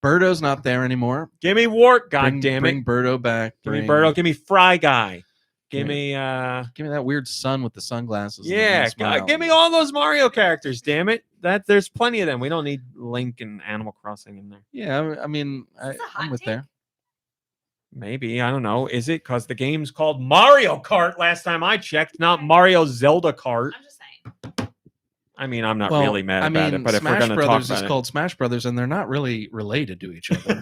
S2: Birdo's not there anymore.
S1: Give me Wart. God damn it.
S2: Bring Birdo back.
S1: Give me Birdo. Give me Fry Guy. Give me
S2: that weird son with the sunglasses.
S1: Yeah, give me all those Mario characters, damn it. There's plenty of them. We don't need Link and Animal Crossing in there.
S2: Yeah, I mean, I'm with there.
S1: Maybe, I don't know. Is it because the game's called Mario Kart last time I checked, not Mario Zelda Kart?
S3: I'm just saying.
S1: I mean, I'm not really mad about it, but if we're going to talk about it.
S2: Is called Smash Brothers, and they're not really related to each other.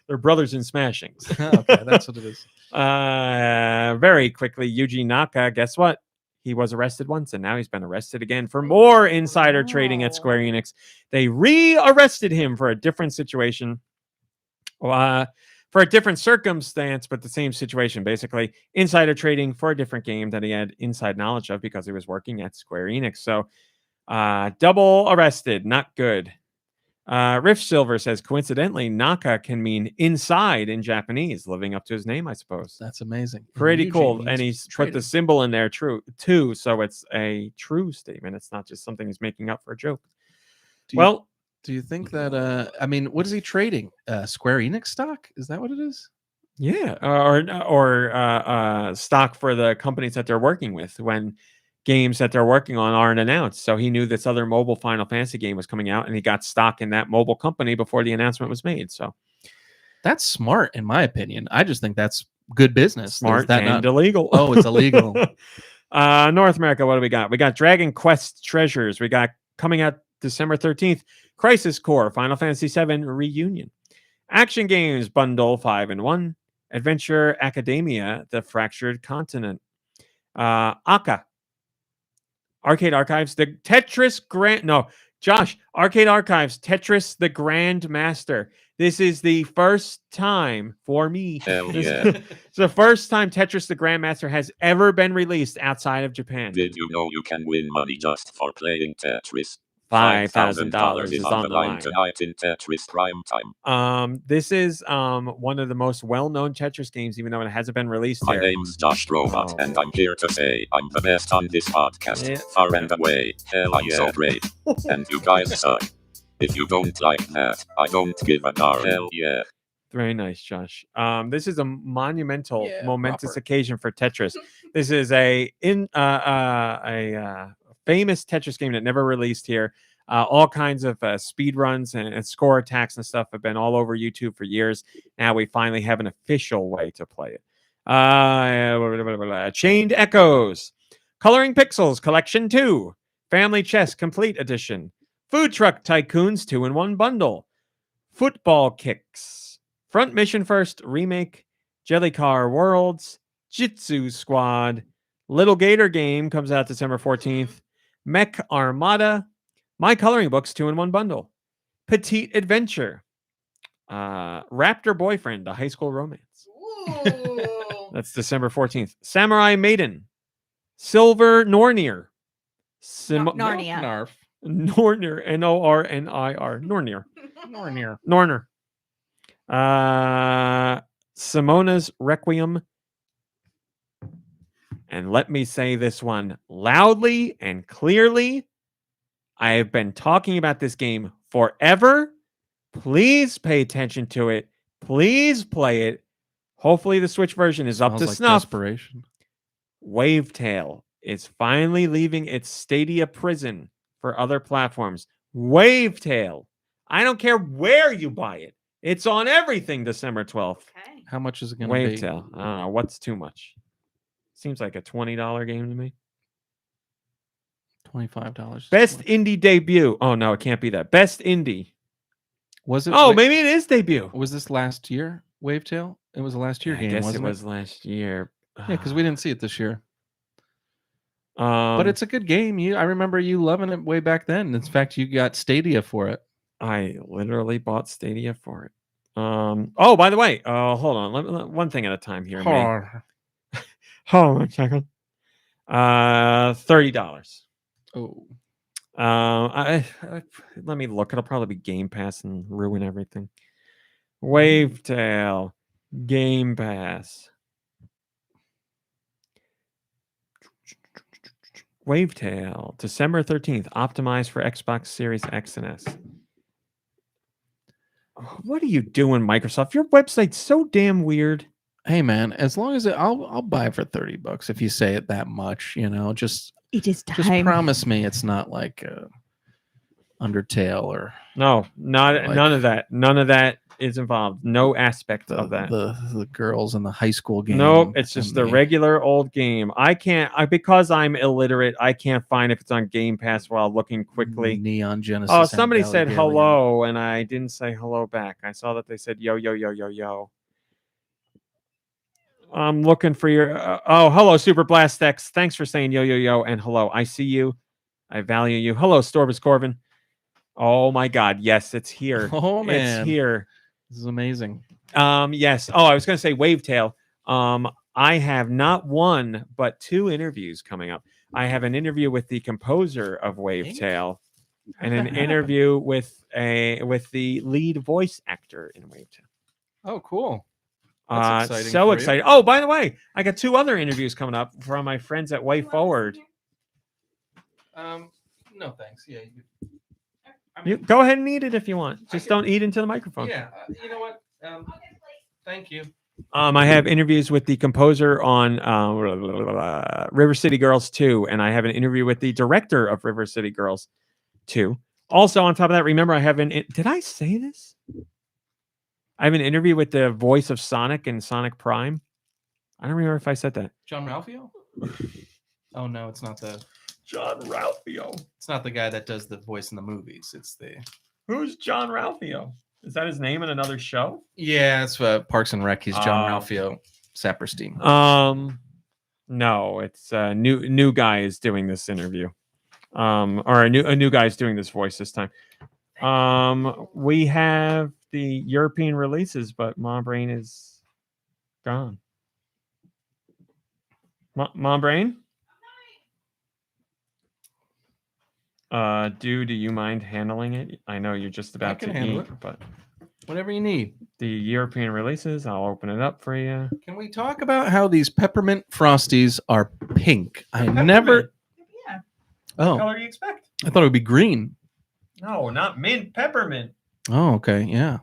S1: They're brothers in smashings.
S2: Okay, that's what it is.
S1: Very quickly, Yuji Naka, guess what? He was arrested once, and now he's been arrested again for more insider trading at Square Enix. They re-arrested him for a different situation. For a different circumstance, but the same situation, basically. Insider trading for a different game that he had inside knowledge of because he was working at Square Enix. So, double arrested, not good. Riff Silver says, coincidentally, Naka can mean inside in Japanese, living up to his name, I suppose.
S2: That's amazing.
S1: Pretty cool. And he's put the symbol in there too, so it's a true statement. It's not just something he's making up for a joke.
S2: Do you think that? I mean, what is he trading? Square Enix stock? Is that what it is?
S1: Yeah, or stock for the companies that they're working with when games that they're working on aren't announced. So he knew this other mobile Final Fantasy game was coming out, and he got stock in that mobile company before the announcement was made. So
S2: that's smart, in my opinion. I just think that's good business.
S1: Smart
S2: that
S1: and
S2: not
S1: illegal.
S2: Oh, it's illegal.
S1: North America, what do we got? We got Dragon Quest Treasures. We got coming out December 13th, Crisis Core, Final Fantasy VII Reunion. Action Games Bundle 5-in-1. Adventure Academia, The Fractured Continent. Aka. Arcade Archives, the Tetris Arcade Archives, Tetris the Grand Master. This is the first time for me. It's the first time Tetris the Grandmaster has ever been released outside of Japan.
S4: Did you know you can win money just for playing Tetris?
S1: $5,000 is on the line
S4: tonight in Tetris Prime Time.
S1: This is one of the most well-known Tetris games, even though it hasn't been released
S4: My
S1: yet.
S4: name's Josh Robot, and I'm here to say I'm the best on this podcast. Far and away. Hell, I'm so great. And you guys suck. If you don't like that, I don't give a darn. Hell yeah.
S1: Very nice, Josh. This is a monumental, momentous
S2: proper.
S1: occasion for Tetris. This is a famous Tetris game that never released here. All kinds of speed runs and score attacks and stuff have been all over YouTube for years. Now we finally have an official way to play it. Chained Echoes, Coloring Pixels Collection 2, Family Chess Complete Edition, Food Truck Tycoons 2-in-1 Bundle, Football Kicks, Front Mission First Remake, Jellycar Worlds, Jitsu Squad, Little Gator Game comes out December 14th, Mech Armada, My Coloring Books 2-in-1 Bundle, Petite Adventure, Raptor Boyfriend, The High School Romance. That's December 14th. Samurai Maiden, Silver Nornir,
S3: Narnia.
S2: Narf.
S1: Nornir, N-O-R-N-I-R, Nornir. Simona's Requiem. And let me say this one loudly and clearly. I have been talking about this game forever. Please pay attention to it. Please play it. Hopefully the Switch version is up to snuff.
S2: Desperation.
S1: Wavetail is finally leaving its Stadia prison for other platforms. Wavetail. I don't care where you buy it. It's on everything December 12th.
S3: Okay.
S2: How much is it going to be?
S1: Wavetail. I don't know. What's too much? Seems like a $20 game to me.
S2: $25.
S1: Best indie debut. Oh, no, it can't be that. Best indie.
S2: Was it?
S1: Oh, maybe it is debut.
S2: Was this last year, Wavetail? It was a last year game,
S1: I guess
S2: wasn't
S1: it was last year.
S2: Yeah, because we didn't see it this year.
S1: But
S2: But it's a good game. I remember you loving it way back then. In fact, you got Stadia for it.
S1: I literally bought Stadia for it. Oh, by the way, hold on. One thing at a time here. Hold on a second. $30.
S2: Oh.
S1: Let me look. It'll probably be Game Pass and ruin everything. Wavetail, Game Pass. Wavetail, December 13th, optimized for Xbox Series X and S. What are you doing, Microsoft? Your website's so damn weird.
S2: Hey man, as long as I'll buy it for $30 if you say it that much, just
S3: It is time.
S2: just promise me it's not like Undertale or
S1: No, none of that. None of that is involved. No aspect
S2: the,
S1: of that.
S2: the girls in the high school game.
S1: Nope, it's just
S2: and
S1: the regular old game. Because I'm illiterate, I can't find if it's on Game Pass while looking quickly.
S2: Neon Genesis.
S1: Oh, somebody said
S2: Evangelion.
S1: hello, and I didn't say hello back. I saw that they said yo, yo, yo, yo, yo. I'm looking for your... hello, Super Blast X. Thanks for saying yo, yo, yo, and hello. I see you. I value you. Hello, Storbus Corvin. Oh, my God. Yes, it's here.
S2: Oh, man.
S1: It's here.
S2: This is amazing.
S1: Yes. Oh, I was going to say Wavetail. I have not one, but 2 interviews coming up. I have an interview with the composer of Wavetail and an interview with the lead voice actor in Wavetail.
S2: Oh, cool. That's exciting
S1: So
S2: for you.
S1: excited. Oh, by the way, I got 2 other interviews coming up from my friends at Way Forward.
S2: No, thanks. Yeah.
S1: You go ahead and eat it if you want. Just don't eat into the microphone.
S2: Yeah, you know what? Thank you.
S1: I have interviews with the composer on River City Girls 2, and I have an interview with the director of River City Girls 2. Also, on top of that, remember I have did I say this? I have an interview with the voice of Sonic and Sonic Prime. I don't remember if I said that.
S2: John Ralphio? Oh no, it's not the
S1: John Ralphio.
S2: It's not the guy that does the voice in the movies. It's the
S1: Who's John Ralphio? Is that his name in another show?
S2: Yeah, it's Parks and Rec. He's John Ralphio Saperstein.
S1: No, it's new guy is doing this interview. Or a new guy is doing this voice this time. We have the European releases, but Mom Brain is gone. Mom Brain? Do you mind handling it? I know you're just about to eat, but
S2: whatever you need.
S1: The European releases, I'll open it up for you.
S2: Can we talk about how these peppermint Frosties are pink? Never.
S1: Yeah.
S2: Oh.
S1: What color do you expect?
S2: I thought it would be green.
S1: No, not mint. Peppermint.
S2: Oh, okay. Yeah.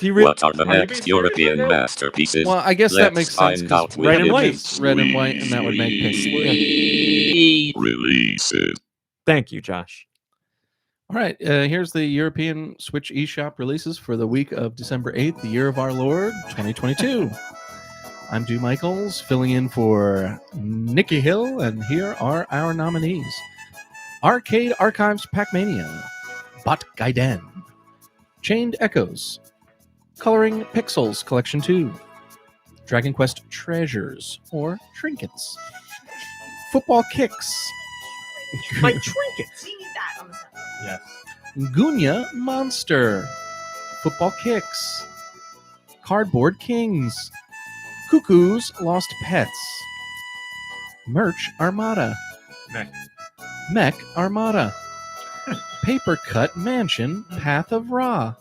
S4: What are the next European masterpieces?
S2: Well, I guess that makes sense.
S1: Red and white.
S2: Red and white, and that would make pink.
S4: Releases.
S1: Thank you, Josh.
S2: All right. Here's the European Switch eShop releases for the week of December 8th, the year of our Lord, 2022. I'm Dew Michaels, filling in for Nikki Hill, and here are our nominees. Arcade Archives Pac-Mania, Bot Gaiden, Chained Echoes, Coloring Pixels Collection 2, Dragon Quest Treasures, or Trinkets, Football Kicks,
S1: My trinkets.
S3: We need that on the set.
S1: Yes.
S2: Gunya Monster, Football Kicks, Cardboard Kings, Cuckoo's Lost Pets, Merch Armada, Mech Armada, Paper Cut Mansion, Path of Ra.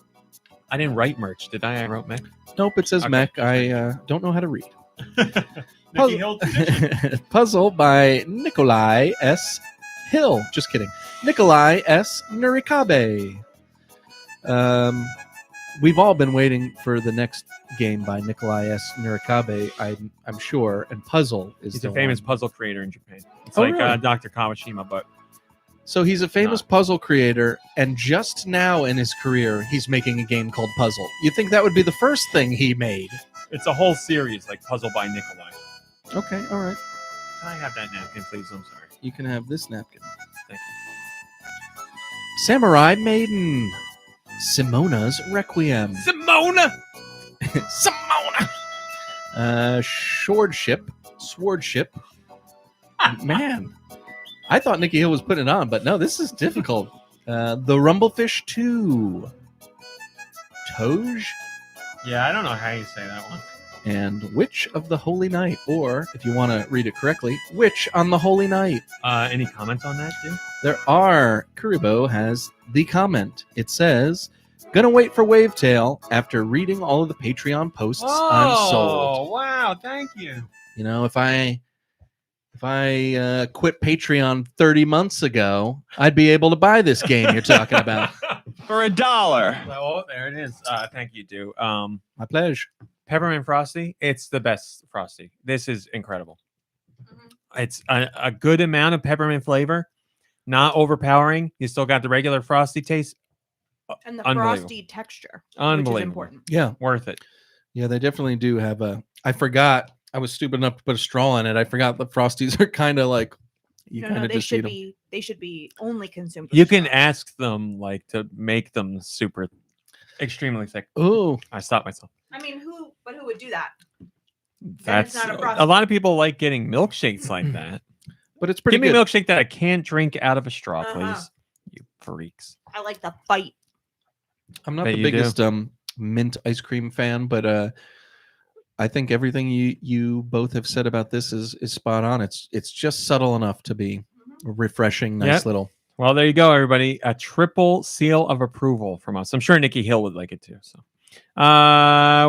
S1: I didn't write merch, did I? I wrote mech.
S2: Nope, it says
S1: Okay.
S2: Mech. I don't know how to read.
S1: Nikki Hill
S2: Puzzle by Nikolai S. Hill. Just kidding. Nikolai S. Nurikabe. We've all been waiting for the next game by Nikolai S. Nurikabe, I'm sure, and Puzzle is
S1: He's
S2: the
S1: a famous
S2: one.
S1: puzzle creator in Japan. It's
S2: Oh,
S1: like
S2: really?
S1: Dr. Kawashima, but
S2: So he's a famous puzzle creator, and just now in his career, he's making a game called Puzzle. You'd think that would be the first thing he made.
S1: it's a whole series like Puzzle by Nikolai.
S2: Okay, all right.
S1: Can I have that napkin, please? I'm sorry.
S2: You can have this napkin.
S1: Thank you.
S2: Samurai Maiden. Simona's Requiem.
S1: Simona!
S2: Simona! Swordship. Man, I thought Nikki Hill was putting it on, but no, this is difficult. The Rumblefish 2. Toj
S1: Yeah, I don't know how you say that one.
S2: and Witch of the Holy Night, or if you want to read it correctly, Witch on the Holy Night.
S1: Any comments on that, too?
S2: There are. Kuribo has the comment. It says, "Gonna wait for Wavetail after reading all of the Patreon posts. I'm sold."
S1: Oh, wow. Thank you.
S2: You know, if I quit Patreon 30 months ago, I'd be able to buy this game you're talking about.
S1: For $1. Oh, there it is. Thank you, Dew.
S2: My pleasure.
S1: Peppermint Frosty, it's the best Frosty. This is incredible. It's a good amount of peppermint flavor, not overpowering. You still got the regular Frosty taste.
S3: And the
S1: Unbelievable.
S3: frosty texture, which is
S1: Unbelievable.
S3: important.
S2: Yeah.
S1: Worth it.
S2: Yeah, they definitely do have a. I forgot. I was stupid enough to put a straw in it. I forgot the Frosties are kind of like. You
S3: No,
S2: kind of
S3: they
S2: just eat
S3: should
S2: them.
S3: be. They should be only consumed. with
S1: You can
S3: straw.
S1: ask them like to make them super extremely thick.
S2: Oh,
S1: I stopped myself.
S3: I mean, who would do that?
S1: That's
S3: not a
S1: a
S3: Frosty.
S1: lot of people like getting milkshakes like that.
S2: but it's pretty
S1: Give me
S2: good.
S1: a milkshake that I can't drink out of a straw,
S3: Uh-huh.
S1: please. You freaks.
S3: I like the bite.
S2: I'm not
S1: Bet
S2: the
S1: you do.
S2: biggest mint ice cream fan, but I think everything you both have said about this is spot on. It's just subtle enough to be refreshing, nice
S1: Yep.
S2: little.
S1: Well, there you go, everybody. A triple seal of approval from us. I'm sure Nikki Hill would like it too. So,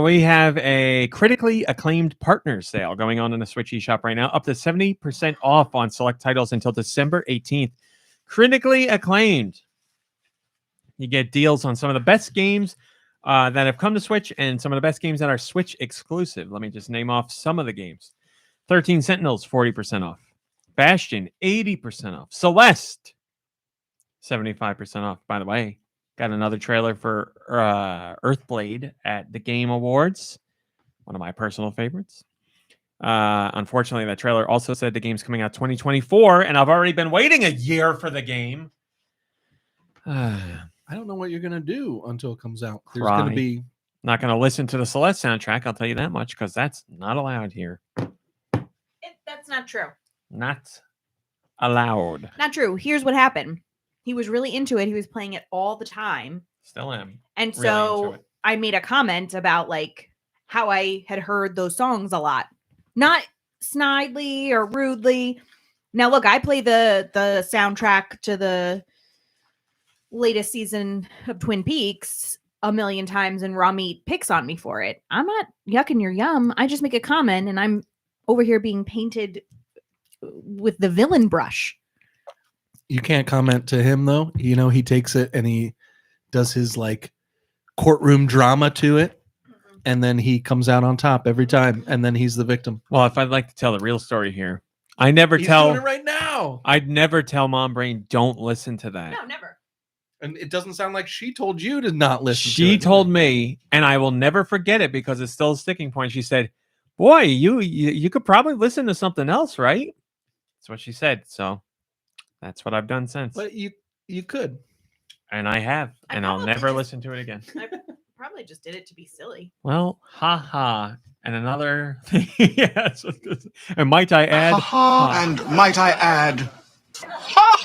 S1: we have a critically acclaimed partner sale going on in the Switch eShop right now, up to 70% off on select titles until December 18th. Critically acclaimed. You get deals on some of the best games that have come to Switch and some of the best games that are Switch exclusive. Let me just name off some of the games. 13 Sentinels, 40% off. Bastion, 80% off. Celeste, 75% off. By the way, got another trailer for Earthblade at the Game Awards. One of my personal favorites. Unfortunately, that trailer also said the game's coming out 2024, and I've already been waiting a year for the game.
S2: I don't know what you're gonna do until it comes out. There's gonna be
S1: not gonna listen to the Celeste soundtrack. I'll tell you that much because that's not allowed here.
S3: That's not true.
S1: Not allowed.
S3: Not true. Here's what happened. He was really into it. He was playing it all the time.
S1: Still am.
S3: And
S1: really
S3: so I made a comment about like how I had heard those songs a lot. Not snidely or rudely. Now look, I play the soundtrack to the latest season of Twin Peaks a million times, and Raw Meat picks on me for it. I'm not yucking your yum. I just make a comment, and I'm over here being painted with the villain brush.
S2: You can't comment to him though. You know, he takes it and he does his like courtroom drama to it, and then he comes out on top every time, and then he's the victim.
S1: Well, if I'd like to tell the real story here, I never
S2: He's
S1: tell
S2: doing it right now.
S1: I'd never tell Mom Brain don't listen to that.
S3: No, never.
S2: And it doesn't sound like she told you to not listen.
S1: She told me, and I will never forget it because it's still a sticking point. She said, "Boy, you could probably listen to something else, right?" That's what she said. So that's what I've done since.
S2: But you could.
S1: And I have, and I'll never listen to it again.
S3: I probably just did it to be silly.
S1: Well, haha. And another thing, yes. And might I add?
S5: And might I add?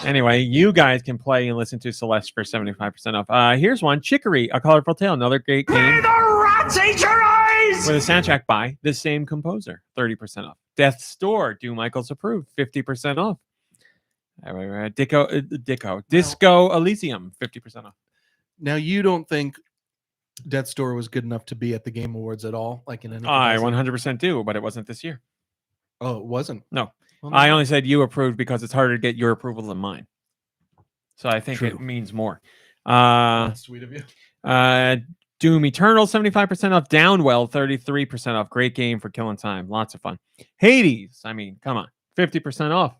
S1: Anyway, you guys can play and listen to Celeste for 75% off. Here's one, Chicory, A Colorful Tale, another great game.
S5: May the rats eat your eyes!
S1: With a soundtrack by the same composer, 30% off. Death's Door, Do Michaels Approved, 50% off. Disco Elysium, 50% off.
S2: Now you don't think Death's Door was good enough to be at the Game Awards at all? Like in any
S1: I
S2: capacity?
S1: 100% do, but it wasn't this year.
S2: Oh, it wasn't?
S1: No.
S2: Well,
S1: I only said you approved because it's harder to get your approval than mine. So I think
S2: True.
S1: it means more.
S2: That's sweet of you.
S1: Doom Eternal, 75% off. Downwell, 33% off. Great game for killing time. Lots of fun. Hades, I mean, come on. 50% off.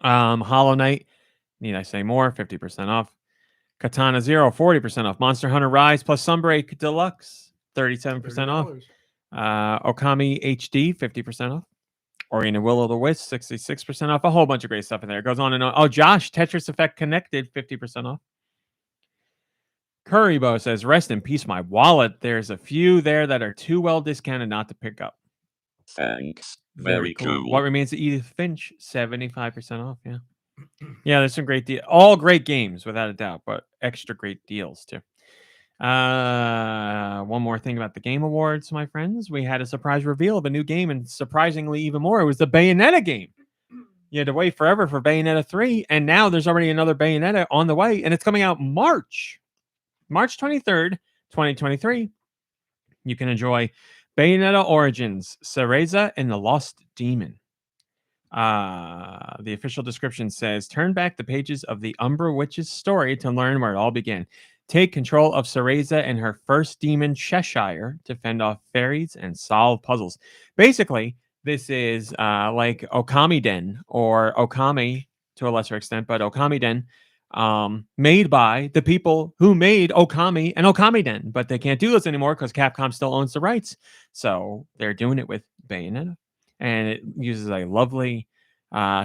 S1: Hollow Knight, need I say more? 50% off. Katana Zero, 40% off. Monster Hunter Rise plus Sunbreak Deluxe, 37% off. Okami HD, 50% off. Ori and the Will of the Wisp, 66% off. A whole bunch of great stuff in there. It goes on and on. Oh, Josh, Tetris Effect Connected, 50% off. Currybo says, rest in peace, my wallet. There's a few there that are too well discounted not to pick up.
S4: Thanks. Very cool.
S1: What Remains of Edith Finch, 75% off. Yeah. Yeah, there's some great deals. All great games, without a doubt, but extra great deals, too. One more thing about the Game Awards, my friends. We had a surprise reveal of a new game, and surprisingly even more, it was the Bayonetta game. You had to wait forever for Bayonetta 3, and now there's already another Bayonetta on the way, and it's coming out March 23rd, 2023. You can enjoy Bayonetta Origins, Cereza and the Lost Demon. The official description says, turn back the pages of the Umbra Witch's story to learn where it all began. Take control of Cereza and her first demon, Cheshire, to fend off fairies and solve puzzles. Basically, this is like Okami Den, or Okami to a lesser extent, but Okami Den, made by the people who made Okami and Okami Den. But they can't do this anymore because Capcom still owns the rights. So they're doing it with Bayonetta. And it uses a lovely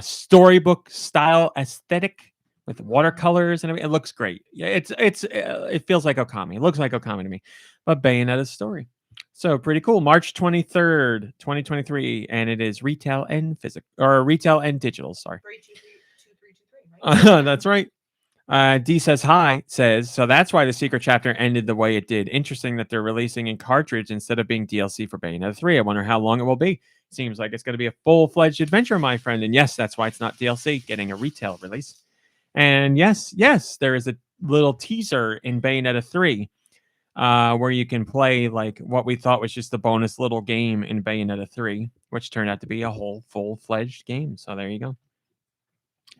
S1: storybook style aesthetic with watercolors and everything. It looks great. Yeah, it feels like Okami. It looks like Okami to me, but Bayonetta's story. So pretty cool. March 23rd, 2023, and it is retail and physical, or retail and digital. Sorry.
S3: 32323, right?
S1: That's right. D says hi. Says so. That's why the secret chapter ended the way it did. Interesting that they're releasing in cartridge instead of being DLC for Bayonetta 3. I wonder how long it will be. Seems like it's going to be a full-fledged adventure, my friend. And yes, that's why it's not DLC, getting a retail release. And yes, there is a little teaser in Bayonetta 3 where you can play like what we thought was just a bonus little game in Bayonetta 3, which turned out to be a whole full-fledged game. So there you go.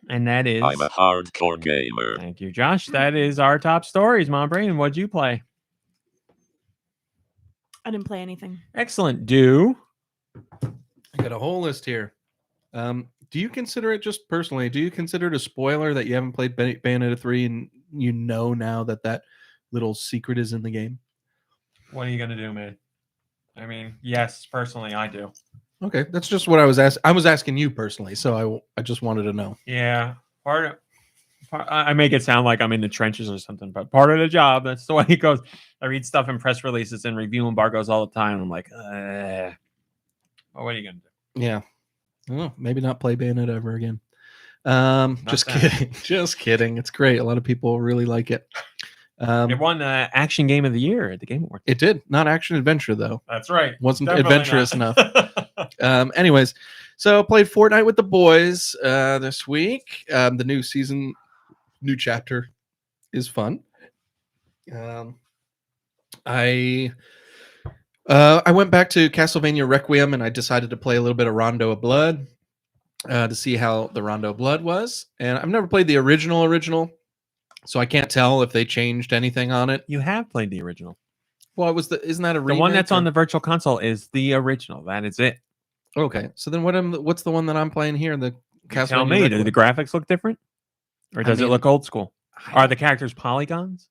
S1: And that is...
S4: I'm a hardcore gamer.
S1: Thank you, Josh. That is our top stories, Mom Brain. What'd you play?
S3: I didn't play anything.
S1: Excellent. Do
S2: I got a whole list here. Do you consider it, just personally, do you consider it a spoiler that you haven't played Bayonetta 3 and you know now that little secret is in the game?
S1: What are you going to do, man? I mean, yes, personally, I do.
S2: Okay, that's just what I was asking. I was asking you personally, so I just wanted to know.
S1: Yeah, I make it sound like I'm in the trenches or something, but part of the job, that's the way it goes. I read stuff in press releases and review embargoes all the time. I'm like, well, what are you going to do?
S2: Yeah. Well, maybe not play Bayonetta ever again. Just kidding. Just kidding. It's great. A lot of people really like it.
S1: It won Action Game of the Year at the Game Awards.
S2: It did. Not action adventure, though.
S1: That's right.
S2: Wasn't
S1: Definitely
S2: adventurous
S1: not.
S2: enough. Anyways, so played Fortnite with the boys this week. The new season, new chapter is fun. I went back to Castlevania Requiem and I decided to play a little bit of Rondo of Blood to see how the Rondo of Blood was. And I've never played the original, so I can't tell if they changed anything on it.
S1: You have played the original.
S2: Well, isn't that a remake?
S1: The one that's
S2: or...
S1: on the Virtual Console is the original. That is it.
S2: Okay, so then what's the one that I'm playing here? The Castlevania.
S1: Tell me, do the graphics look different, or does it look old school? Are the characters polygons?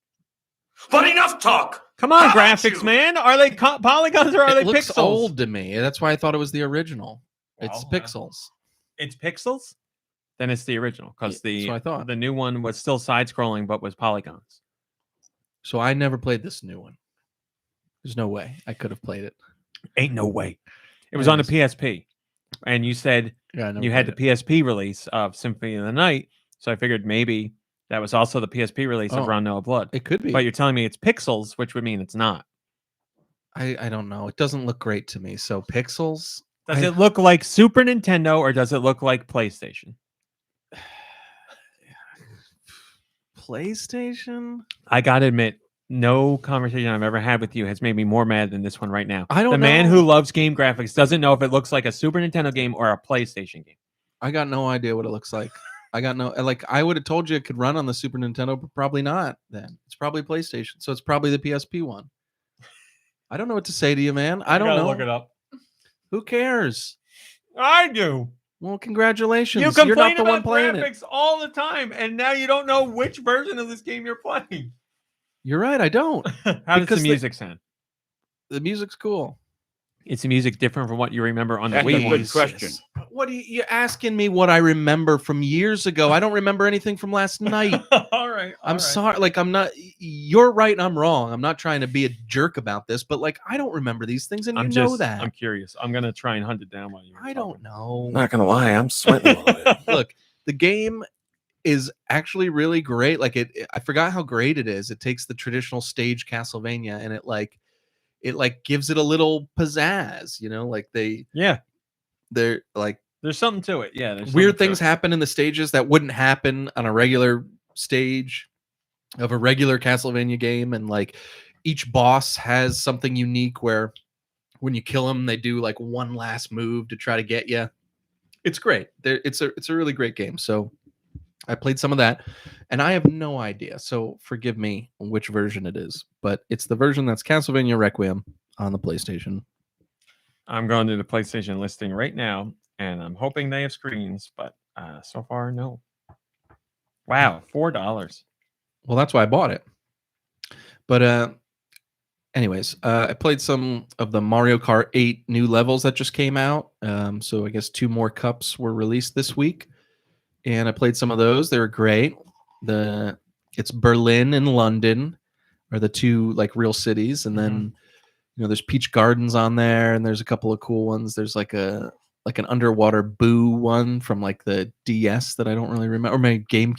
S5: But enough talk.
S1: Come on,
S5: How about
S1: graphics,
S5: you?
S1: man. Are they polygons or are they
S2: It looks
S1: pixels?
S2: old to me. That's why I thought it was the original. It's
S1: Well,
S2: pixels.
S1: It's pixels? Then it's the original because
S2: that's what I thought.
S1: the new one was still side-scrolling but was polygons.
S2: So I never played this new one. There's no way I could have played it.
S1: Ain't no way. It was on the PSP, and you said you had the PSP release of Symphony of the Night, so I figured maybe that was also the PSP release of Rondo of Blood.
S2: It could be.
S1: But you're telling me it's pixels, which would mean it's not.
S2: I don't know. It doesn't look great to me. So pixels.
S1: Does it look like Super Nintendo or does it look like PlayStation?
S2: PlayStation?
S1: I gotta admit, no conversation I've ever had with you has made me more mad than this one right now.
S2: I don't
S1: The
S2: know.
S1: man who loves game graphics doesn't know if it looks like a Super Nintendo game or a PlayStation game.
S2: I got no idea what it looks like. I would have told you it could run on the Super Nintendo, but probably not then. It's probably PlayStation. So it's probably the PSP one. I don't know what to say to you, man. I don't know.
S1: Look it up.
S2: Who cares?
S1: I do.
S2: Well, congratulations.
S1: You complain
S2: You're not the
S1: about
S2: one playing
S1: graphics
S2: it.
S1: all the time, and now you don't know which version of this game you're playing.
S2: You're right. I don't.
S1: How does the music sound?
S2: The music's cool.
S1: Is the music different from what you remember on the
S6: That's
S1: Wii?
S6: a good question.
S2: What you're asking me what I remember from years ago? I don't remember anything from last night.
S1: All right.
S2: I'm sorry. Like, I'm not. You're right and I'm wrong. I'm not trying to be a jerk about this, but like, I don't remember these things, and you know that.
S1: I'm curious. I'm gonna try and hunt it down while you.
S2: I don't know.
S7: Not gonna lie, I'm sweating a little bit.
S2: Look, the game is actually really great. Like I forgot how great it is. It takes the traditional stage Castlevania and it gives it a little pizzazz, like they're like,
S1: there's something to it. Yeah. There's
S2: weird things happen in the stages that wouldn't happen on a regular stage of a regular Castlevania game. And like each boss has something unique where when you kill them, they do like one last move to try to get you. It's great. It's a really great game. So I played some of that and I have no idea. So forgive me which version it is, but it's the version that's Castlevania Requiem on the PlayStation.
S1: I'm going to the PlayStation listing right now and I'm hoping they have screens, but so far, no. Wow. $4.
S2: Well, that's why I bought it. But anyways, I played some of the Mario Kart 8 new levels that just came out. So I guess 2 more cups were released this week. And I played some of those. They were great. It's Berlin and London are the 2 like real cities, and then there's Peach Gardens on there, and there's a couple of cool ones. There's like an underwater Boo one from like the DS that I don't really remember, or maybe Game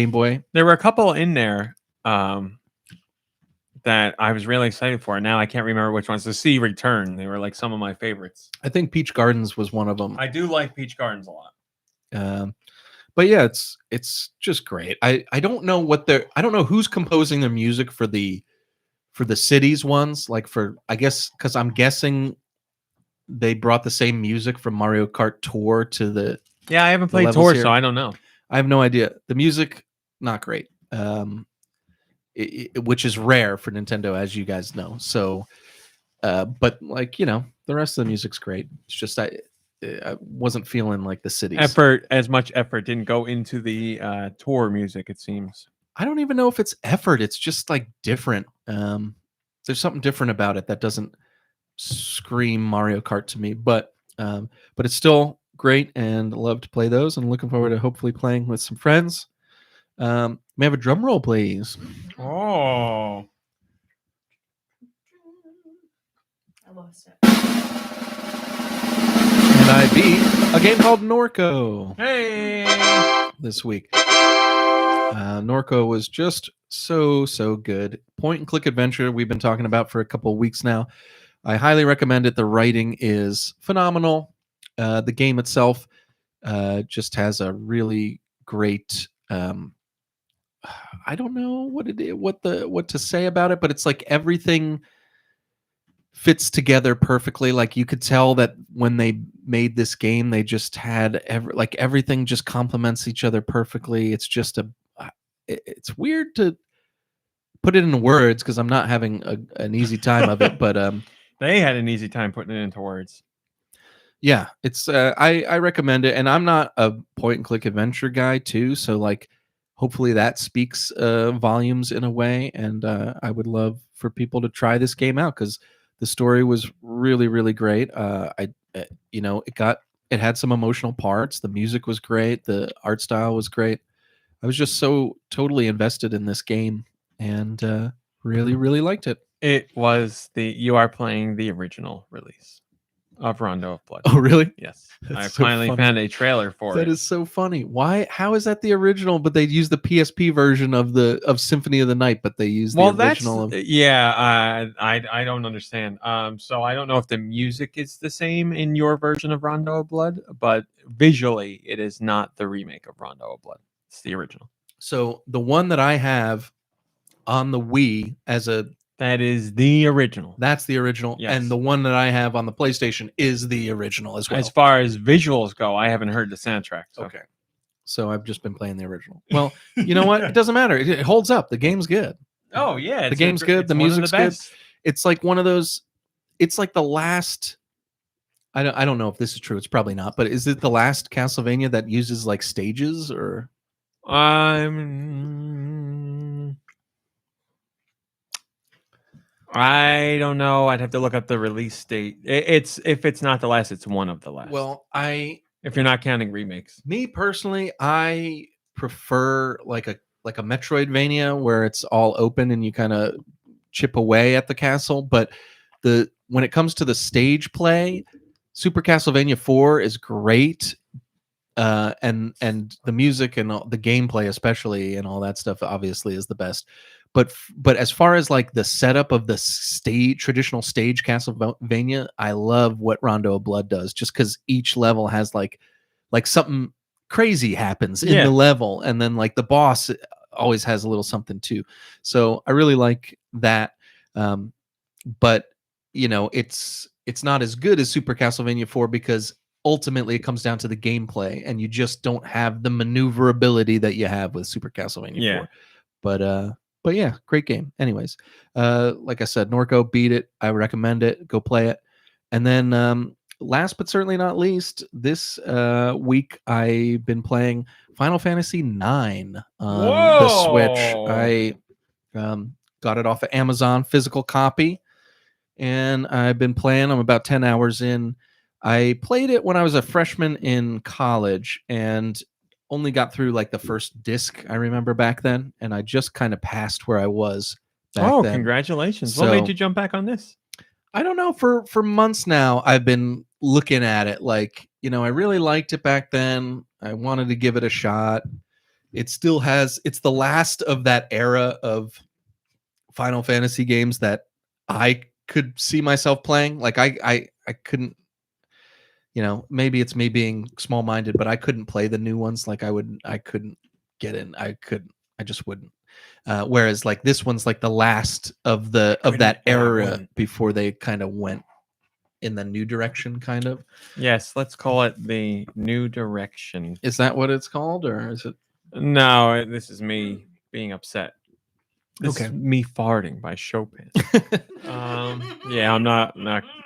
S2: Boy.
S1: There were a couple in there that I was really excited for. Now I can't remember which ones. The Sea Return. They were like some of my favorites.
S2: I think Peach Gardens was one of them.
S1: I do like Peach Gardens a lot.
S2: But yeah, it's just great. I don't know I don't know who's composing their music for the cities ones. Like I guess because I'm guessing they brought the same music from Mario Kart Tour to the.
S1: Yeah, I haven't played Tour, so I don't know.
S2: I have no idea. The music, not great. Which is rare for Nintendo, as you guys know. So, but like, the rest of the music's great. It's just I wasn't feeling like the cities.
S1: As much effort didn't go into the tour music, it seems.
S2: I don't even know if it's effort. It's just like different. There's something different about it that doesn't scream Mario Kart to me, but it's still great and love to play those, and looking forward to hopefully playing with some friends. May I have a drum roll, please?
S1: Oh.
S3: I lost it.
S2: And I beat a game called Norco.
S1: Hey.
S2: This week. Norco was just so good. Point and click adventure we've been talking about for a couple of weeks now. I highly recommend it. The writing is phenomenal. The game itself just has a really great I don't know what to say about it, but it's like everything fits together perfectly. Like you could tell that when they made this game, they just had everything just complements each other perfectly. It's just it's weird to put it into words because I'm not having an easy time of it, but
S1: they had an easy time putting it into words.
S2: Yeah, it's I recommend it, and I'm not a point and click adventure guy too, so like hopefully that speaks volumes in a way, and I would love for people to try this game out because the story was really great. It had some emotional parts. The music was great. The art style was great. I was just so totally invested in this game, and really liked it.
S1: It was you are playing the original release of Rondo of Blood.
S2: Oh, really?
S1: Yes.
S2: That's
S1: I
S2: so
S1: finally
S2: funny.
S1: found a trailer for it.
S2: That is so funny. Why? How is that the original? But they used the PSP version of Symphony of the Night, but they used the original.
S1: I don't understand. So I don't know if the music is the same in your version of Rondo of Blood, but visually it is not the remake of Rondo of Blood. It's the original.
S2: So the one that I have on the Wii
S1: that is the original.
S2: That's the original.
S1: Yes.
S2: And the one that I have on the PlayStation is the original as well.
S1: As far as visuals go, I haven't heard the soundtrack. So.
S2: Okay. So I've just been playing the original. Well, you know what? It doesn't matter. It holds up. The game's good.
S1: Oh, yeah.
S2: The game's good. The music's good. It's like one of those. It's like the last. I don't know if this is true. It's probably not. But is it the last Castlevania that uses like stages or?
S1: I don't know. I'd have to look up the release date. If it's not the last, it's one of the last.
S2: Well,
S1: if you're not counting remakes.
S2: Me personally, I prefer like a Metroidvania where it's all open and you kind of chip away at the castle. But when it comes to the stage play, Super Castlevania 4 is great. And the music and the gameplay especially and all that stuff obviously is the best. But as far as like the setup of the traditional stage Castlevania, I love what Rondo of Blood does, just because each level has like something crazy happens in the level, and then like the boss always has a little something too. So I really like that. But it's not as good as Super Castlevania 4 because ultimately it comes down to the gameplay, and you just don't have the maneuverability that you have with Super Castlevania 4. But yeah, great game. Anyways, like I said, Norco, beat it. I recommend it. Go play it. And then last but certainly not least, this week I've been playing Final Fantasy IX on the Switch. I got it off of Amazon, physical copy, and I've been playing. I'm about 10 hours in. I played it when I was a freshman in college and only got through like the first disc I remember back then, and I just kind of passed where I was back then.
S1: Congratulations.
S2: So,
S1: what made you jump back on this?
S2: I don't know. For months now, I've been looking at it like, I really liked it back then. I wanted to give it a shot. It still has, it's the last of that era of Final Fantasy games that I could see myself playing. Like I couldn't, maybe it's me being small-minded, but I couldn't play the new ones. Like I couldn't get in. I just wouldn't. Whereas like this one's like the last of that era before they kind of went in the new direction, kind of.
S1: Yes, let's call it the new direction.
S2: Is that what it's called, or is it?
S1: No, this is me being upset. This
S2: Okay.
S1: is me farting by Chopin. Yeah, I'm not.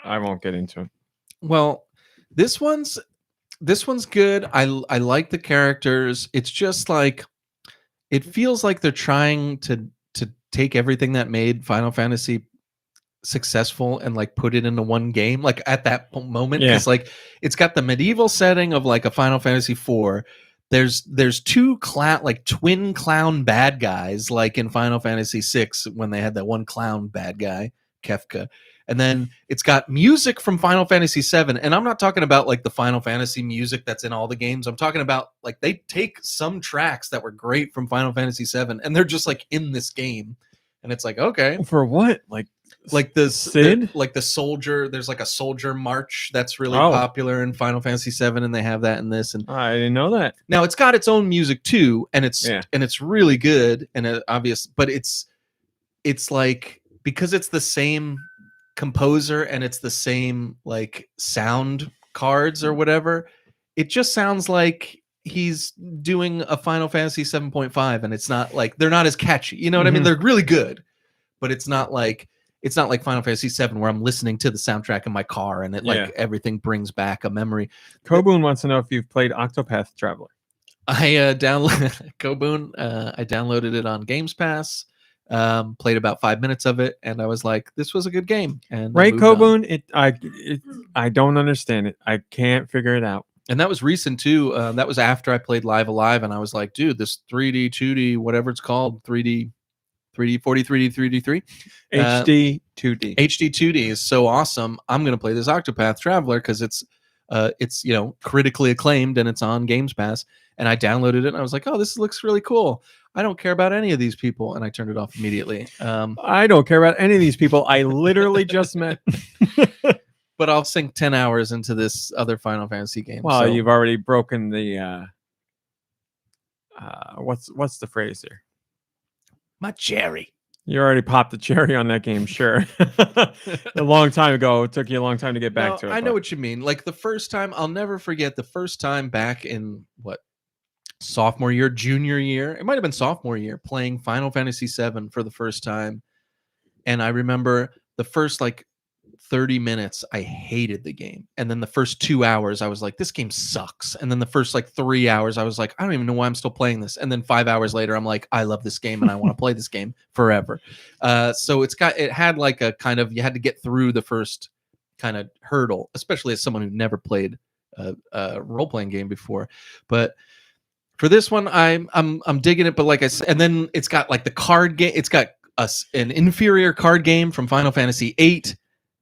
S1: I won't get into it.
S2: Well, this one's good. I like the characters. It's just like it feels like they're trying to take everything that made Final Fantasy successful and like put it into one game, like at that moment, because like it's got the medieval setting of like a Final Fantasy IV. There's two twin clown bad guys, like in Final Fantasy VI when they had that one clown bad guy, Kefka. And then it's got music from Final Fantasy VII. And I'm not talking about like the Final Fantasy music that's in all the games. I'm talking about like they take some tracks that were great from Final Fantasy VII and they're just like in this game. And it's like, okay.
S1: For what? Like the
S2: Sid? Like the soldier. There's like a soldier march that's really popular in Final Fantasy VII, and they have that in this. And
S1: I didn't know that.
S2: Now it's got its own music too, and it's really good and obvious. But it's like, because it's the same composer and it's the same like sound cards or whatever, it just sounds like he's doing a Final Fantasy 7.5, and it's not like they're not as catchy. You know what I mean? They're really good, but it's not like Final Fantasy 7 where I'm listening to the soundtrack in my car and it everything brings back a memory.
S1: Koboon wants to know if you've played Octopath Traveler.
S2: I Koboon. I downloaded it on Games Pass. Played about 5 minutes of it, and I was like, "This was a good game." And
S1: right, Koboon. I don't understand it. I can't figure it out.
S2: And that was recent too. That was after I played Live Alive, and I was like, "Dude, this 3D, 2D, whatever it's called, 3D, 40, 3D, 3D,
S1: HD 2D,
S2: HD 2D is so awesome. I'm gonna play this Octopath Traveler because it's critically acclaimed and it's on Games Pass." And I downloaded it, and I was like, "Oh, this looks really cool. I don't care about any of these people," and I turned it off immediately.
S1: I don't care about any of these people. I literally just met.
S2: But I'll sink 10 hours into this other Final Fantasy game.
S1: Well, you've already broken the what's the phrase here?
S2: My cherry.
S1: You already popped the cherry on that game, sure. A long time ago. It took you a long time to get back to it.
S2: I know what you mean. Like the first time, I'll never forget the first time back in sophomore year, junior year. It might have been sophomore year, playing Final Fantasy VII for the first time. And I remember the first 30 minutes, I hated the game. And then the first 2 hours, I was like, this game sucks. And then the first 3 hours, I was like, I don't even know why I'm still playing this. And then 5 hours later, I'm like, I love this game and I want to play this game forever. So it had like a kind of, you had to get through the first kind of hurdle, especially as someone who never played a role-playing game before. But for this one, I'm digging it. But like I said, and then it's got like the card game. It's got an inferior card game from Final Fantasy VIII.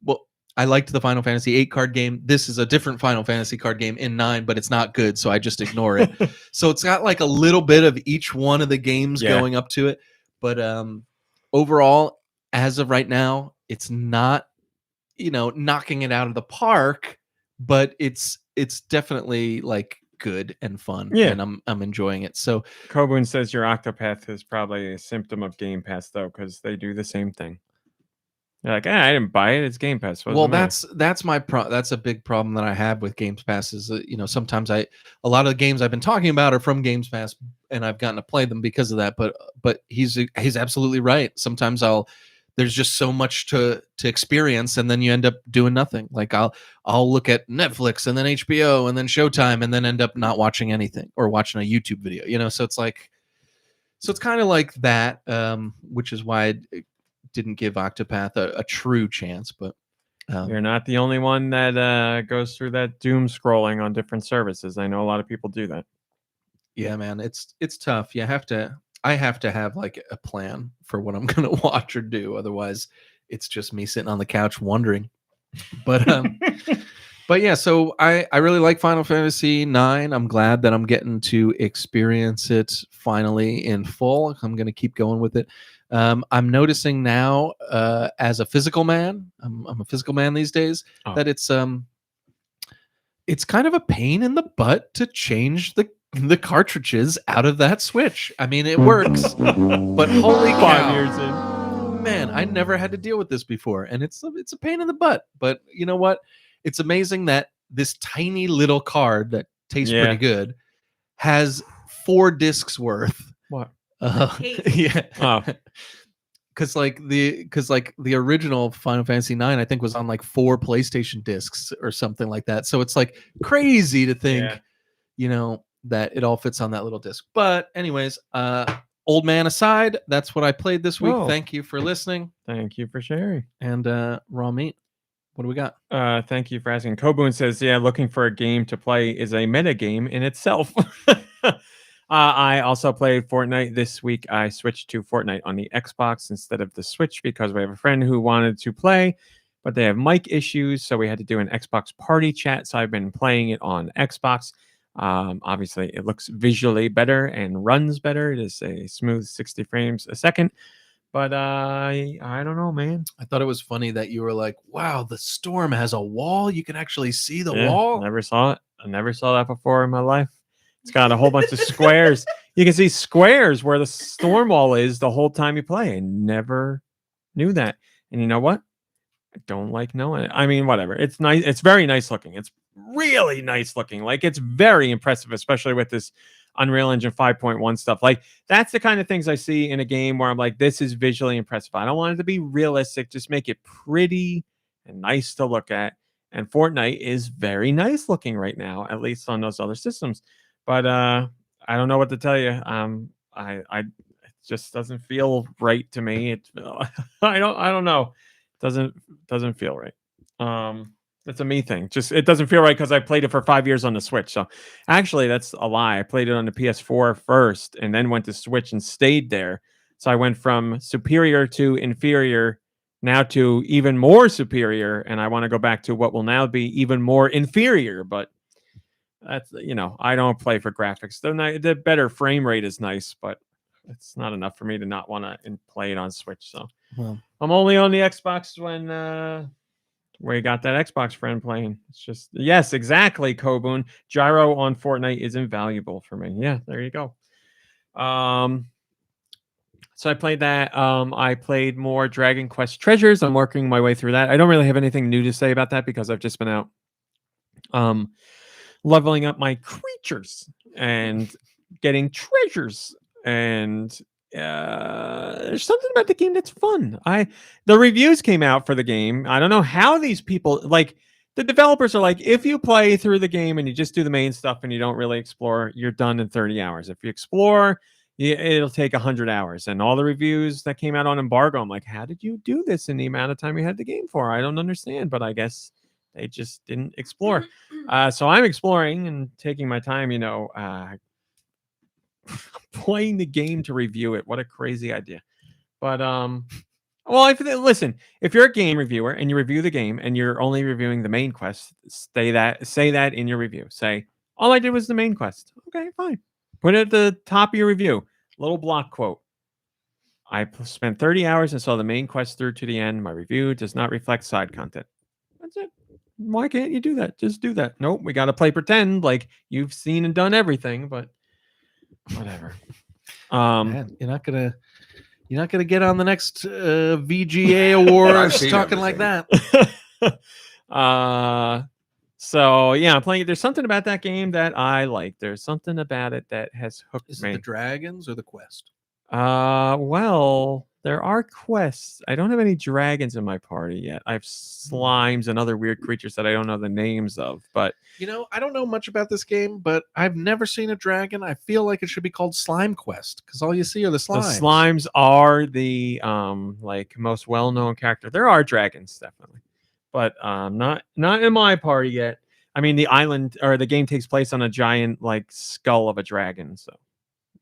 S2: Well, I liked the Final Fantasy VIII card game. This is a different Final Fantasy card game in 9, but it's not good, so I just ignore it. So it's got like a little bit of each one of the games going up to it. But overall, as of right now, it's not, knocking it out of the park, but it's definitely like good and fun, and I'm enjoying it. So
S1: Koboon says your Octopath is probably a symptom of Game Pass, though, because they do the same thing. You're like, I didn't buy it. It's Game Pass.
S2: Well, that's my that's a big problem that I have with Games Pass is that, sometimes a lot of the games I've been talking about are from Games Pass, and I've gotten to play them because of that. But he's absolutely right. Sometimes there's just so much to experience, and then you end up doing nothing. Like I'll look at Netflix and then HBO and then Showtime, and then end up not watching anything or watching a YouTube video. So it's kind of like that, which is why I didn't give Octopath a true chance. But
S1: you're not the only one that goes through that doom scrolling on different services. I know a lot of people do that.
S2: Yeah, man, it's tough. I have to have like a plan for what I'm going to watch or do. Otherwise, it's just me sitting on the couch wondering. But but yeah, so I really like Final Fantasy IX. I'm glad that I'm getting to experience it finally in full. I'm going to keep going with it. I'm noticing now as a physical man, I'm a physical man these days, that it's kind of a pain in the butt to change the cartridges out of that Switch. I mean, it works, but holy cow.
S1: 5 years in.
S2: man, I never had to deal with this before, and it's a pain in the butt. But you know what? It's amazing that this tiny little card that tastes pretty good has 4 discs worth.
S1: What?
S2: Yeah.
S1: Oh.
S2: Because the original Final Fantasy 9, I think, was on like 4 PlayStation discs or something like that. So it's like crazy to think, that it all fits on that little disc. But anyways, old man aside, that's what I played this week. Thank you for listening.
S1: Thank you for sharing.
S2: And Raw Meat, what do we got?
S1: Thank you for asking. Koboon says, looking for a game to play is a meta game in itself. I also played Fortnite this week. I switched to Fortnite on the Xbox instead of the Switch because we have a friend who wanted to play, but they have mic issues, so we had to do an Xbox party chat. So I've been playing it on Xbox. Obviously, it looks visually better and runs better. It is a smooth 60 frames a second. But I don't know, man.
S2: I thought it was funny that you were like, wow, the storm has a wall. You can actually see the wall.
S1: Never saw it. I never saw that before in my life. It's got a whole bunch of squares. You can see squares where the storm wall is the whole time you play. I never knew that. And you know what? I don't like knowing it. I mean, whatever. It's nice. It's very nice looking. It's really nice looking. Like, it's very impressive, especially with this Unreal Engine 5.1 stuff. Like, that's the kind of things I see in a game where I'm like, this is visually impressive. I don't want it to be realistic. Just make it pretty and nice to look at. And Fortnite is very nice looking right now, at least on those other systems. But I don't know what to tell you. It just doesn't feel right to me. I don't know. It doesn't feel right. That's a me thing. Just it doesn't feel right because I played it for 5 years on the Switch. So actually, that's a lie. I played it on the PS4 first, and then went to Switch and stayed there. So I went from superior to inferior, now to even more superior, and I want to go back to what will now be even more inferior. But that's, I don't play for graphics. The better frame rate is nice, but it's not enough for me to not want to play it on Switch. So I'm only on the Xbox when where you got that Xbox friend playing. It's just, yes, exactly, Koboon. Gyro on Fortnite is invaluable for me. Yeah, there you go. So I played that. I played more Dragon Quest Treasures. I'm working my way through that. I don't really have anything new to say about that because I've just been out leveling up my creatures and getting treasures. And there's something about the game that's fun. The reviews came out for the game. I don't know how these people, like, the developers are like, if you play through the game and you just do the main stuff and you don't really explore, you're done in 30 hours. If you explore, it'll take 100 hours. And all the reviews that came out on embargo, I'm like, how did you do this in the amount of time you had the game for? I don't understand, but I guess they just didn't explore. So I'm exploring and taking my time, playing the game to review it. What a crazy idea. But if you're a game reviewer and you review the game and you're only reviewing the main quest, say that in your review. Say, all I did was the main quest. Okay, fine. Put it at the top of your review. Little block quote. I spent 30 hours and saw the main quest through to the end. My review does not reflect side content. That's it. Why can't you do that? Just do that. Nope, we got to play pretend like you've seen and done everything, but whatever.
S2: Man, you're not gonna get on the next VGA awards talking like that.
S1: So yeah, I'm playing it. There's something about that game that I like. There's something about it that has hooked
S2: Is
S1: me.
S2: it the dragons or the quest?
S1: Well, there are quests. I don't have any dragons in my party yet. I have slimes and other weird creatures that I don't know the names of. But
S2: I don't know much about this game, but I've never seen a dragon. I feel like it should be called Slime Quest because all you see are the slimes.
S1: The slimes are the most well-known character. There are dragons, definitely, but not in my party yet. I mean, the island or the game takes place on a giant skull of a dragon. So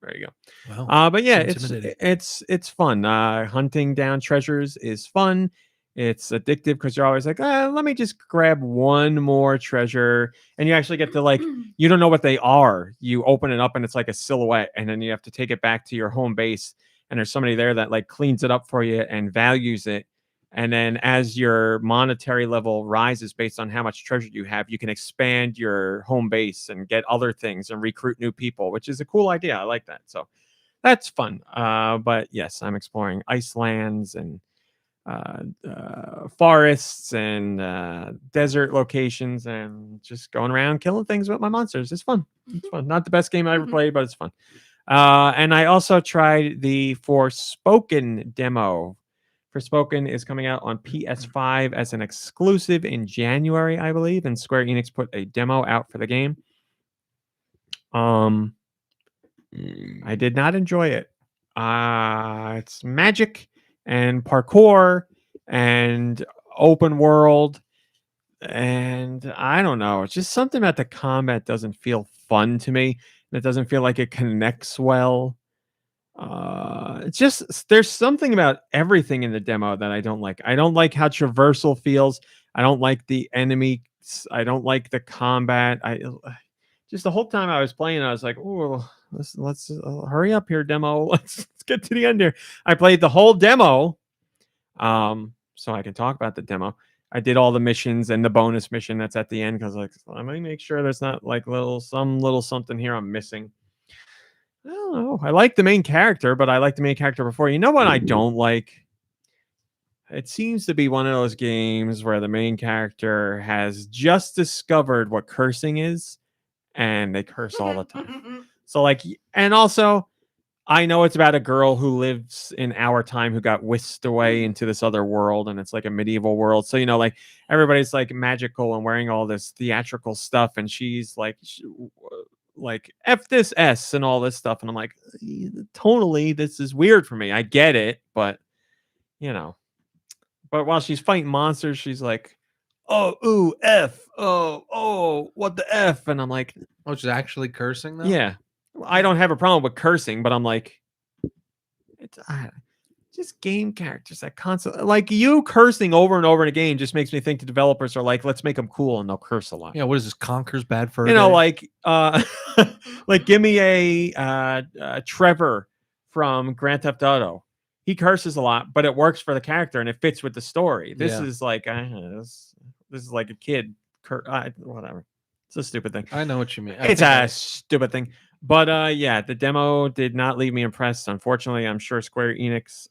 S1: there you go.
S2: Wow.
S1: But yeah, it's fun. Hunting down treasures is fun. It's addictive because you're always like, let me just grab one more treasure. And you actually get to you don't know what they are. You open it up and it's like a silhouette. And then you have to take it back to your home base. And there's somebody there that cleans it up for you and values it. And then as your monetary level rises based on how much treasure you have, you can expand your home base and get other things and recruit new people, which is a cool idea. I like that. So that's fun. But yes, I'm exploring Icelands and forests and desert locations, and just going around killing things with my monsters. It's fun. It's fun. Not the best game I ever played, but it's fun. And I also tried the Forspoken demo. Forspoken is coming out on PS5 as an exclusive in January, I believe, and Square Enix put a demo out for the game. I did not enjoy it. It's magic and parkour and open world, and I don't know. It's just something about the combat doesn't feel fun to me. It doesn't feel like it connects well. It's just there's something about everything in the demo that I don't like. I don't like how traversal feels. I don't like the enemies. I don't like the combat. Just the whole time I was playing, I was like, "Oh, let's hurry up here, demo. Let's get to the end here." I played the whole demo, so I can talk about the demo. I did all the missions and the bonus mission that's at the end because, like, let me make sure there's not like some little something here I'm missing. I don't know. I like the main character, but I like the main character before. You know what I don't like? It seems to be one of those games where the main character has just discovered what cursing is, and they curse all the time. So, like, and also, I know it's about a girl who lives in our time who got whisked away into this other world, and it's like a medieval world. So, you know, like everybody's like magical and wearing all this theatrical stuff, and she's like F this S and all this stuff. And I'm like, totally, this is weird for me. I get it, but you know. But while she's fighting monsters, she's like, oh, ooh, F. Oh, what the F? And I'm like,
S2: oh, she's actually cursing though?
S1: Yeah. I don't have a problem with cursing, but I'm like, it's just game characters that constantly, like, you cursing over and over in a game just makes me think the developers are like, let's make them cool and they'll curse a lot.
S2: Yeah, what is this? Conker's Bad Fur
S1: You know,
S2: Day?
S1: like give me a Trevor from Grand Theft Auto. He curses a lot, but it works for the character and it fits with the story. This is like this is like a kid. Whatever. It's a stupid thing.
S2: I know what you mean.
S1: It's a stupid thing. But yeah, the demo did not leave me impressed. Unfortunately, I'm sure Square Enix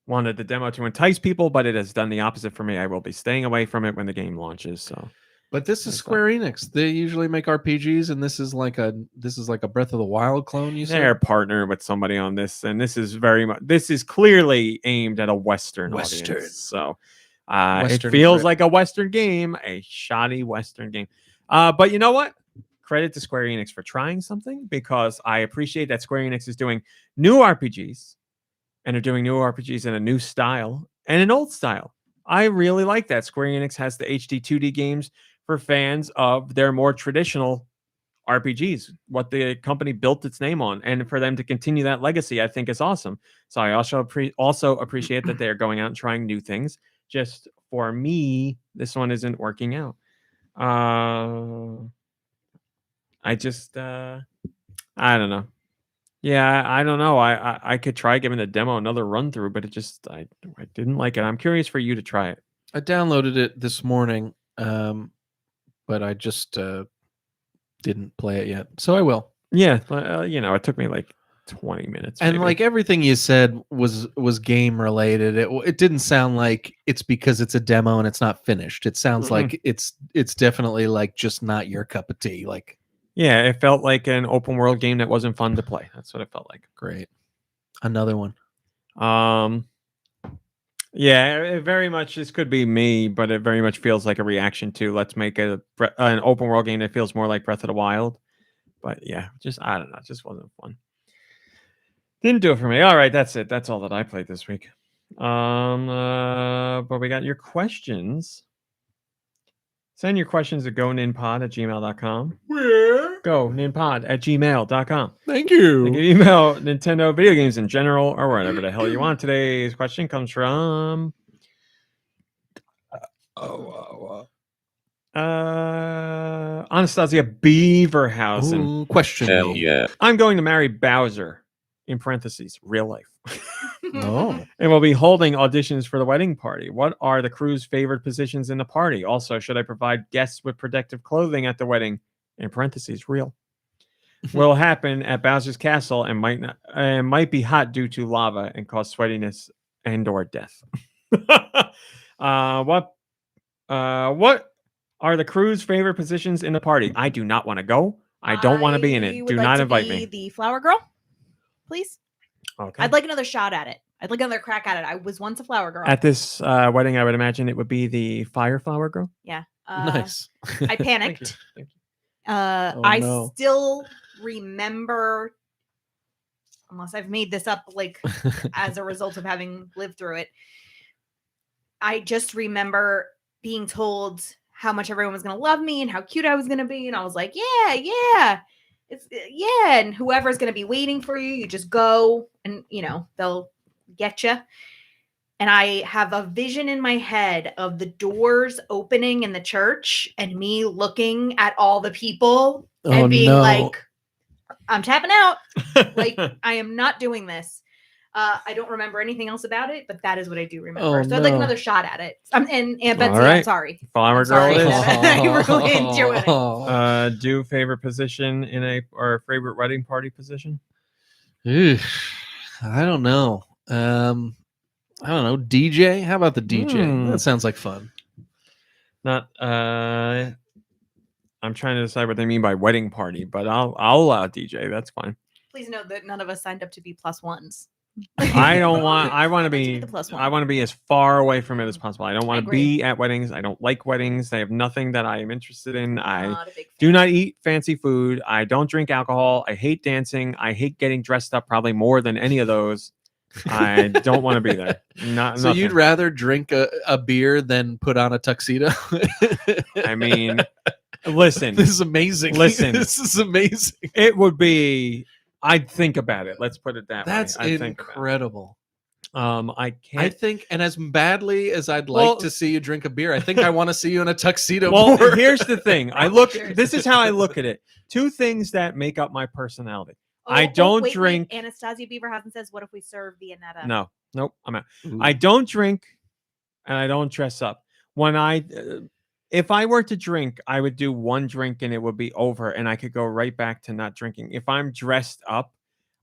S1: wanted the demo to entice people, but it has done the opposite for me. I will be staying away from it when the game launches. So,
S2: but this is Square Enix. They usually make RPGs, and this is like a Breath of the Wild clone. You said
S1: they're partnering with somebody on this, and this is clearly aimed at a Western audience. So, Western it feels like a Western game, a shoddy Western game. But you know what? Credit to Square Enix for trying something, because I appreciate that Square Enix is doing new RPGs, and they're doing new RPGs in a new style and an old style. I really like that. Square Enix has the HD 2D games for fans of their more traditional RPGs, what the company built its name on, and for them to continue that legacy, I think is awesome. So I also appreciate that they're going out and trying new things. Just for me, this one isn't working out. I just I don't know. Yeah, I don't know. I could try giving the demo another run through, but I didn't like it. I'm curious for you to try it.
S2: I downloaded it this morning, but I just didn't play it yet. So I will.
S1: Yeah, it took me like 20 minutes.
S2: And
S1: maybe.
S2: like everything you said was game related. It didn't sound like it's because it's a demo and it's not finished. It sounds like it's definitely like just not your cup of tea. Like,
S1: yeah, it felt like an open world game that wasn't fun to play. That's what it felt like.
S2: Great. Another one.
S1: Yeah, it very much, this could be me, but it very much feels like a reaction to let's make an open world game that feels more like Breath of the Wild. But yeah, I don't know, it just wasn't fun. Didn't do it for me. All right, that's it. That's all that I played this week. But we got your questions. Send your questions to goninpod@gmail.com.
S2: Where?
S1: goninpod@gmail.com.
S2: Thank you.
S1: You can email Nintendo video games in general or whatever the hell you want. Today's question comes from Anastasia Beaverhausen.
S2: Question.
S4: Hell yeah.
S1: I'm going to marry Bowser, in parentheses, real life.
S2: Oh.
S1: And we'll be holding auditions for the wedding party. What are the crew's favorite positions in the party? Also, should I provide guests with protective clothing at the wedding? In parentheses, real. will happen at Bowser's Castle and might be hot due to lava and cause sweatiness and/or death. What are the crew's favorite positions in the party? I do not want to go. I don't want to be in it. Do not invite me.
S3: The flower girl, please.
S1: Okay.
S3: I'd like another shot at it. I'd like another crack at it. I was once a flower girl.
S1: At this wedding, I would imagine it would be the fire flower girl.
S3: Yeah.
S2: Nice.
S3: I panicked.
S1: Thank you.
S3: I still remember, unless I've made this up, like as a result of having lived through it, I just remember being told how much everyone was going to love me and how cute I was going to be. And I was like, yeah. And whoever's going to be waiting for you, you just go and, they'll get you. And I have a vision in my head of the doors opening in the church and me looking at all the people and being like, I'm tapping out. Like, I am not doing this. I don't remember anything else about it, but that is what I do remember. So I'd like another shot at it. And Betsy,
S1: right.
S3: I'm sorry.
S1: Flower girl
S3: Sorry.
S1: is.
S3: I really enjoy it.
S1: Do favorite position or favorite wedding party position?
S2: I don't know. I don't know. DJ? How about the DJ? That sounds like fun.
S1: Not. I'm trying to decide what they mean by wedding party, but I'll allow DJ. That's fine.
S3: Please note that none of us signed up to be +1s.
S1: I don't want. I want to be.
S3: the +1.
S1: I want to be as far away from it as possible. I don't want to
S3: agree.
S1: be at weddings. I don't like weddings. They have nothing that I am interested in. I
S3: Not a big
S1: do
S3: fan.
S1: not eat fancy food. I don't drink alcohol. I hate dancing. I hate getting dressed up. Probably more than any of those. I don't want to be there.
S2: So you'd rather drink a beer than put on a tuxedo?
S1: I mean, listen.
S2: This is amazing.
S1: Listen.
S2: This is amazing.
S1: It would be. I'd think about it. Let's put it that
S2: That's
S1: way.
S2: incredible.
S1: I can't.
S2: I think, and as badly as I'd like to see you drink a beer, I think I want to see you in a tuxedo.
S1: Well,
S2: more.
S1: here's the thing. This is how I look at it. Two things that make up my personality. I don't drink.
S3: Wait. Anastasia Beaverhausen says, "What if we serve Viennetta?"
S1: No, nope. I'm out.
S2: Ooh.
S1: I don't drink, and I don't dress up. If I were to drink, I would do one drink and it would be over, and I could go right back to not drinking. If I'm dressed up,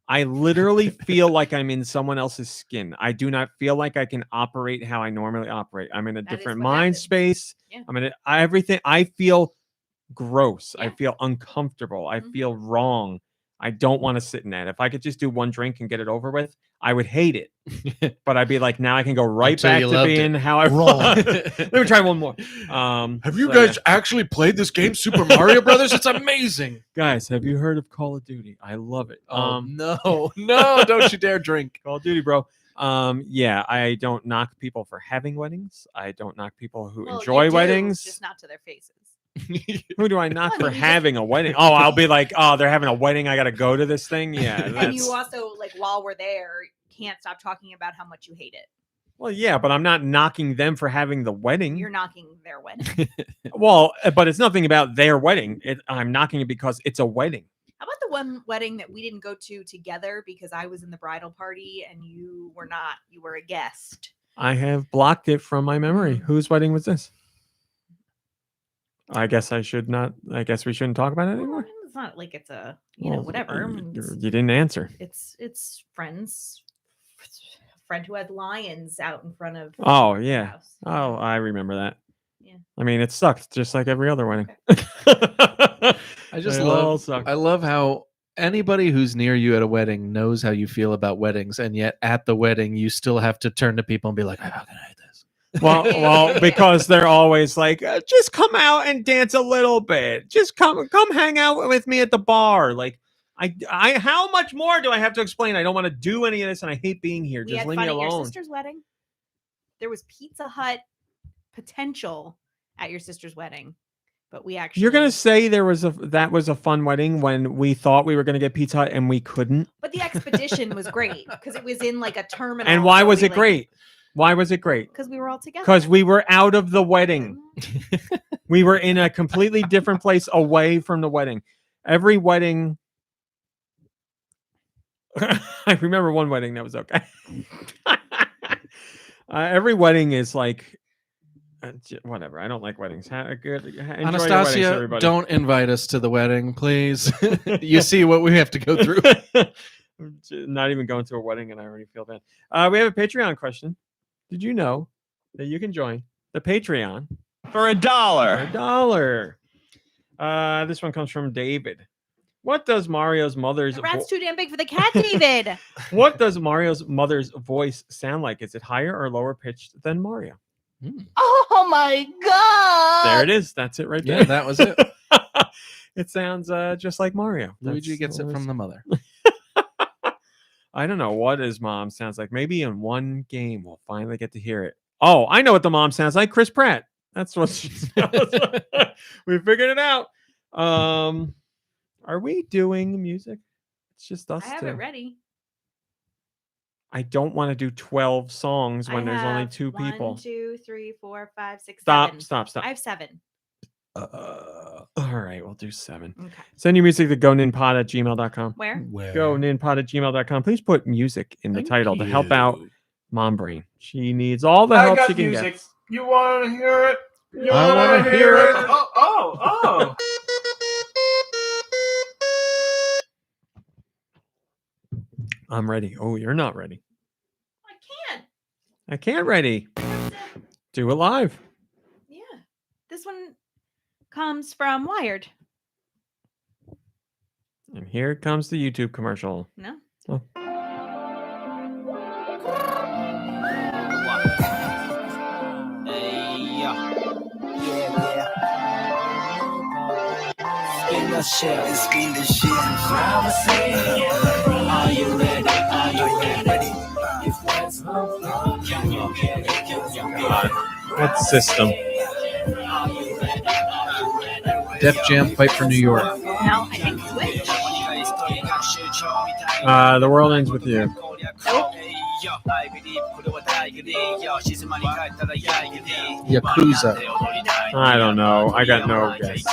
S1: I literally feel like I'm in someone else's skin. I do not feel like I can operate how I normally operate. I'm in a different mind space.
S3: Yeah.
S1: I'm in everything. I feel gross.
S3: Yeah.
S1: I feel uncomfortable. I feel wrong. I don't want to sit in that. If I could just do one drink and get it over with, I would hate it. But I'd be like, now I can go right back to being how I want. Let me try one more.
S2: Have you guys actually played this game, Super Mario Brothers? It's amazing.
S1: Guys, have you heard of Call of Duty? I love it.
S2: No, don't you dare drink.
S1: Call of Duty, bro. Yeah, I don't knock people for having weddings. I don't knock people who enjoy weddings.
S3: Just not to their faces.
S1: Who do I knock for having a wedding? Oh, I'll be like, oh, they're having a wedding. I got to go to this thing. Yeah.
S3: And you also, like, while we're there, can't stop talking about how much you hate it.
S1: Well, yeah, but I'm not knocking them for having the wedding.
S3: You're knocking their wedding.
S1: Well, but it's nothing about their wedding. I'm knocking it because it's a wedding.
S3: How about the one wedding that we didn't go to together because I was in the bridal party and you were not? You were a guest.
S1: I have blocked it from my memory. Whose wedding was this? I guess I should not. I guess we shouldn't talk about it anymore.
S3: It's not like it's a whatever.
S1: You didn't answer.
S3: It's friends. A friend who had lions out in front of.
S1: Oh yeah.
S3: House.
S1: Oh, I remember that.
S3: Yeah.
S1: I mean, it sucked just like every other wedding.
S2: I just
S1: I
S2: love how anybody who's near you at a wedding knows how you feel about weddings, and yet at the wedding you still have to turn to people and be like, "How can I hate this?"
S1: Well, because they're always like, just come out and dance a little bit. Just come hang out with me at the bar. Like, I how much more do I have to explain? I don't want to do any of this, and I hate being here. Just leave me alone.
S3: At your sister's wedding, there was Pizza Hut potential at your sister's wedding, but we actually.
S1: You're gonna say that was a fun wedding when we thought we were gonna get Pizza Hut and we couldn't.
S3: But the expedition was great because it was in like a terminal.
S1: And why was it great? Why was it great?
S3: Because we were all together.
S1: Because we were out of the wedding. We were in a completely different place away from the wedding. Every wedding. I remember one wedding that was okay. Every wedding is like Whatever. I don't like weddings. Enjoy your weddings,
S2: Anastasia,
S1: everybody.
S2: don't invite us to the wedding, please. You see what we have to go through.
S1: Not even going to a wedding, and I already feel bad. We have a Patreon question. Did you know that you can join the Patreon
S5: For $1.
S1: for $1? This one comes from David. What does Mario's mother's
S3: The rat's too damn big for the cat, David.
S1: What does Mario's mother's voice sound like? Is it higher or lower pitched than Mario?
S8: Oh my god!
S1: There it is. That's it right there.
S2: Yeah, that was it.
S1: It sounds just like Mario.
S2: Luigi gets it from the mother.
S1: I don't know what his mom sounds like. Maybe in one game we'll finally get to hear it. Oh, I know what the mom sounds like. Chris Pratt. That's what she sounds like. We figured it out. Are we doing music? It's just us
S3: I have
S1: two.
S3: it ready.
S1: I don't want to do 12 songs when there's only 2 people.
S3: 1, 2, 3, 4, 5, 6,
S1: Stop,
S3: 7.
S1: stop, stop.
S3: I have 7.
S1: All right, we'll do 7.
S3: Okay.
S1: Send your music to goninpod@gmail.com.
S3: Where?
S1: Goninpod@gmail.com. Please put music in the
S2: Thank
S1: title to help
S2: you.
S1: out Mom Brain. She needs all the help she can get.
S5: You want to hear it? You
S2: I
S5: want
S2: wanna
S5: to
S2: hear
S5: hear
S2: it.
S5: it? Oh.
S1: I'm ready. Oh, you're not ready.
S3: I can't.
S1: I can't ready. Do it live.
S3: Yeah. This one comes from Wired.
S1: And here comes the YouTube commercial.
S3: No?
S1: Oh.
S9: Spin the shit, spin the shit. Mama say, are you ready? Are you ready? If that's
S1: What system?
S2: Def Jam Fight for New York.
S3: No, I think Switch.
S1: The world ends with you.
S3: Nope.
S2: Yakuza.
S1: I don't know. I got no guess.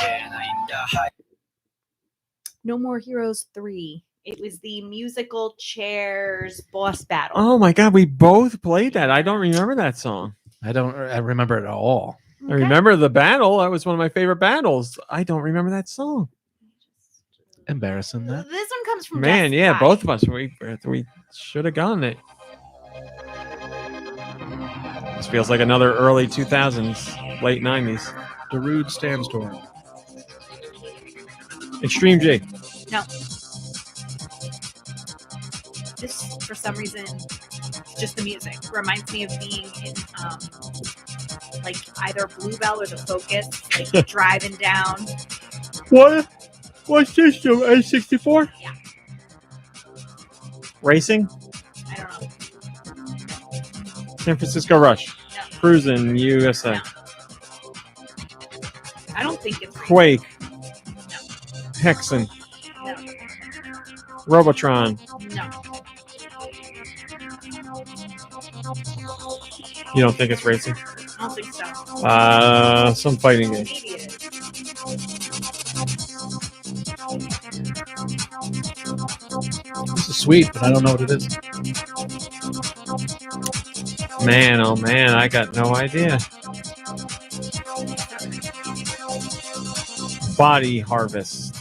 S3: No More Heroes 3. It was the musical chairs boss battle.
S1: Oh my God, we both played that. I don't remember that song.
S2: I remember it at all.
S1: I remember the battle. That was one of my favorite battles. I don't remember that song.
S2: Embarrassing that.
S3: This one comes from
S1: Man,
S3: Desc
S1: yeah,
S3: Guy.
S1: both of us. We should have gotten it. This feels like another early 2000s, late 90s.
S2: Darude Sandstorm.
S1: Extreme G.
S3: No. This, for some reason, just the music reminds me of being in, like either Bluebell or The Focus, like driving down.
S1: What's this? A64?
S3: Yeah.
S1: Racing?
S3: I don't know.
S1: San Francisco Rush.
S3: No.
S1: Cruising, USA.
S3: No. I don't think it's
S1: Quake.
S3: No.
S1: Hexen.
S3: No.
S1: Robotron.
S3: No.
S1: You don't think it's racing?
S3: I don't think so.
S1: Some fighting game.
S3: Maybe it is.
S2: This is sweet, but I don't know what it is.
S1: Man, oh man, I got no idea. Body Harvest.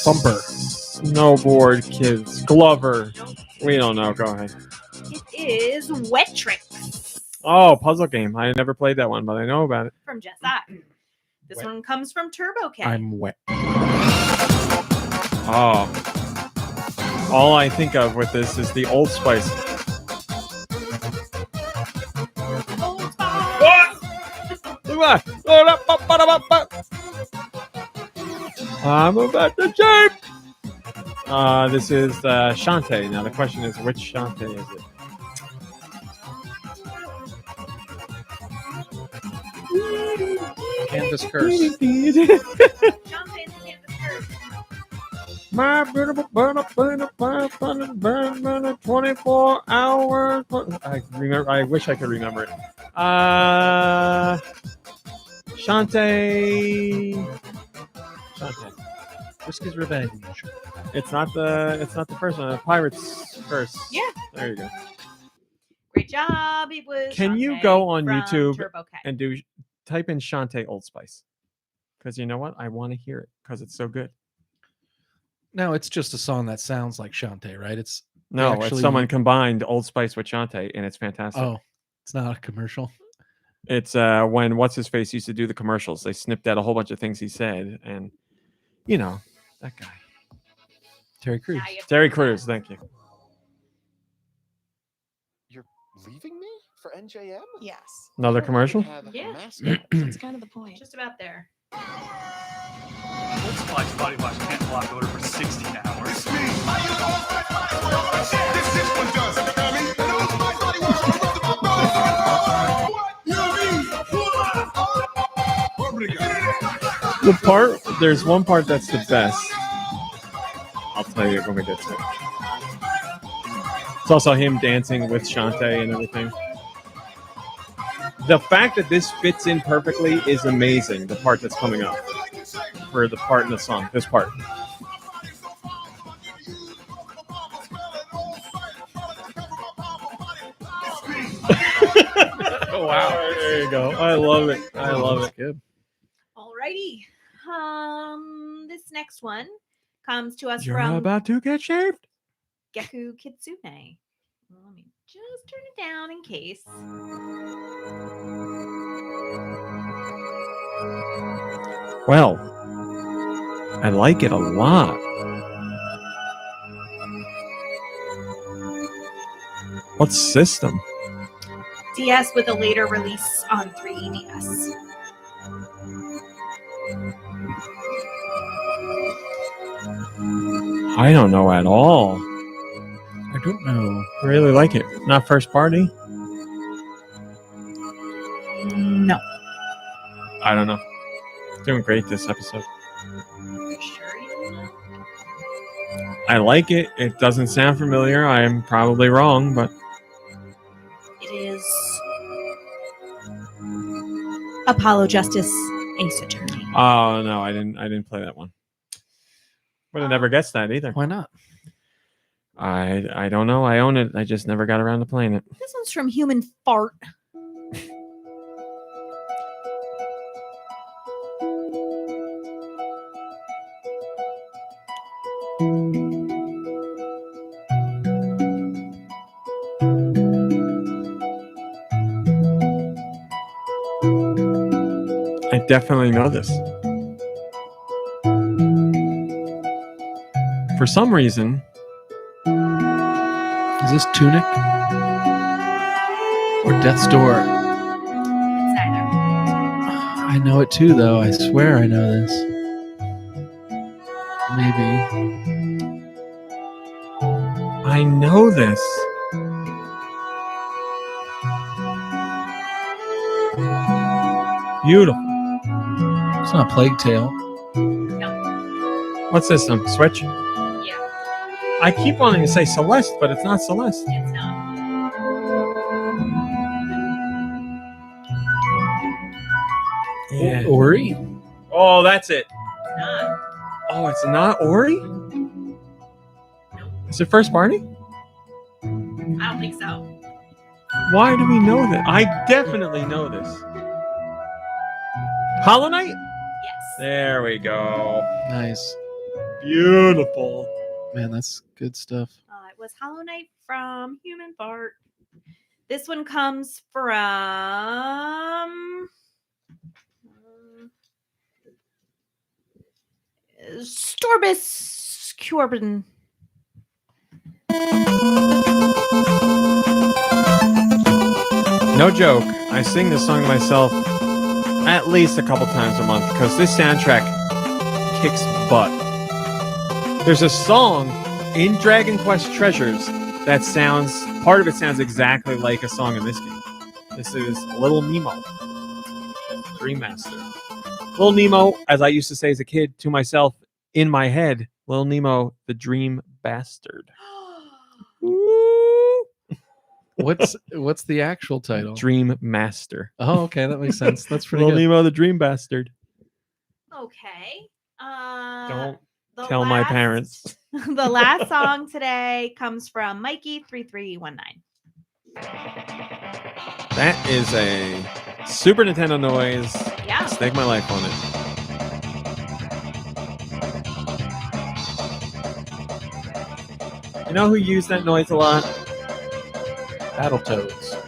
S2: Bumper.
S1: Snowboard Kids. Glover. We don't know. Go ahead.
S3: It is Wet Tricks
S1: Oh, puzzle game. I never played that one, but I know about it.
S3: from Just I. This one comes from Turbo K.
S2: I'm wet.
S1: Oh. All I think of with this is the Old Spice.
S3: Old Spice.
S1: I'm about to jump. This is Shantae. Now the question is, which Shantae is it?
S2: Canvas Curse.
S3: Jump in the curve.
S1: My beautiful burn 24 hours. I remember. I wish I could remember it. Shantae.
S2: Whiskey's Revenge.
S1: It's not the first one. The Pirate's Curse.
S3: Yeah.
S1: There you go.
S3: Great job. It was.
S1: Can you
S3: Shantae
S1: go on
S3: from
S1: YouTube
S3: Turbo K.
S1: and type in Shantae Old Spice? Because you know what? I want to hear it because it's so good.
S2: No, it's just a song that sounds like Shantae, right? It's
S1: someone combined Old Spice with Shantae, and it's fantastic.
S2: Oh, it's not a commercial.
S1: It's when what's his face used to do the commercials. They snipped out a whole bunch of things he said, and you know that guy,
S2: Terry Crews.
S1: Terry Crews. Thank you.
S10: You're leaving me for NJM?
S8: Yes.
S1: Another commercial.
S3: Yeah.
S8: It's kind of the point.
S3: Just about there.
S5: Let's watch Body Wash can't block order for 16 hours.
S1: There's one part that's the best. I'll tell you when we get to it. It's also him dancing with Shantae and everything. The fact that this fits in perfectly is amazing. The part that's coming up for the part in the song. This part. Oh, wow. There you go. I love it. I love it.
S2: Good.
S3: Alrighty. This next one comes to us
S1: You're
S3: from
S1: about to get shaved.
S3: Geku Kitsune. Let me just turn it down in case.
S1: Well, I like it a lot. What system?
S3: DS with a later release on 3DS.
S1: I don't know at all.
S2: I don't know.
S1: I really like it. Not first party?
S3: No.
S1: I don't know. Doing great this episode.
S3: Sure you know?
S1: I like it. It doesn't sound familiar. I am probably wrong, but
S3: It is Apollo Justice Ace Attorney.
S1: oh no, I didn't play that one. Would have never guessed that either.
S2: Why not?
S1: I don't know. I own it. I just never got around to playing it.
S3: This one's from Human Fart.
S1: I definitely know this. For some reason,
S2: Is this Tunic? Or Death's Door?
S3: It's neither.
S2: I know it too, though. I swear I know this. Maybe.
S1: I know this. Beautiful.
S2: It's not Plague Tale.
S3: No.
S1: What system? Switch?
S3: Yeah.
S1: I keep wanting to say Celeste, but it's not Celeste.
S3: It's not.
S1: Yeah.
S2: Ori?
S1: Oh, that's it.
S3: It's not.
S1: Oh, it's not Ori? Is it first party?
S3: I don't think so.
S1: Why do we know that? I definitely know this. Hollow Knight?
S3: Yes.
S1: There we go.
S2: Nice.
S1: Beautiful.
S2: Man, that's good stuff.
S3: It was Hollow Knight from Human Fart. This one comes from Storbus Corbin.
S1: No joke. I sing this song to myself at least a couple times a month because this soundtrack kicks butt. There's a song in Dragon Quest Treasures that part of it sounds exactly like a song in this game. This is Little Nemo, Dream Master. Little Nemo, as I used to say as a kid to myself in my head, Little Nemo, the Dream Bastard.
S2: What's the actual title?
S1: Dream Master.
S2: Oh, okay, that makes sense. That's pretty
S1: Little
S2: good.
S1: Nemo, the Dream Bastard.
S3: Okay.
S1: Don't tell my parents.
S3: The last song today comes from Mikey3319.
S1: That is a Super Nintendo noise.
S3: Yeah.
S1: Stake my life on it. You know who used that noise a lot?
S2: Battletoads.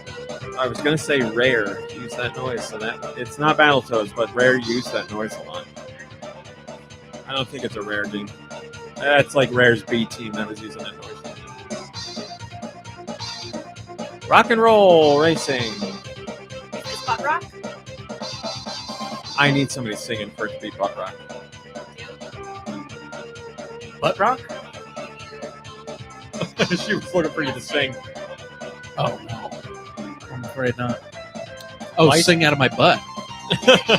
S1: I was gonna say Rare used that noise, so that it's not Battletoads, but Rare used that noise a lot. I don't think it's a Rare game. That's like Rare's B team that was using that noise. Rock and roll racing.
S3: Is butt rock?
S1: I need somebody singing for it to be butt rock.
S2: Butt rock?
S1: She was looking for you to sing.
S2: Oh no, I'm afraid not. Oh,
S1: License?
S2: sing out of my butt.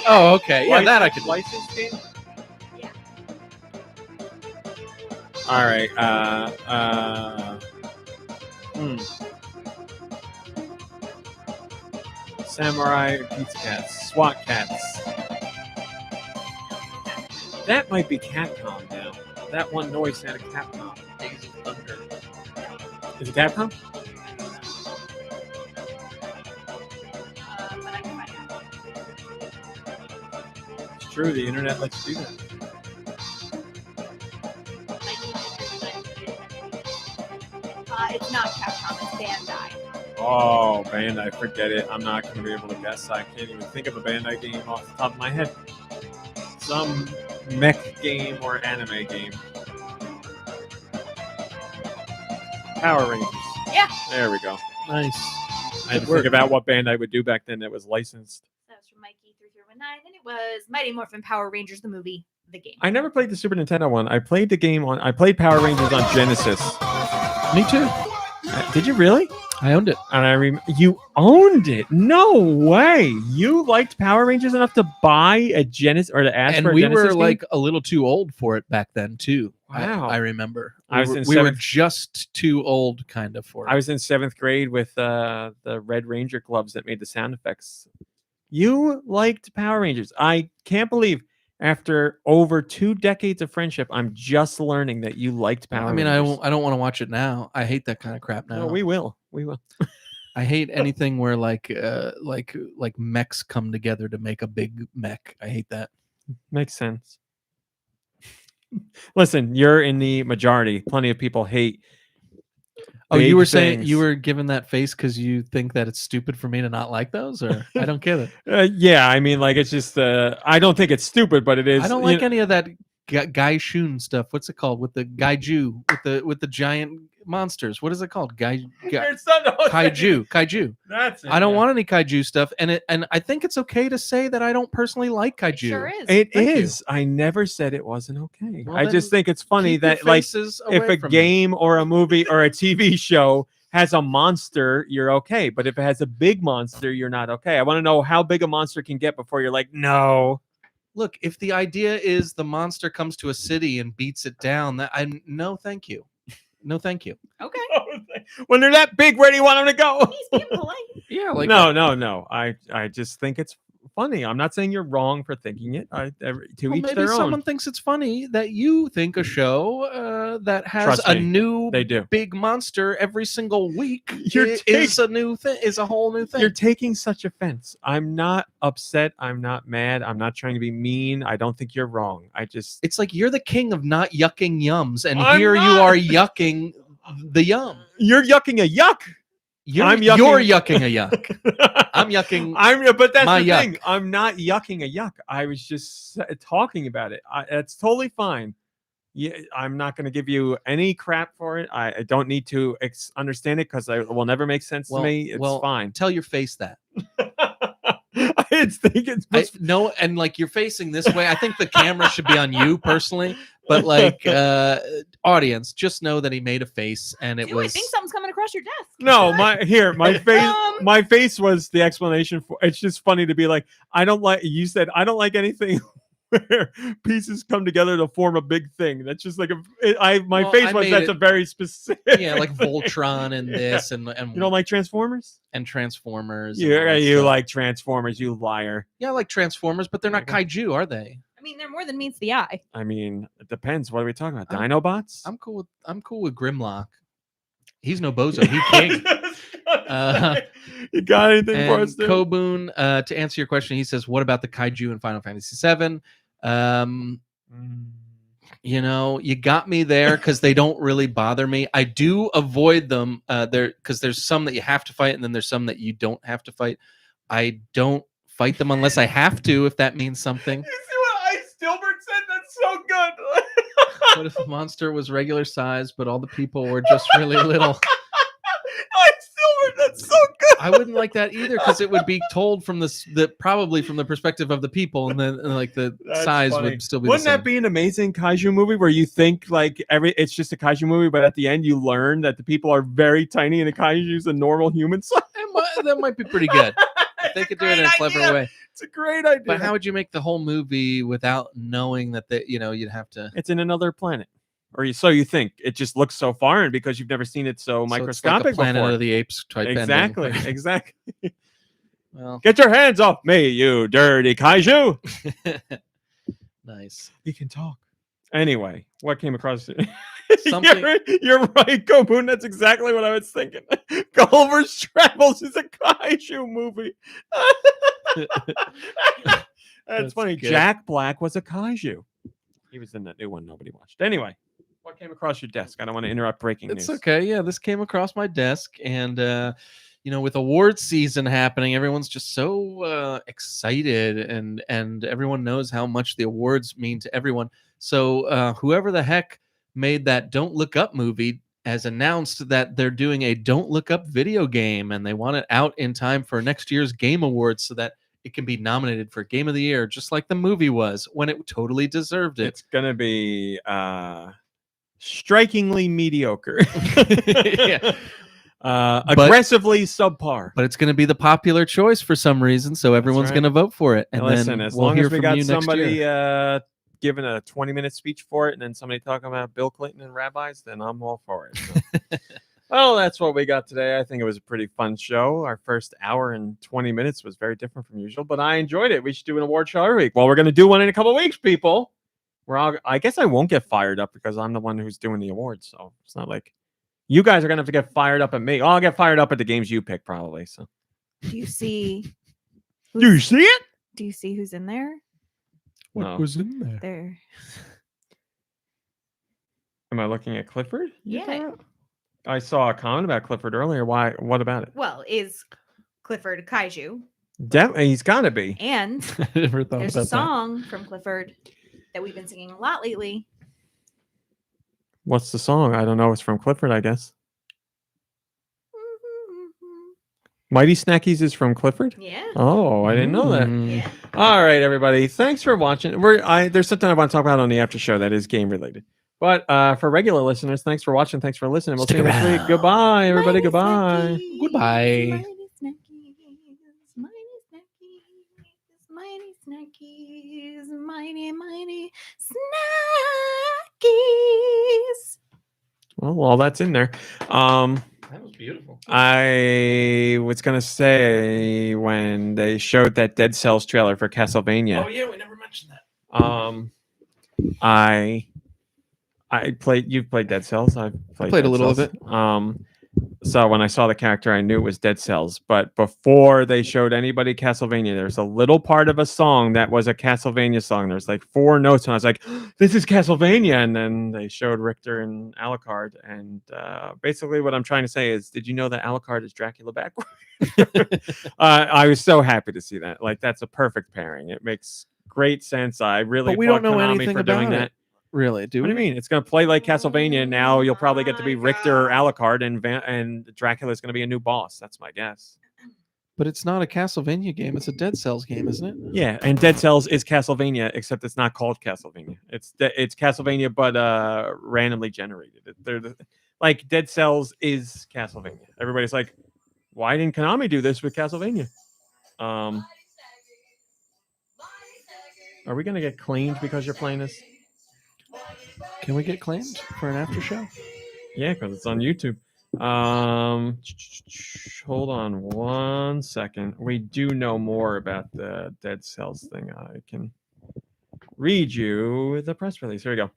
S2: Oh, okay. Yeah, that I could do.
S1: License game?
S3: Yeah.
S1: All right. Samurai Pizza Cats. SWAT Cats. That might be Capcom now. That one noise sounded Capcom.
S2: Days of Thunder.
S1: Is it Capcom?
S3: But I can find out.
S1: It's true. The internet lets you do that.
S3: It's not Capcom, it's Bandai.
S1: Oh, Bandai, forget it. I'm not going to be able to guess. I can't even think of a Bandai game off the top of my head. Some mech game or anime game. Power Rangers.
S3: Yeah.
S1: There we go.
S2: Nice.
S1: I had to think about what Bandai would do back then that was licensed.
S3: That was from Mikey3319, and it was Mighty Morphin Power Rangers, the movie, the game.
S1: I never played the Super Nintendo one. I played the game on. I played Power Rangers on Genesis.
S2: Me too.
S1: Did you really?
S2: I owned it.
S1: And you owned it? No way! You liked Power Rangers enough to buy a Genesis or to ask for a Genesis
S2: we were
S1: game?
S2: like a little too old for it back then too.
S1: Wow.
S2: I remember.
S1: I was
S2: We
S1: in
S2: were
S1: seventh.
S2: just too old, kind of, for it.
S1: I was in 7th grade with the Red Ranger gloves that made the sound effects. You liked Power Rangers. I can't believe after over 2 decades of friendship, I'm just learning that you liked Power Rangers.
S2: I don't want to watch it now. I hate that kind of crap now.
S1: No, we will. We will.
S2: I hate anything where like mechs come together to make a big mech. I hate that.
S1: Makes sense. Listen, you're in the majority. Plenty of people hate.
S2: Oh, you
S1: big
S2: were saying
S1: things.
S2: you were giving that face because you think that it's stupid for me to not like those, or I don't get it.
S1: Yeah, I mean, like it's just. I don't think it's stupid, but it is.
S2: I don't like any of that Gaishun stuff. What's it called with the Gaiju with the giant monsters? What is it called? Kaiju.
S1: That's it.
S2: I don't want any kaiju stuff, and I think it's okay to say that I don't personally like kaiju.
S3: It sure is.
S1: It
S2: Thank
S1: is. I never said it wasn't okay.
S2: Well,
S1: I just think it's funny
S2: keep your
S1: that like
S2: faces
S1: if
S2: away
S1: a
S2: from
S1: game or a movie or a TV show has a monster, you're okay. But if it has a big monster, you're not okay. I want to know how big a monster can get before you're like, no.
S2: Look, if the idea is the monster comes to a city and beats it down, no, thank you. No, thank you.
S3: Okay.
S1: When they're that big, where do you want them to go?
S3: He's being polite.
S2: Yeah, like
S1: No. I just think it's funny. I'm not saying you're wrong for thinking it. To each
S2: maybe
S1: their
S2: someone
S1: own.
S2: thinks it's funny that you think a show that has
S1: Trust
S2: a
S1: me,
S2: new
S1: they do.
S2: big monster every single week
S1: You're
S2: is a new thing, is a whole new thing.
S1: You're taking such offense. I'm not upset. I'm not mad. I'm not trying to be mean. I don't think you're wrong.
S2: It's like you're the king of not yucking yums, and
S1: I'm
S2: here you
S1: not.
S2: are yucking the yum.
S1: You're yucking a yuck.
S2: You're
S1: yucking-
S2: yucking a yuck. I'm yucking.
S1: But that's
S2: my
S1: the
S2: yuck.
S1: thing. I'm not yucking a yuck. I was just talking about it. It's totally fine. Yeah, I'm not going to give you any crap for it. I don't need to understand it because it will never make sense to me. It's fine.
S2: Tell your face that.
S1: I think it's
S2: no, and like you're facing this way. I think the camera should be on you personally, but like audience, just know that he made a face, and it
S3: Dude,
S2: was.
S3: I think something's coming across your desk.
S1: No, my face. My face was the explanation for. It's just funny to be like, I don't like. You said I don't like anything where pieces come together to form a big thing. That's just like my face was. That's a very specific.
S2: Yeah, like Voltron and this and
S1: you don't like Transformers
S2: and Transformers.
S1: You like Transformers, you liar.
S2: Yeah, I like Transformers, but they're not kaiju, are they?
S3: I mean, they're more than meets the eye.
S1: I mean, it depends. What are we talking about? Dinobots?
S2: I'm cool with Grimlock. He's no bozo. He's king.
S1: You got anything for us, dude?
S2: Kobun, to answer your question, he says, "What about the kaiju in Final Fantasy VII?" You know, you got me there because they don't really bother me. I do avoid them there because there's some that you have to fight, and then there's some that you don't have to fight. I don't fight them unless I have to, if that means something.
S1: You see what Ice Dilbert said? That's so good.
S2: What if the monster was regular size, but all the people were just really little?
S1: Ice Dilbert, that's so good.
S2: I wouldn't like that either because it would be told from probably from the perspective of the people, and then like the
S1: That's
S2: size
S1: funny.
S2: would still be.
S1: Wouldn't
S2: the same.
S1: that be an amazing kaiju movie where you think like it's just a kaiju movie, but at the end you learn that the people are very tiny and the kaiju's a normal human size?
S2: That might be pretty good. If they could do it in a clever way.
S1: It's a great idea.
S2: But how would you make the whole movie without knowing that you'd have to?
S1: It's in another planet, or so you think. It just looks so foreign because you've never seen it so microscopic
S2: it's like a Planet
S1: before.
S2: of the Apes type
S1: Exactly,
S2: ending.
S1: exactly.
S2: Well,
S1: get your hands off me, you dirty kaiju!
S2: Nice.
S1: He can talk. Anyway, what came across?
S2: Something.
S1: You're right, Koboon. That's exactly what I was thinking. Gulliver's Travels is a kaiju movie. That's funny.
S2: good.
S1: Jack Black was a kaiju. He was in that new one nobody watched. Anyway, what came across your desk? I don't want to interrupt breaking news.
S2: It's okay. Yeah, this came across my desk, and with awards season happening, everyone's just so excited, and everyone knows how much the awards mean to everyone. So whoever the heck made that Don't Look Up movie has announced that they're doing a Don't Look Up video game, and they want it out in time for next year's Game Awards so that it can be nominated for Game of the Year, just like the movie was when it totally deserved it.
S1: It's gonna be strikingly mediocre.
S2: Yeah.
S1: Aggressively subpar.
S2: But it's going to be the popular choice for some reason, so everyone's
S1: right.
S2: going to vote for it. And
S1: listen,
S2: then
S1: as
S2: we'll
S1: long
S2: hear
S1: as we
S2: from
S1: got
S2: you next
S1: somebody
S2: year.
S1: giving a 20-minute speech for it, and then somebody talking about Bill Clinton and rabbis, then I'm all for it. So. Well, that's what we got today. I think it was a pretty fun show. Our first hour and 20 minutes was very different from usual, but I enjoyed it. We should do an award show every week. Well, we're going to do one in a couple of weeks, people. I guess I won't get fired up because I'm the one who's doing the awards, so it's not like you guys are going to have to get fired up at me. I'll get fired up at the games you pick, probably. So,
S3: Do you see?
S1: Do you see it?
S3: Do you see who's in there?
S1: What
S2: was in there?
S3: There.
S1: Am I looking at Clifford?
S3: Yeah.
S1: I saw a comment about Clifford earlier. Why? What about it?
S3: Well, is Clifford kaiju?
S1: He's got to be.
S3: And
S2: I never thought
S3: there's
S2: about
S3: a song from Clifford that we've been singing a lot lately.
S1: What's the song? I don't know. It's from Clifford, I guess. Mighty Snackies is from Clifford?
S3: Yeah.
S1: Oh, I didn't know that.
S3: Yeah.
S1: All right, everybody. Thanks for watching. There's something I want to talk about on the after show that is game related. But for regular listeners, thanks for watching. Thanks for listening. We'll see you next week. Goodbye, everybody. Goodbye.
S2: Goodbye.
S3: Mighty snackies, mighty snackies.
S1: Well, all that's in there.
S2: That was beautiful.
S1: I was gonna say when they showed that Dead Cells trailer for Castlevania.
S2: Oh yeah, we never mentioned that.
S1: I played. You've played Dead Cells. I've played
S2: a
S1: Dead
S2: little
S1: Cells.
S2: of it.
S1: So when I saw the character, I knew it was Dead Cells. But before they showed anybody Castlevania, there's a little part of a song that was a Castlevania song. There's like 4 notes, and I was like, "This is Castlevania." And then they showed Richter and Alucard, and basically what I'm trying to say is, did you know that Alucard is Dracula backward? I was so happy to see that. Like that's a perfect pairing. It makes great sense. I really
S2: But we don't know
S1: Konami
S2: anything
S1: for doing
S2: about
S1: that.
S2: it. Really? Do
S1: What
S2: we?
S1: do you mean? It's going to play like Castlevania. Now you'll probably get to be Richter or Alucard, and Dracula is going to be a new boss. That's my guess.
S2: But it's not a Castlevania game. It's a Dead Cells game, isn't it?
S1: Yeah, and Dead Cells is Castlevania, except it's not called Castlevania. It's Castlevania, but randomly generated. Like Dead Cells is Castlevania. Everybody's like, why didn't Konami do this with Castlevania? Are we going to get claimed because you're playing this?
S2: Can we get claimed for an after show?
S1: Yeah, because it's on YouTube. Hold on 1 second. We do know more about the Dead Cells thing. I can read you the press release. Here we go.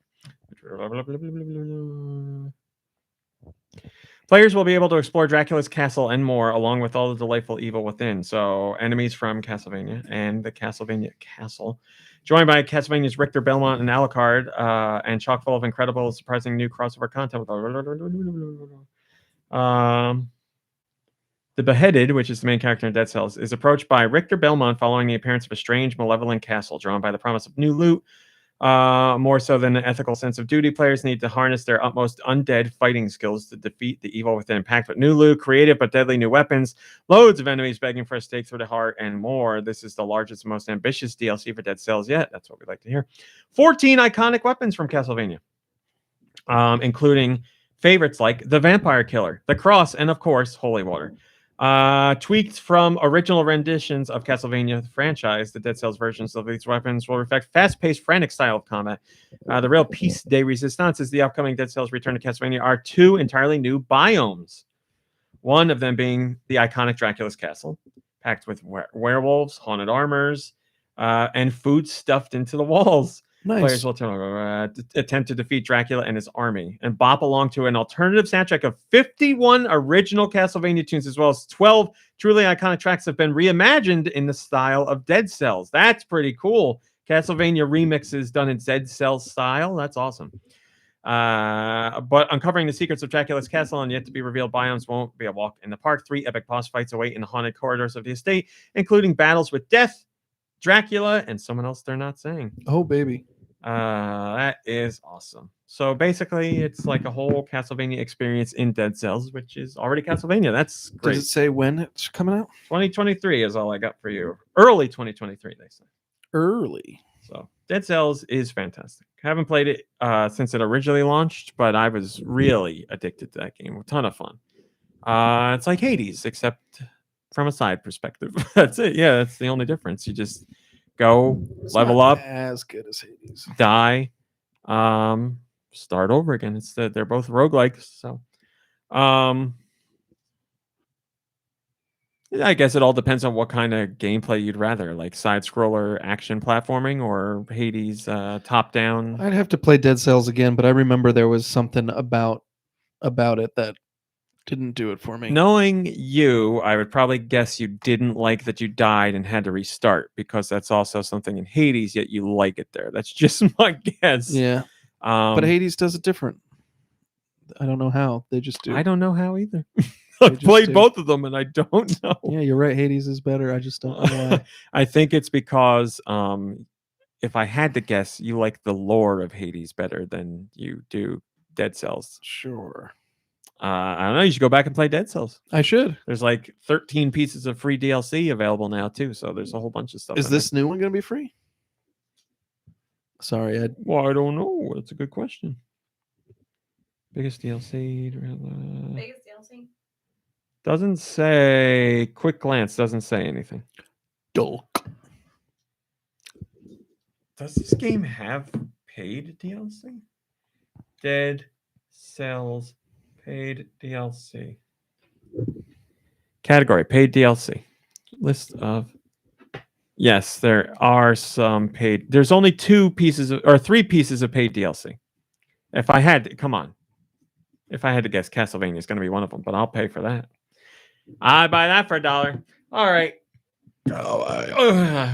S1: Players will be able to explore Dracula's castle and more, along with all the delightful evil within. So, enemies from Castlevania and the Castlevania castle. Joined by Castlevania's Richter Belmont and Alucard, and chock full of incredible, surprising new crossover content. The Beheaded, which is the main character in Dead Cells, is approached by Richter Belmont following the appearance of a strange, malevolent castle, drawn by the promise of new loot. More so than an ethical sense of duty, players need to harness their utmost undead fighting skills to defeat the evil within, packed with new loot, creative but deadly new weapons, loads of enemies begging for a stake through the heart, and more. This is the largest and most ambitious DLC for Dead Cells yet. That's what we like to hear. 14 iconic weapons from Castlevania, including favorites like the Vampire Killer, the Cross, and of course, Holy Water. Tweaked from original renditions of Castlevania franchise, the Dead Cells versions of these weapons will reflect fast-paced, frantic style of combat. The real piece de resistance is the upcoming Dead Cells Return to Castlevania are 2 entirely new biomes. One of them being the iconic Dracula's Castle, packed with werewolves, haunted armors, and food stuffed into the walls.
S2: Nice.
S1: Players will attempt to defeat Dracula and his army and bop along to an alternative soundtrack of 51 original Castlevania tunes, as well as 12 truly iconic tracks have been reimagined in the style of Dead Cells. That's pretty cool. Castlevania remixes done in Dead Cells style. That's awesome. But uncovering the secrets of Dracula's castle and yet to be revealed biomes won't be a walk in the park. 3 epic boss fights await in the haunted corridors of the estate, including battles with Death, Dracula, and someone else they're not saying.
S2: Oh, baby.
S1: That is awesome. So basically, it's like a whole Castlevania experience in Dead Cells, which is already Castlevania. That's great.
S2: Does it say when it's coming out?
S1: 2023 is all I got for you. Early 2023, they say.
S2: Early.
S1: So Dead Cells is fantastic. Haven't played it since it originally launched, but I was really addicted to that game. A ton of fun. It's like Hades, except from a side perspective. That's it. Yeah, that's the only difference. You just go, level up,
S2: as good as Hades,
S1: die, start over again. They're both roguelikes. So I guess it all depends on what kind of gameplay you'd rather, like side scroller action platforming or Hades top down.
S2: I'd have to play Dead Cells again, but I remember there was something about it that didn't do it for me.
S1: Knowing you, I would probably guess you didn't like that you died and had to restart, because that's also something in Hades, yet you like it there. That's just my guess.
S2: Yeah. But Hades does it different. I don't know how. They just do.
S1: I don't know how either. I've played both of them and I don't know.
S2: Yeah, you're right. Hades is better. I just don't know why.
S1: I think it's because if I had to guess, you like the lore of Hades better than you do Dead Cells.
S2: Sure.
S1: I don't know. You should go back and play Dead Cells.
S2: I should.
S1: There's like 13 pieces of free DLC available now too, so there's a whole bunch of stuff.
S2: Is this new one going to be free? Sorry,
S1: well, I don't know. That's a good question. Biggest DLC.
S3: Biggest DLC.
S1: Doesn't say. Quick glance doesn't say anything.
S2: Dolk.
S1: Does this game have paid DLC? Dead Cells. Paid DLC. Category, paid DLC. List of... Yes, there are some paid... There's only 3 pieces of paid DLC. If I had... Come on. If I had to guess, Castlevania is going to be one of them, but I'll pay for that. I'd buy that for $1. All right.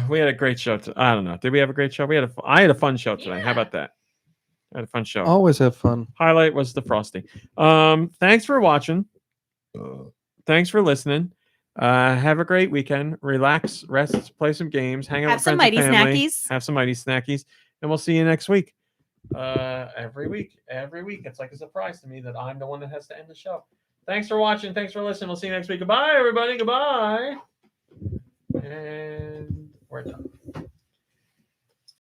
S1: We had a great show. I don't know. Did we have a great show? I had a fun show today. Yeah. How about that? I had a fun show.
S2: Always have fun.
S1: Highlight was the Frosty. Thanks for watching. Thanks for listening. Have a great weekend. Relax, rest, play some games, hang out with friends and family. Have some mighty snackies. And we'll see you next week. Every week. It's like a surprise to me that I'm the one that has to end the show. Thanks for watching. Thanks for listening. We'll see you next week. Goodbye, everybody. Goodbye. And we're done.